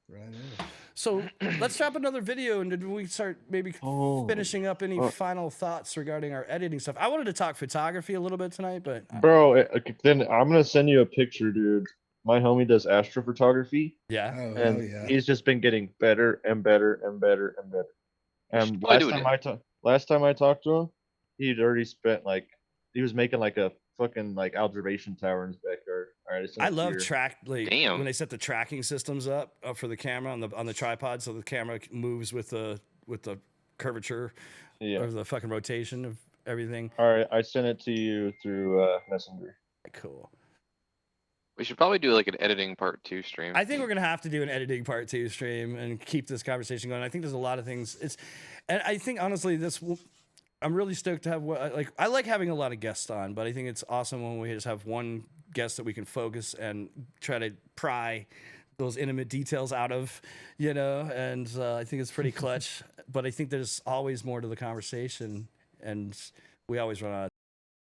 right in. So let's drop another video, and then we start maybe Oh. finishing up any final thoughts regarding our editing stuff. I wanted to talk photography a little bit tonight, but Bro, then I'm gonna send you a picture, dude. My homie does astrophotography, yeah. Oh, and hell yeah. he's just been getting better and better and better and better. And should probably do it. last time I talked to him, he'd already spent he was making like a fucking like observation tower in his backyard. All right, I love when Damn. they set the tracking systems up for the camera on the tripod, so the camera moves with the curvature Yeah. or the fucking rotation of everything. All right, I sent it to you through Messenger. Cool. We should probably do like an editing part 2 stream. I think we're gonna have to do an editing part 2 stream and keep this conversation going. I think there's a lot of things. And I think honestly, I'm really stoked to have I like having a lot of guests on, but I think it's awesome when we just have one guest that we can focus and try to pry those intimate details out of, you know. And I think it's pretty clutch. But I think there's always more to the conversation, and we always run out.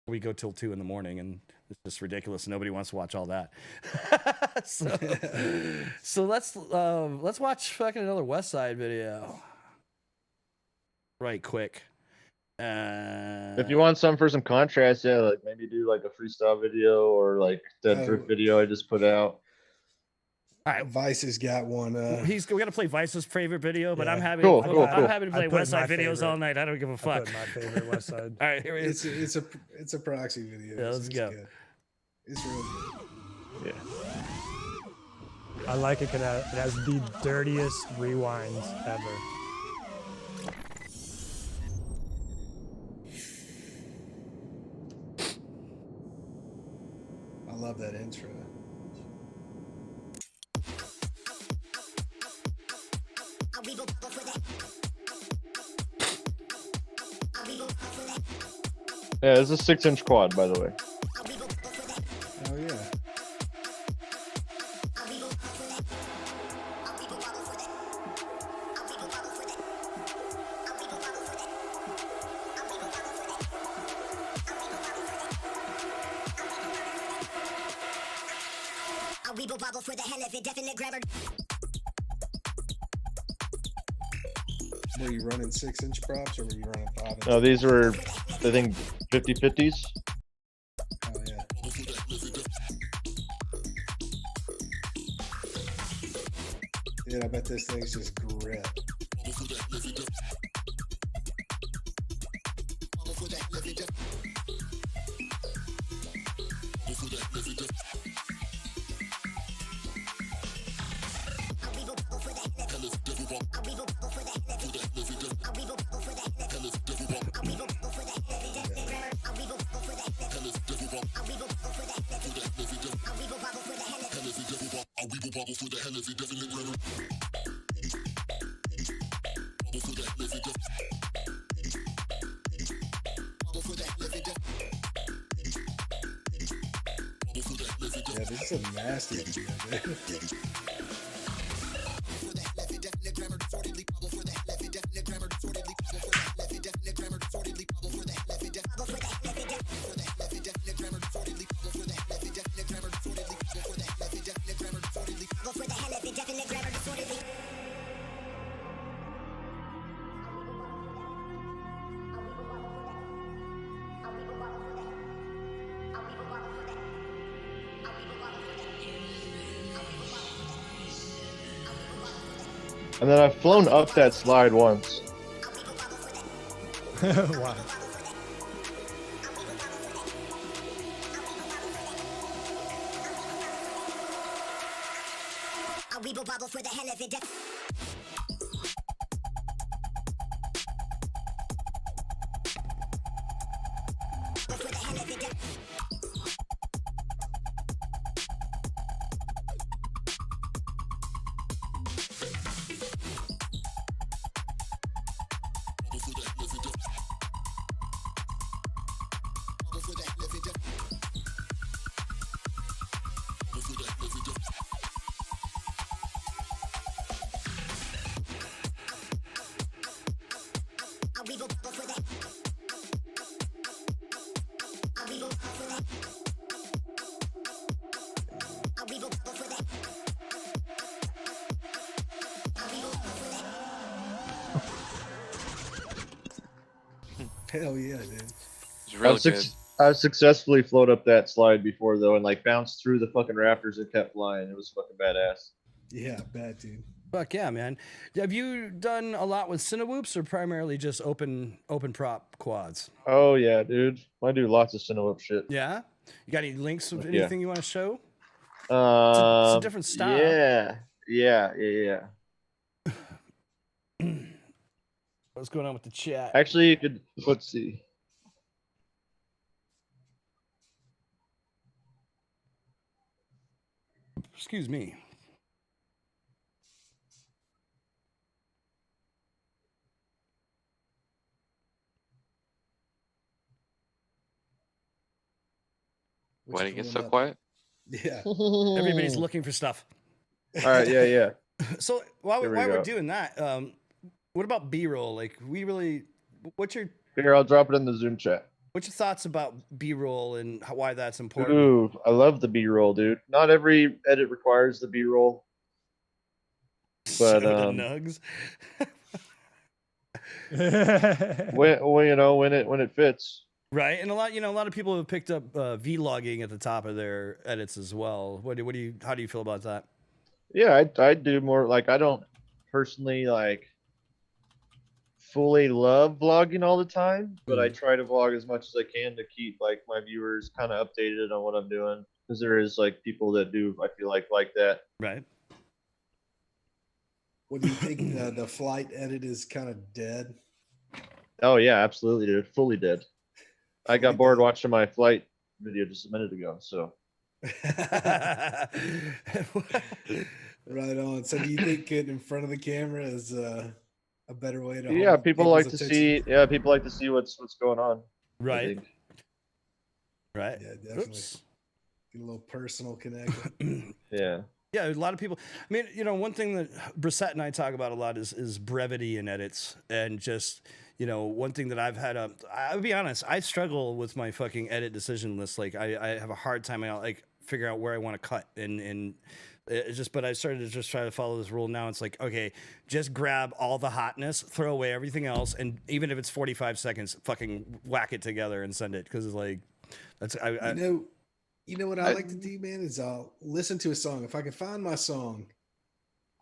We go till 2 a.m, and it's just ridiculous. Nobody wants to watch all that. so let's watch fucking another West Side video. Right, quick. If you want some for some contrast, yeah, like maybe do like a freestyle video or like dead drift video I just put out. All right. Vice has got one. We got to play Vice's favorite video, but I'm Yeah. happy. Cool, I'm, cool, I'm cool. happy to I play put West Side my videos favorite. all night. I don't give a I fuck. put my favorite West Side. All right, here we It's a proxy video. Yeah, so let's it's go. good. It's real good. Yeah. I like it because it has the dirtiest rewinds ever. I love that intro. Yeah, it's a 6-inch quad, by the way. Oh yeah. For the hell of it, definite grabber. Were you running 6-inch props or were you running 5-inch? No, these were, I think, 50/50s. Oh yeah. Dude, I bet this thing's just grip. Yeah, this is a nasty video, dude. And then I've flown up that slide once. Wow. A weeble bobble for the hell of it. For the hell of it. A weeble bobble for the. A weeble bobble for the. A weeble bobble for the. A weeble bobble for the. Hell yeah, dude. It's really good. I've successfully flown up that slide before though, and like bounced through the fucking rafters and kept flying. It was fucking badass. Yeah, bad dude. Fuck yeah, man. Have you done a lot with Cinewhoops or primarily just open prop quads? Oh yeah, dude. I do lots of Cinewhoop shit. Yeah. You got any links of Yeah. anything you want to show? It's a Um, different style. Yeah. What's going on with the chat? Actually, you could. Let's see. Excuse me. What Why you did it get pulling so up? quiet? Yeah. Everybody's looking for stuff. All right, yeah. So while There we we're go. doing that, what about B-roll? Like, what's your Here, I'll drop it in the Zoom chat. thoughts about B-roll and why that's important? Ooh, I love the B-roll, dude. Not every edit requires the B-roll. Show but, the um, nugs. When it fits. Right, and a lot of people have picked up vlogging at the top of their edits as well. How do you feel about that? Yeah, I do more like I don't personally like fully love vlogging all the time, but I try to vlog as much as I can to keep like my viewers kind of updated on what I'm doing because there is like people that do I feel like that. Right. What do you think the flight edit is kind of dead? Oh yeah, absolutely, dude, fully dead. I got Fully bored dead. watching my flight video just a minute ago, so Right on. So do you think getting in front of the camera is a better way to yeah, hold people people's like to attention? see. Yeah, people like to see what's going on. I Right. think. Right. Yeah, definitely. Oops. Get a little personal connection. Yeah. Yeah, a lot of people. I mean, you know, one thing that Brissette and I talk about a lot is brevity in edits, and just one thing that I've had. I'll be honest, I struggle with my fucking edit decision list. Like, I have a hard time like figuring out where I want to cut, and it just. But I started to just try to follow this rule now. It's like, okay, just grab all the hotness, throw away everything else, and even if it's 45 seconds, fucking whack it together and send it because it's like that's You know what I like to do, man, is I'll listen to a song. If I can find my song,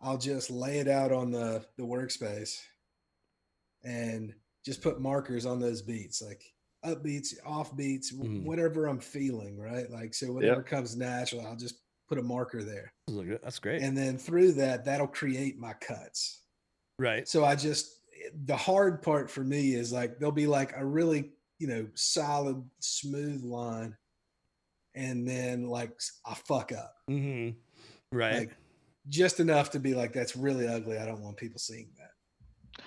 I'll just lay it out on the workspace and just put markers on those beats, like up beats, off beats, whatever I'm feeling, right? Like, so whatever comes natural, I'll just put a marker there. That's great. And then through that, that'll create my cuts. Right. So the hard part for me is like, there'll be like a really, solid, smooth line. And then like I fuck up. Mm-hmm. Right. Like just enough to be like, that's really ugly. I don't want people seeing that.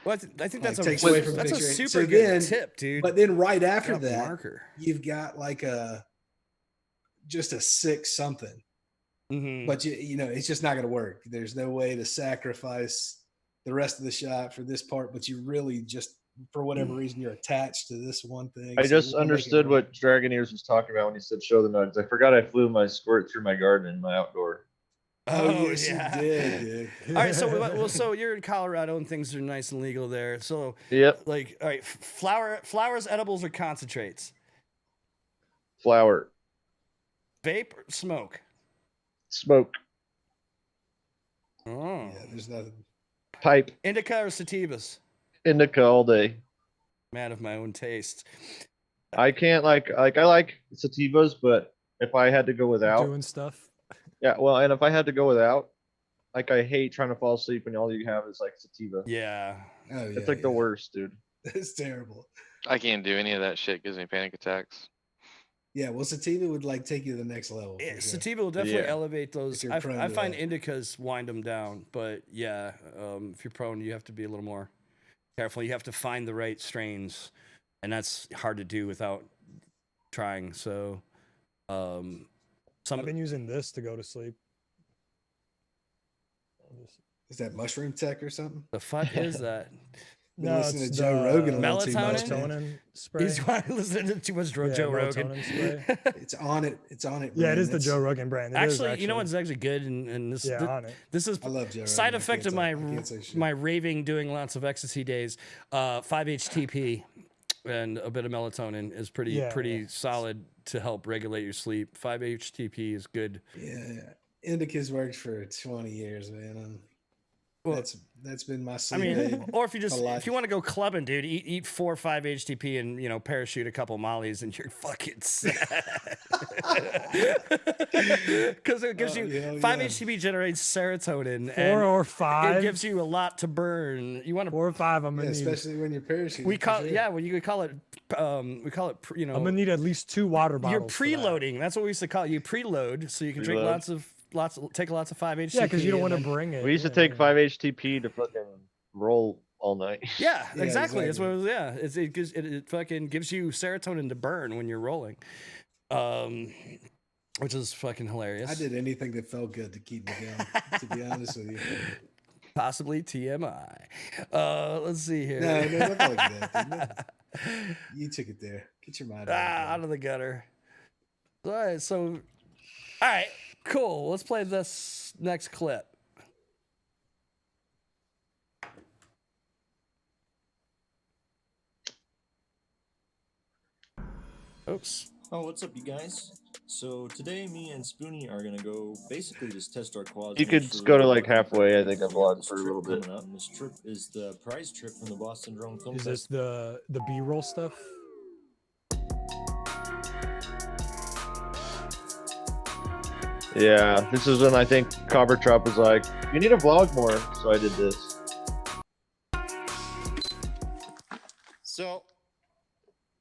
Well, I think that's takes away from the that's a picture. super So good then- tip, dude. But then right after Got the that, marker. you've got like just a 6 something. Mm-hmm. But it's just not going to work. There's no way to sacrifice the rest of the shot for this part, but you really just, for whatever reason, you're attached to this one thing. I so just you wanna make it understood work. what Dragon Ears was talking about when he said show the nugs. I forgot I flew my squirt through my garden in my outdoor. Oh, yes, you did, dude. All right, so you're in Colorado and things are nice and legal there. So Yep. like, all right, flowers, edibles, or concentrates, Flower. vape, or smoke. Smoke. Oh, Yeah, there's nothing. Pipe. indica or sativas. Indica all day. Man of my own taste. I can't like I like sativas, but if I had to go without, Doing stuff. yeah, well, and if I had to go without, like I hate trying to fall asleep and all you have is like sativa. Yeah. Oh, yeah. It's like the worst, dude. It's terrible. I can't do any of that shit. Gives me panic attacks. Yeah, well, sativa would like take you to the next level. Yeah, for sure. sativa will definitely Yeah. elevate those. you're I prone to find that. indicas wind them down, but yeah, if you're prone, you have to be a little more careful. You have to find the right strains, and that's hard to do without trying. So, I've been using this to go to sleep. Is that mushroom tech or something? the fuck is that? Been No, listening it's to Joe the Rogan a little too much, melatonin? man. Melatonin spray. He's listening to too much Yeah, Joe Rogan. melatonin spray. It's on it. It's on it. Yeah, it man. is the It's- Joe Rogan brand. It is Actually, you know what's actually good, and this Yeah, on it. this is I love Joe side Rogan. I effect can't of say- my I can't say shit. my raving doing lots of ecstasy days. 5-HTP and a bit of melatonin is pretty Yeah. solid to help regulate your sleep. 5-HTP is good. Yeah, Indica's worked for 20 years, man. Well, That's been my I sleep mean, aid. or if you just for life. if you want to go clubbing, dude, eat 4 or 5-HTP and parachute a couple mollies and you're fucking set. Because it gives you hell 5-HTP generates serotonin. 4 and or 5. It gives you a lot to burn. You want to 4 or 5. I'm Yeah, gonna need. especially when you're parachuting. we for call sure. well you could call it I'm gonna need at least 2 water bottles. you're for that. preloading. That's what we used to call it. You preload so you can drink Preload. take lots of 5-HTP. Yeah, because you don't want to and then- bring it. We used to yeah, take yeah. 5-HTP to fucking roll all night. Yeah, Yeah, exactly. That's what exactly. it was. Yeah, it fucking gives you serotonin to burn when you're rolling, which is fucking hilarious. I did anything that felt good to keep me going. To be honest with you. Possibly TMI. Let's see here. No, don't call it that. dude. You took it there. Get your mind Out of the gutter. All right, all right, cool. Let's play this next clip. Oops. Oh, what's up, you guys? So today, me and Spoonie are gonna go basically just test our quads. You make could sure just they're go to all like working halfway. I correctly. think I We got vlogged this for a trip little bit. coming up, and this trip is the prize trip from the Boston Drone Film Is this Festival. the B-roll stuff? Yeah, this is when I think Cobber Trop was like, "You need to vlog more," so I did this. So,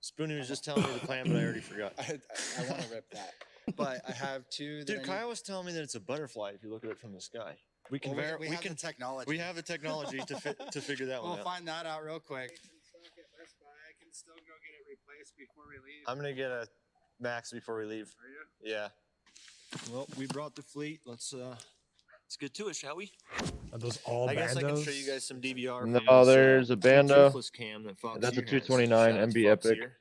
Spoonie was just telling me the plan, but I already forgot. I want to rip that, but I have two. That Dude, Kyle was telling me that it's a butterfly if you look at it from the sky. We can we have the technology. we have the technology to figure that one We'll out. find that out real quick. I can still go get it replaced before we leave. I'm gonna get a Max before we leave. Are you? Yeah. Well, we brought the fleet. Let's get to it, shall we? Are those all I guess I can show bandos? you guys some DVR. No, from this, there's a Bando. toothless cam that Fox That's a Ear has. 229 Shout out to MB Fox Epic. Ear.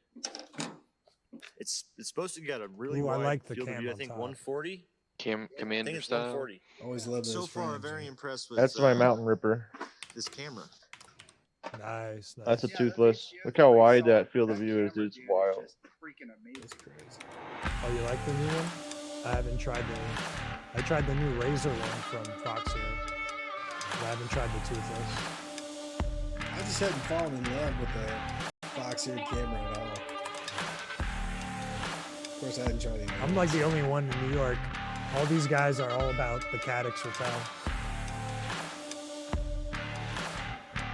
It's supposed to get a really Ooh, I wide like the field of cam view. I on think top. 140. I think Commander it's style. 140. Always love those So far, frames, very man. impressed with. That's my Mountain Ripper. This camera. Nice, nice. That's a toothless. Look how wide that field of view is, dude. It's wild. That's crazy. Oh, you like the new one? I haven't tried the. I tried the new Razor one from Fox here. But I haven't tried the toothless. I just hadn't fallen in love with the Fox Ear camera at all. Of course, I hadn't tried any. I'm like the only one in New York. All these guys are all about the Caddx Hotel.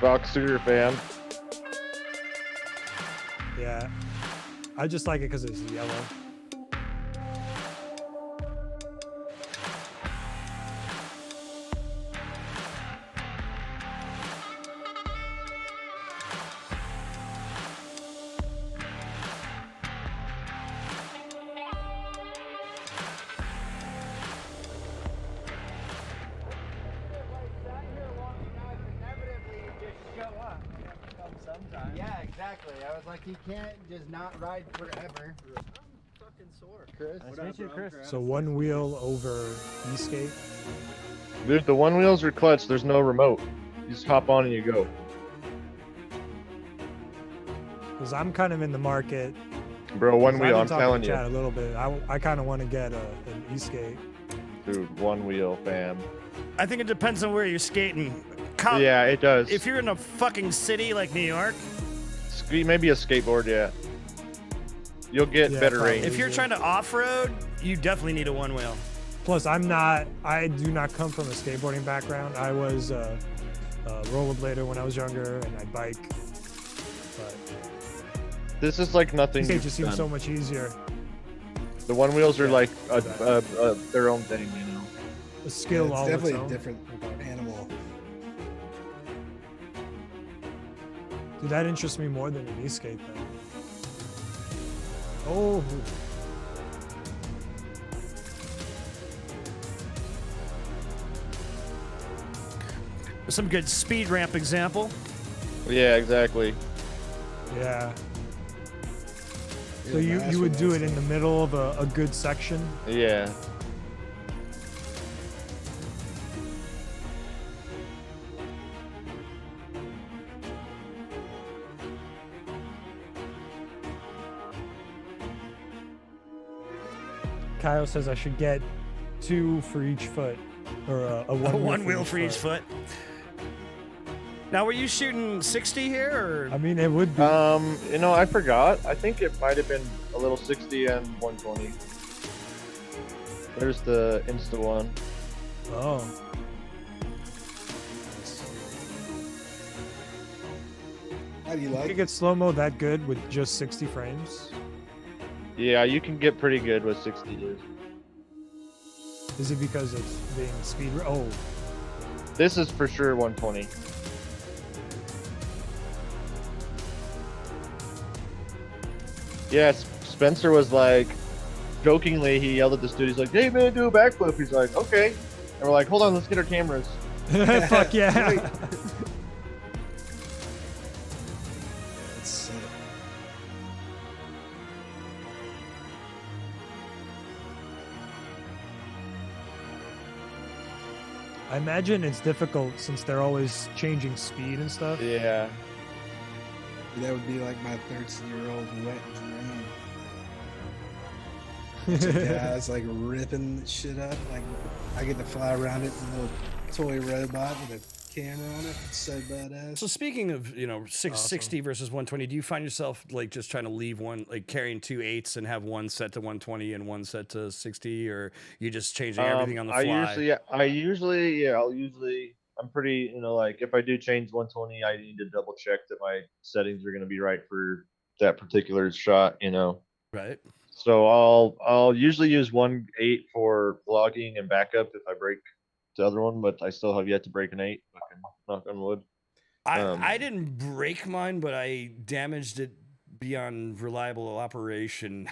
Fox Ear fan. Yeah. I just like it because it's yellow. Yeah, exactly. I was like, he can't just not ride forever. I'm fucking sore. Chris, What up, bro? Chris? So one wheel over E-skate. Dude, the one wheels are clutch. There's no remote. You just hop on and you go. Because I'm kind of in the market. Bro, one 'cause I've wheel, been I'm talking telling to you. Chad a little bit. I kind of want to get an E-skate. Dude, one wheel, fam. I think it depends on where you're skating. Kyle, Yeah, it does. If you're in a fucking city like New York, Maybe a skateboard, yeah. You'll get Yeah, better probably. range. if you're trying to off-road, you definitely need a one wheel. Plus, I do not come from a skateboarding background. I was a rollerblader when I was younger, and I bike. But This is like nothing E-skate you've just seems done. so much easier. The one wheels are Yeah, like exactly. their own thing, you know. A skill It's all definitely its a own. different animal. Dude, that interests me more than an e-skate then. Oh. Some good speed ramp example. Yeah, exactly. Yeah. So Yeah, you last would one do was it in the middle of a good section? Yeah. Kyle says I should get 2 for each foot, or a one, One wheel for each foot. Now, were you shooting 60 here, or? I mean, it would be. You know, I forgot. I think it might have been a little 60 and 120. There's the Insta one. Oh. How do you You like could it? get slow-mo that good with just 60 frames? Yeah, you can get pretty good with 60, dude. Is it because it's being speed? Oh, This is for sure 120. Yes, Spencer was like, jokingly, he yelled at the dude. He's like, "Hey man, do a backflip." He's like, "Okay," and we're like, "Hold on, let's get our cameras." fuck yeah! It's sick. I imagine it's difficult since they're always changing speed and stuff. Yeah. That would be like my 13-year-old wet dream. Bunch of guys like ripping shit up. Like I get to fly around it in a little toy robot with a camera on it. It's so badass. So speaking of, 660 versus 120, do you find yourself like just trying to leave one, like carrying 2 8s and have one set to 120 and one set to 60, or you just changing everything on the fly? I'm pretty, like if I do change 120, I need to double check that my settings are going to be right for that particular shot, Right. So I'll usually use 1.8 for vlogging and backup if I break the other one, but I still have yet to break an 8. Fucking knock on wood. I didn't break mine, but I damaged it beyond reliable operation.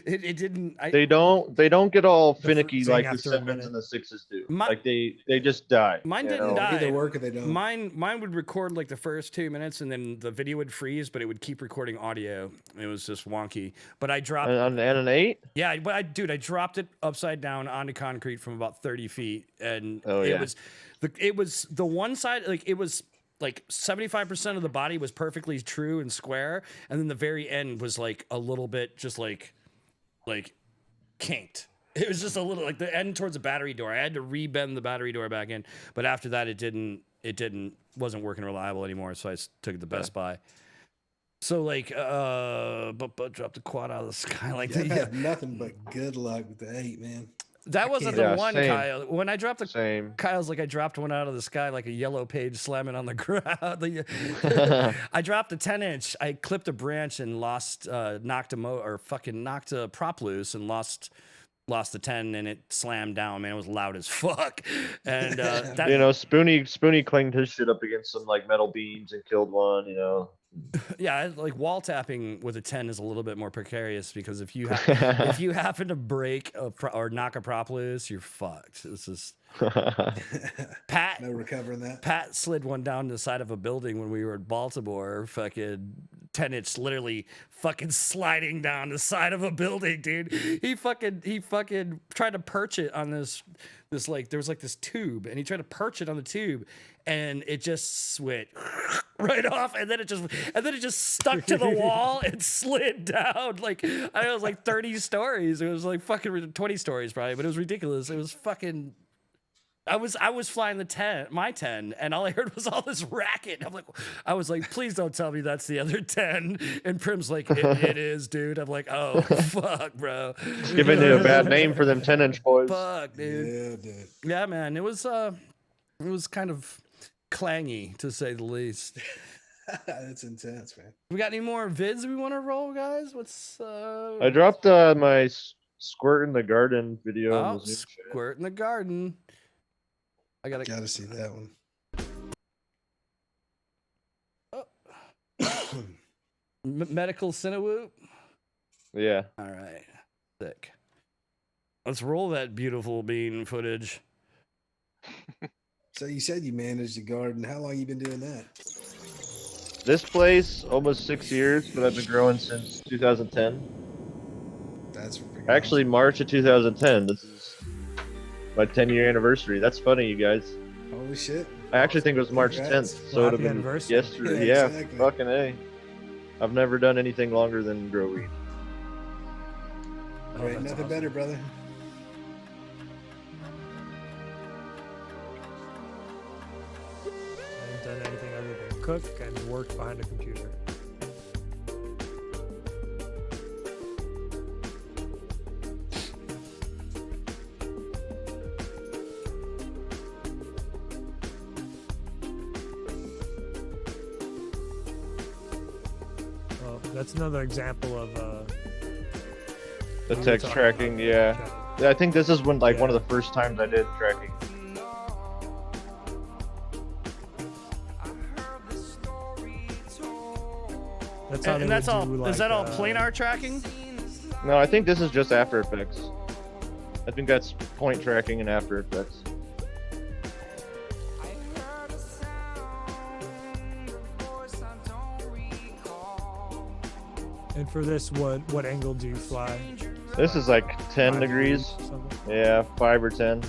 It didn't. They don't get all finicky thing like the after a 7s minute. and the 6s do. Like they just die. Mine didn't die. Either work or they don't. Mine would record like the first 2 minutes and then the video would freeze, but it would keep recording audio. It was just wonky. But I dropped And an 8? Yeah, but I dropped it upside down onto concrete from about 30 feet, and it was the one side, like it was like 75% of the body was perfectly true and square, and then the very end was like a little bit just like kinked. It was just a little like the end towards the battery door. I had to rebend the battery door back in, but after that wasn't working reliable anymore, so I took it to Best Buy. So like but drop the quad out of the sky like I've had nothing but good luck with the 8, man. That wasn't the one, same. Kyle. When I dropped Kyle's like I dropped one out of the sky like a yellow page slamming on the ground. I dropped a 10-inch. I clipped a branch and knocked a prop loose and lost the 10, and it slammed down. Man, it was loud as fuck. And Spoonie clanged his shit up against some like metal beams and killed one. Yeah, like wall tapping with a 10 is a little bit more precarious because if you happen to break or knock a prop loose, you're fucked. This is Pat. No recovering that. Pat slid one down the side of a building when we were in Baltimore. Fucking 10-inch, literally fucking sliding down the side of a building, dude. He fucking tried to perch it on this like there was like this tube, and he tried to perch it on the tube, and it just went right off, and then it just stuck to the wall and slid down like it was like 30 stories. It was like fucking 20 stories probably, but it was ridiculous. It was fucking. I was flying my 10, and all I heard was all this racket. I was like, please don't tell me that's the other 10. And Prim's like, it is, dude. I'm like, oh fuck, bro. Giving you a bad name for them 10-inch boys. Fuck, dude. Yeah, dude. Yeah, man. It was kind of clangy to say the least. That's intense, man. We got any more vids we want to roll, guys? I dropped my squirt in the garden video. Oh, squirt in the garden. I gotta see that one. Medical Cinewoop. Yeah. All right. Sick. Let's roll that beautiful bean footage. So you said you managed a garden. How long you been doing that? This place, almost 6 years, but I've been growing since 2010. That's actually March of 2010. This is my 10-year anniversary. That's funny, you guys. Holy shit. I actually think it was March 10th, so it would have been yesterday. Yeah, exactly. Fucking A. I've never done anything longer than grow weed. There ain't nothing better, brother. I haven't done anything other than cook and work behind a computer. Well, that's another example of the text tracking, yeah. I think this is one of the first times I did tracking. That's all. Is that all planar tracking? No, I think this is just After Effects. I think that's point tracking in After Effects. And for this, what angle do you fly? This is like 10 degrees. Yeah, 5 or 10.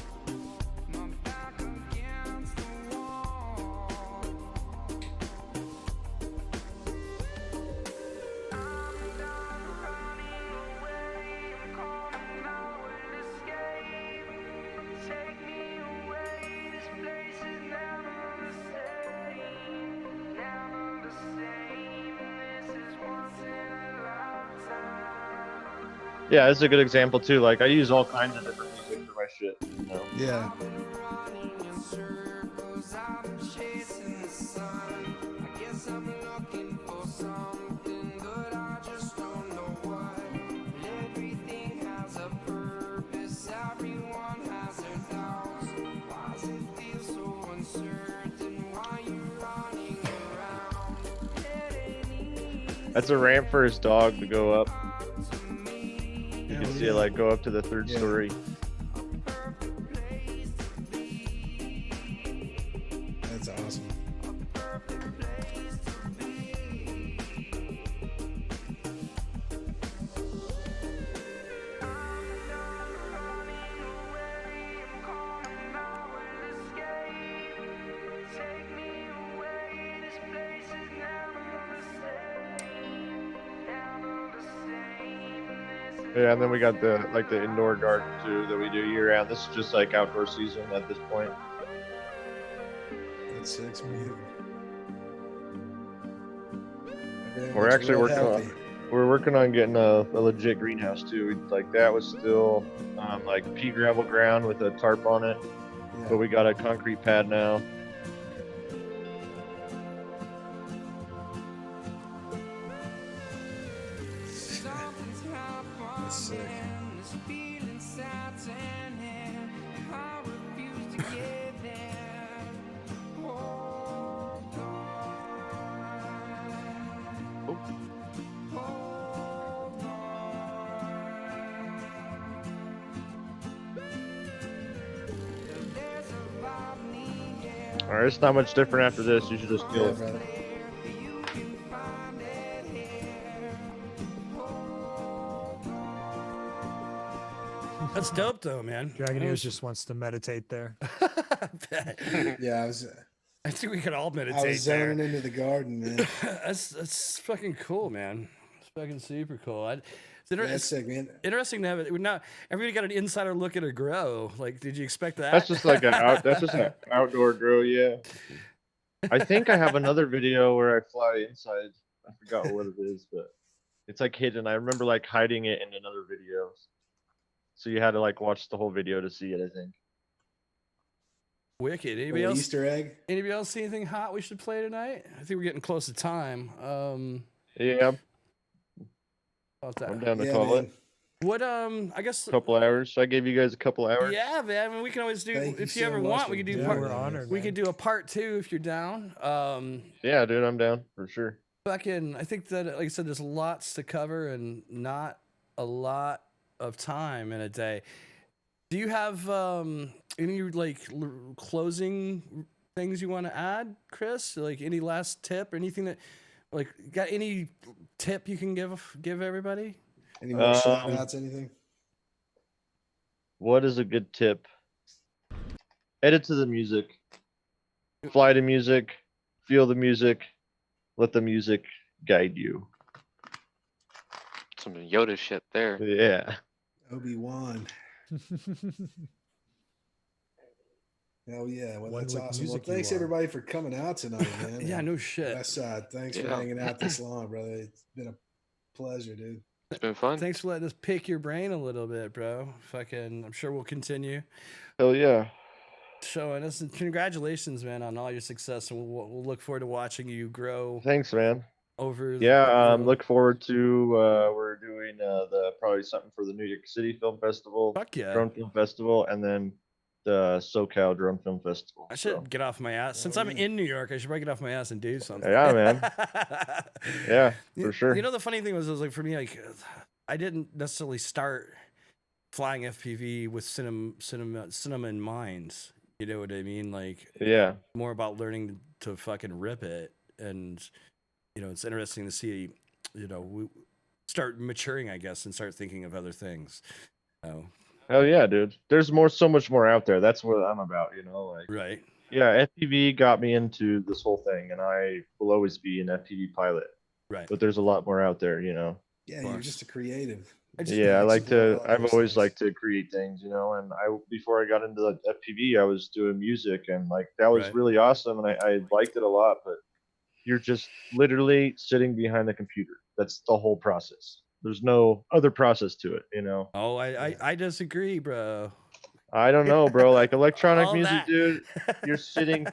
Yeah, it's a good example too. Like I use all kinds of different music for my shit. You know. Yeah. That's a ramp for his dog to go up. You can see it like go up to the third story. That's awesome. Yeah, and then we got the the indoor garden too that we do year round. This is just like outdoor season at this point. That's 6 million. We're actually we're working on getting a legit greenhouse too. Like that was still like pea gravel ground with a tarp on it, but we got a concrete pad now. That's sick. All right, it's not much different after this. You should just kill it. Brother. That's dope, though, man. Dragoneers just wants to meditate there. Yeah, I think we could all meditate I was there. zoning into the garden, man. That's fucking cool, man. It's fucking super cool. That's sick, man. Interesting to have it. Now everybody got an insider look at a grow. Like, did you expect that? That's just like that's just an outdoor grow, yeah. I think I have another video where I fly inside. I forgot what it is, but it's like hidden. I remember like hiding it in another video. So you had to like watch the whole video to see it, I think. Wicked. Anybody else? Easter egg? Anybody else see anything hot we should play tonight? I think we're getting close to time. Yeah. That? I'm down to call it. What I guess a couple hours. I gave you guys a couple hours. Yeah, man. I mean, we can always do if you so ever much want. for We could do doing part. that, man. We could do a part 2 if you're down. Yeah, dude, I'm down for sure. Fucking, I think that like I said, there's lots to cover and not a lot of time in a day. Do you have any like closing things you want to add, Chris? Like any last tip or anything that like got any tip you can give everybody? Any more shout outs, anything? What is a good tip? Edit to the music. Fly to music. Feel the music. Let the music guide you. Some Yoda shit there. Yeah. Obi-Wan. Hell yeah. Well, One that's with awesome. Well, music you thanks are. everybody for coming out tonight, man. Yeah, no shit. Westside, thanks for Yeah. hanging out this long, brother. It's been a pleasure, dude. It's been fun. Thanks for letting us pick your brain a little bit, bro. Fucking, I'm sure we'll continue Hell yeah. showing us. And congratulations, man, on all your success. And we'll look forward to watching you grow Thanks, man. over. Yeah, look forward to we're doing the probably something for the New York City Film Festival, Fuck yeah. Drone Film Festival, and then the SoCal Drone Film Festival. I should get off my ass. Since I'm in New York, I should probably get off my ass and do something. Yeah, man. Yeah, for sure. You know, the funny thing was like for me, like I didn't necessarily start flying FPV with cinema in mind. You know what I mean? Like, Yeah. more about learning to fucking rip it. And, you know, it's interesting to see, you know, we start maturing, I guess, and start thinking of other things. Oh, Hell yeah, dude. There's so much more out there. That's what I'm about, you know, like. right. Yeah, FPV got me into this whole thing, and I will always be an FPV pilot. Right. But there's a lot more out there, you know. Yeah, you're just a creative. Yeah, I like to. I've always things. liked to create things, you know. And before I got into the FPV, I was doing music, and like that was Right. really awesome, and I liked it a lot. But you're just literally sitting behind the computer. That's the whole process. There's no other process to it, you know. Oh, I disagree, bro. I don't know, bro. Like electronic All music, that. dude. You're sitting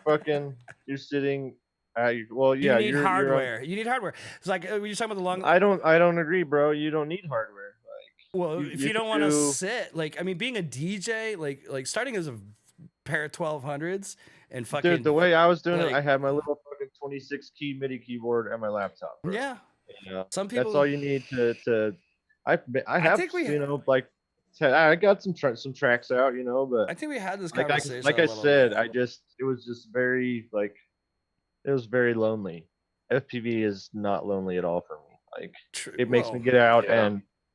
at your, well, You yeah, need you're on, hardware. You need hardware. It's like when you're talking about the long. I don't agree, bro. You don't need hardware. Well, you- if you you don't could want to do- sit, like, I mean, being a DJ, like starting as a pair of 1200s and fucking. Dude, the way I was doing it, like- I had my little fucking 26 key MIDI keyboard and my laptop. Bro. Yeah. You know, Some that's people- all you need to. I have, think we- you know, like I got some tracks out, you know, but I think we had this like conversation. like a I little said, bit. it was just very like, it was very lonely. FPV is not lonely at all for me. Like it makes me get out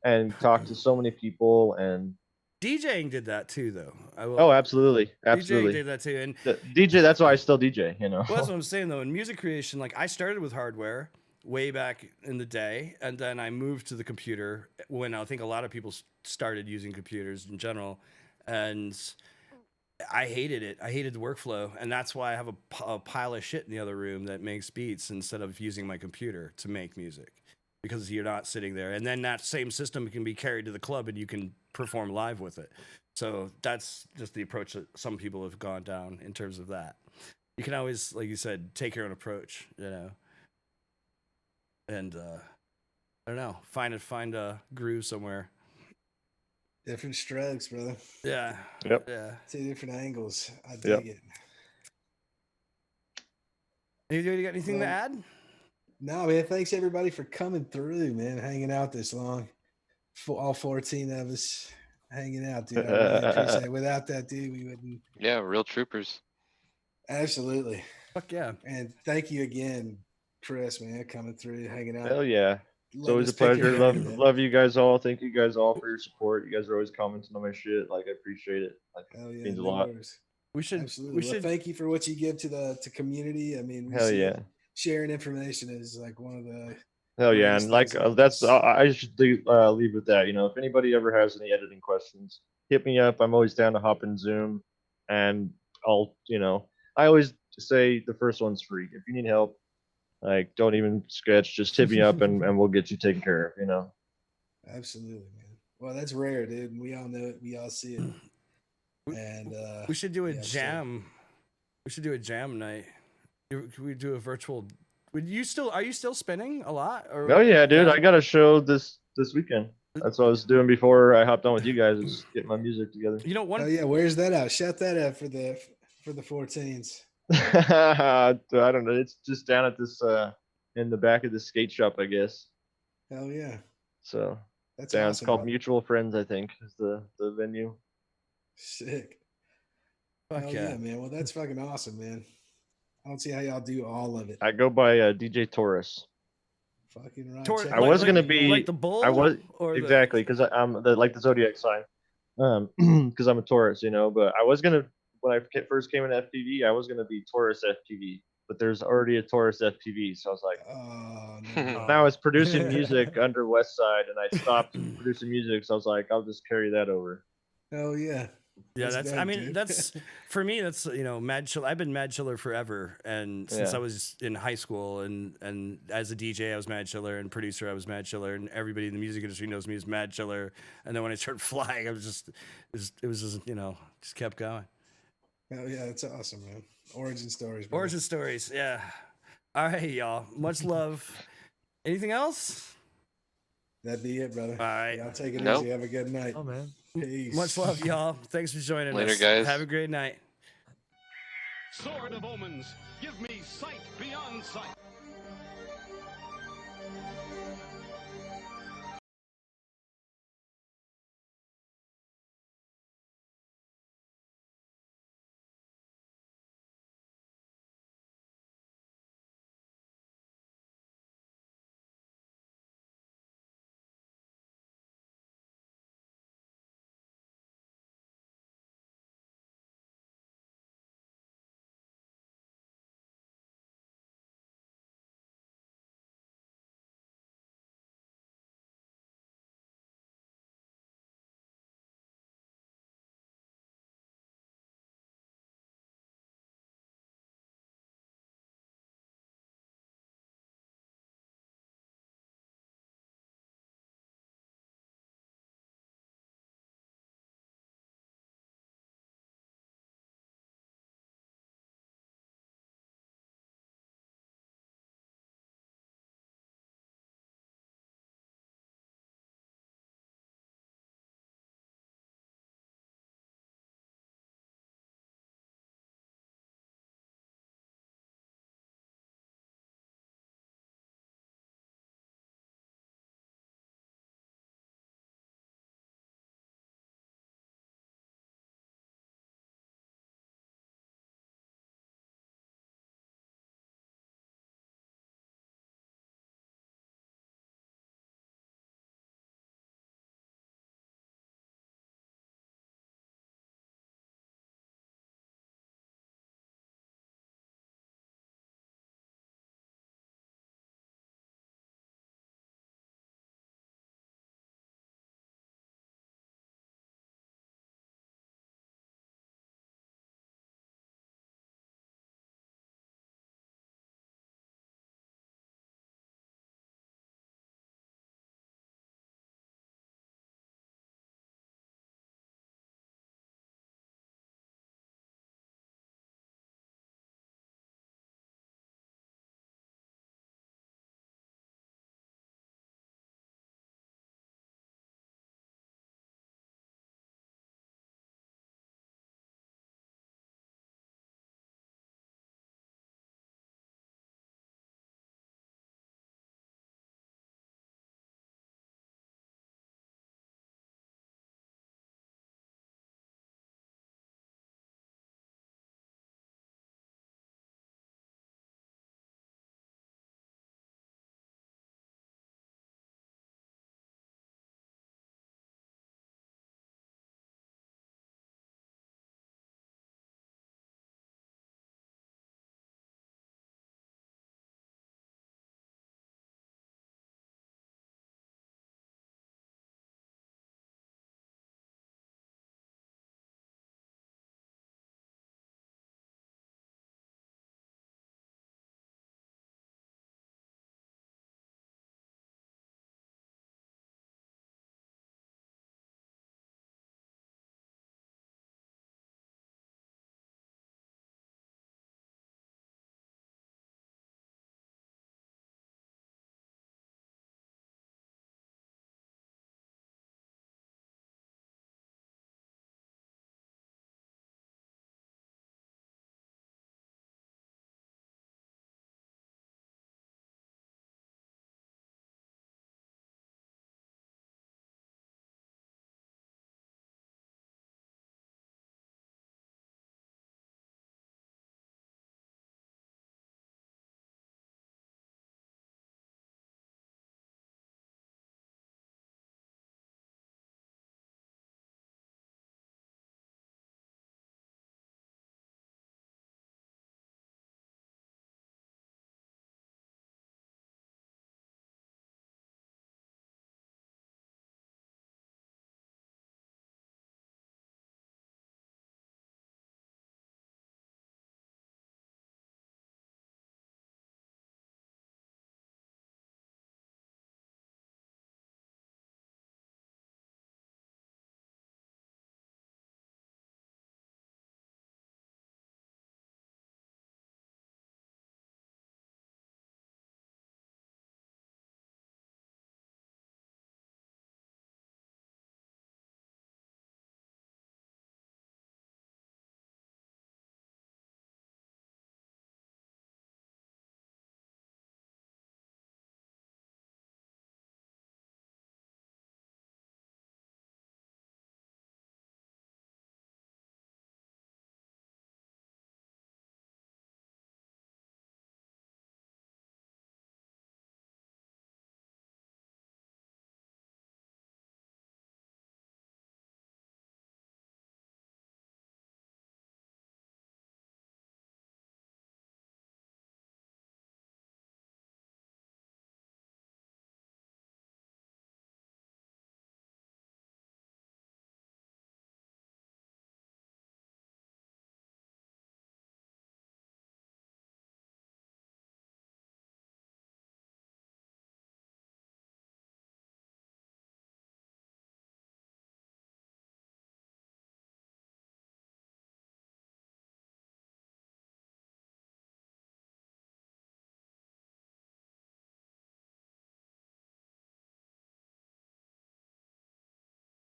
and talk to so many people, and DJing did that too, though. oh, absolutely, absolutely. DJing did that too, and DJ. That's why I still DJ. You know. Well, that's what I'm saying though. In music creation, like I started with hardware way back in the day, and then I moved to the computer when I think a lot of people started using computers in general, and I hated it. I hated the workflow, and that's why I have a pile of shit in the other room that makes beats instead of using my computer to make music, because you're not sitting there. And then that same system can be carried to the club, and you can perform live with it. So that's just the approach that some people have gone down in terms of that. You can always, like you said, take your own approach, you know. And I don't know, find a groove somewhere. Different strokes, brother. Yeah. Yep. Yeah. 2 different angles. I dig Yep. it. You got anything to add? No, man. Thanks everybody for coming through, man. Hanging out this long. All 14 of us hanging out, dude. I really appreciate it. Without that, dude, we wouldn't. Yeah, real troopers. Absolutely. Fuck yeah. And thank you again, Chris, man, coming through, hanging out. Hell yeah. It's Letting always us a pick your pleasure. brain, man. Love you guys all. Thank you guys all for your support. You guys are always commenting on my shit. Like I appreciate it. Like Hell it yeah, means a no lot. worries. We should Absolutely. we Well, should thank you for what you give to community. I mean, we Hell see yeah. sharing information is like one of the Hell yeah. greatest And like things about that's this. I should leave with that. You know, if anybody ever has any editing questions, hit me up. I'm always down to hop in Zoom, and I'll, you know, I always say the first one's free. If you need help, like don't even sketch, just hit me up and we'll get you taken care of, you know. Absolutely, man. Well, that's rare, dude. We all know it. We all see it. And we should do a yeah, so- jam. We should do a jam night. Can we do a virtual? Are you still spinning a lot? Or Oh yeah, dude. I got a show this weekend. That's what I was doing before I hopped on with you guys. Just get my music together. You know, Oh yeah, where's that out? Shout that out for the 14s. I don't know. It's just down at this in the back of the skate shop, I guess. Hell yeah. So That's down. It's awesome, called brother. Mutual Friends, I think, is the venue. Sick. Fuck Hell yeah. yeah, man. Well, that's fucking awesome, man. I don't see how y'all do all of it. I go by DJ Taurus. Fucking right. Taurus- Check I it was out. gonna be like the bull. I was or the- exactly because I'm like the zodiac sign. Because I'm a Taurus, you know. But I was gonna, when I first came in FPV, I was gonna be Taurus FPV. But there's already a Taurus FPV, so I was like, Oh, no. now I was producing music under West Side, and I stopped producing music, so I was like, I'll just carry that over. Hell yeah. Yeah, That's I dope, mean, dude. that's for me. That's, you know, Mad Chiller. I've been Mad Chiller forever, and since Yeah. I was in high school, and as a DJ, I was Mad Chiller, and producer, I was Mad Chiller, and everybody in the music industry knows me as Mad Chiller. And then when I started flying, I was just, it was just, you know, just kept going. Hell yeah, that's awesome, man. Origin stories, bro. Origin stories, yeah. All right, y'all. Much love. Anything else? That'd be it, brother. All right. Y'all take it Nope. easy. Have a good night. Oh man. Peace. Much love, y'all. Thanks for joining Later, us. guys. Have a great night. Sword of Omens, give me sight beyond sight.